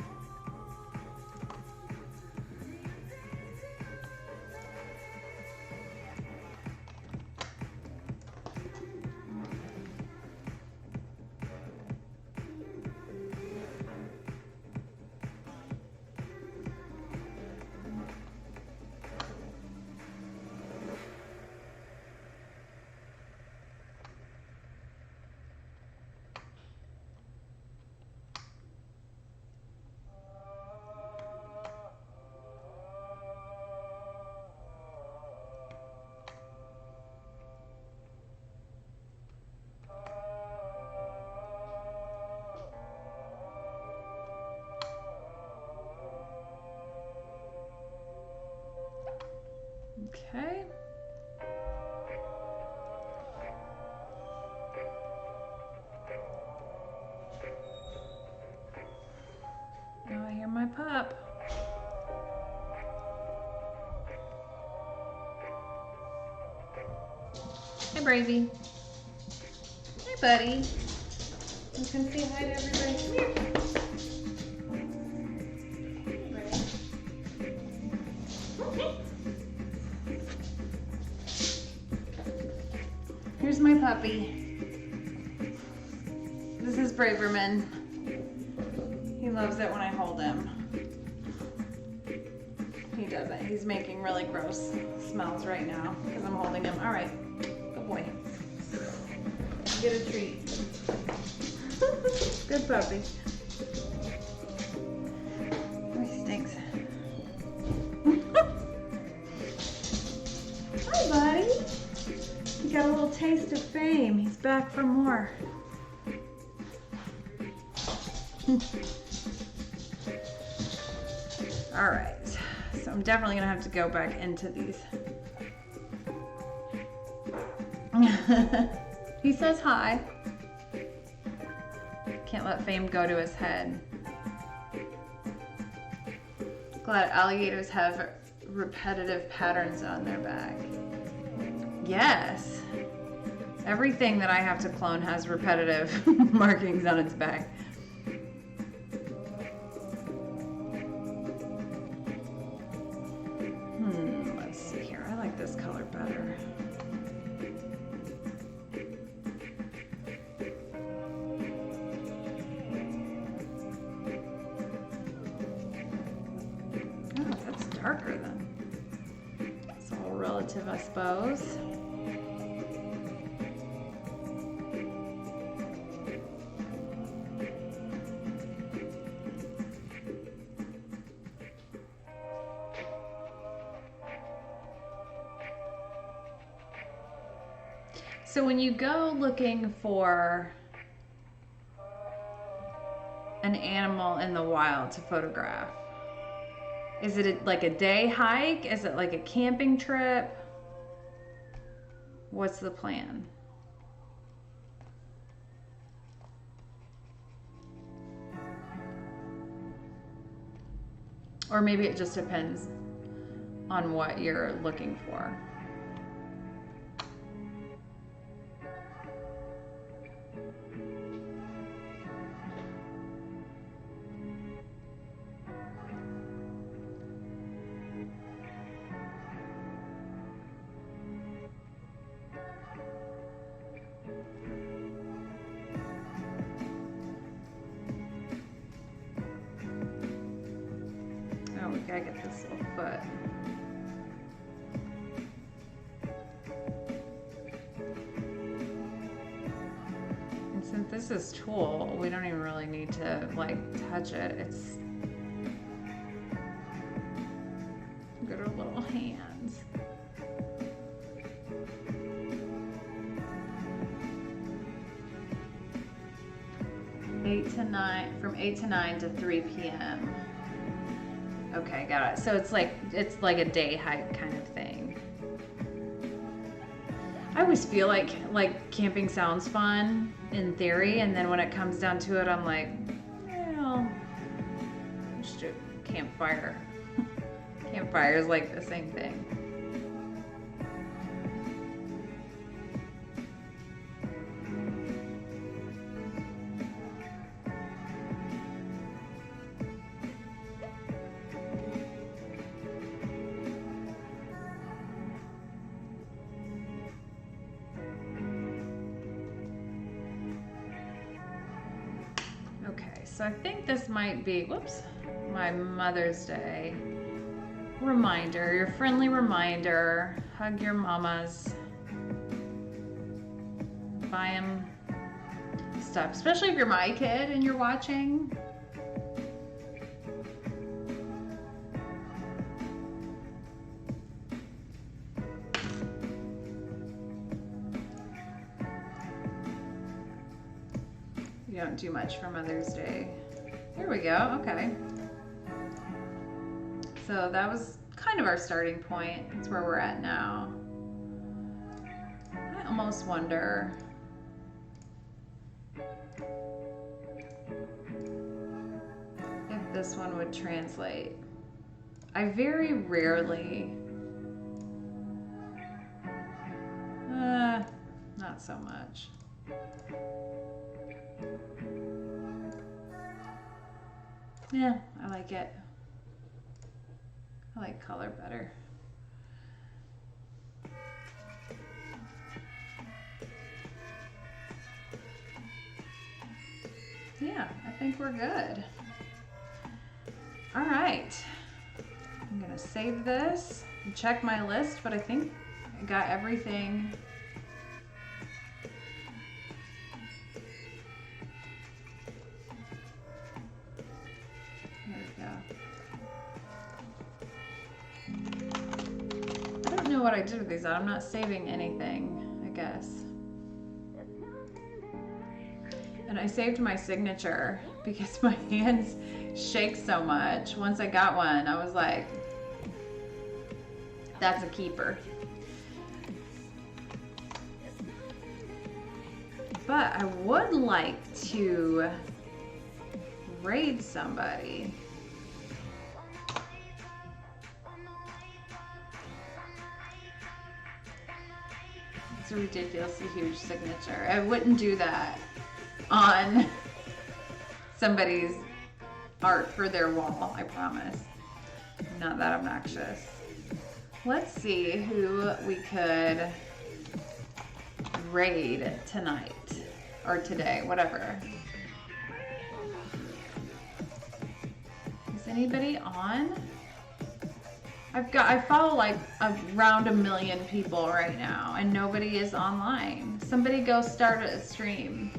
S2: Okay. Now I hear my pup. Hey, Bravey. Hey, buddy. You can say hi to everybody. Come here. Here's my puppy. This is Braverman. He loves it when I hold him. He doesn't. He's making really gross smells right now because I'm holding him. All right, good boy. Get a treat. Good puppy. Oh, he stinks. got a little taste of fame. He's back for more. All right, so I'm definitely gonna have to go back into these. He says hi. Can't let fame go to his head. Glad alligators have repetitive patterns on their back. Yes. Everything that I have to clone has repetitive markings on its back. Let's see here. I like this color better. Oh, that's darker then. It's all relative, I suppose. So when you go looking for an animal in the wild to photograph, is it like a day hike? Is it like a camping trip? What's the plan? Or maybe it just depends on what you're looking for. Oh, we gotta get this little foot. And since this is tulle, we don't even really need to like touch it. It's look at her little hands. From 8 to 9 to 3 p.m. Okay, got it. So it's like a day hike kind of thing. I always feel like camping sounds fun in theory, and then when it comes down to it, I'm like, well, just do campfire. Campfire is like the same thing. So I think this might be, whoops, my Mother's Day reminder, your friendly reminder. Hug your mamas. Buy them stuff, especially if you're my kid and you're watching. You don't do much for Mother's Day. Here we go, okay. So that was kind of our starting point. That's where we're at now. I almost wonder if this one would translate. I very rarely, not so much. Yeah, I like it. I like color better. Yeah, I think we're good. All right, I'm gonna save this and check my list, but I think I got everything. What I did with these, I'm not saving anything. I guess. And I saved my signature because my hands shake so much. Once I got one, I was like, that's a keeper. But I would like to raid somebody. It's a ridiculously huge signature. I wouldn't do that on somebody's art for their wall, I promise. I'm not that obnoxious. Let's see who we could raid tonight or today, whatever. Is anybody on? I follow like around 1 million people right now and nobody is online. Somebody go start a stream.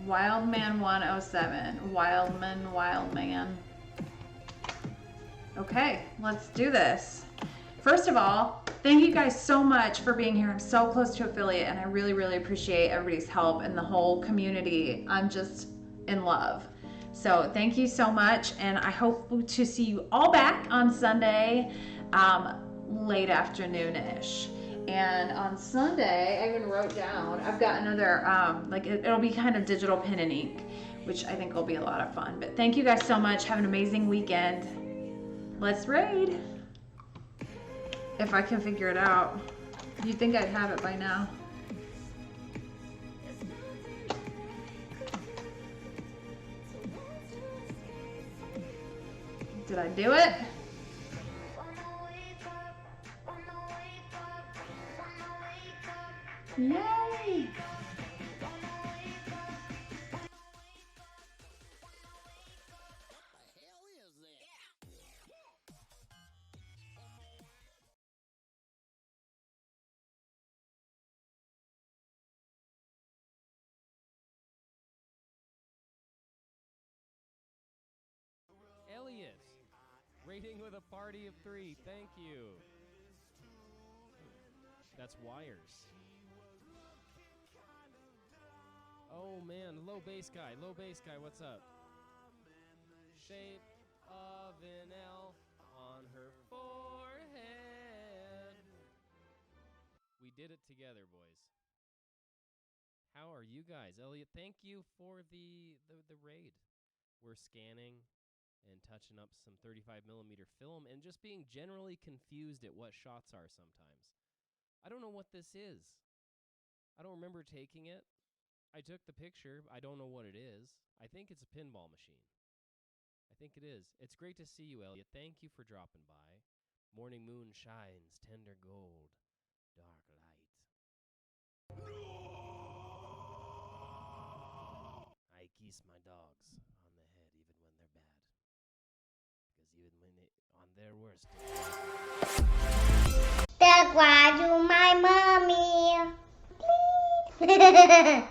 S2: Wildman 107. Wildman. Okay, let's do this. First of all, thank you guys so much for being here. I'm so close to affiliate and I really, really appreciate everybody's help and the whole community. I'm just in love. So thank you so much, and I hope to see you all back on Sunday, late afternoon-ish. And on Sunday, I even wrote down, I've got another, it'll be kind of digital pen and ink, which I think will be a lot of fun. But thank you guys so much. Have an amazing weekend. Let's raid. If I can figure it out. You'd think I'd have it by now. Did I do it? Yay!
S5: Elliot, rating with a party of 3. Thank you. That's wires. Oh man, low bass guy, what's up? Shape of an L on her forehead. We did it together, boys. How are you guys? Elliot, thank you for the raid. We're scanning and touching up some 35mm film and just being generally confused at what shots are sometimes. I don't know what this is. I don't remember taking it. I took the picture. I don't know what it is. I think it's a pinball machine. I think it is. It's great to see you, Elliot. Thank you for dropping by. Morning moon shines, tender gold, dark light. I kiss my dogs on the head even when they're bad. Because even when they on their worst day.
S3: That's why you my mommy. Please.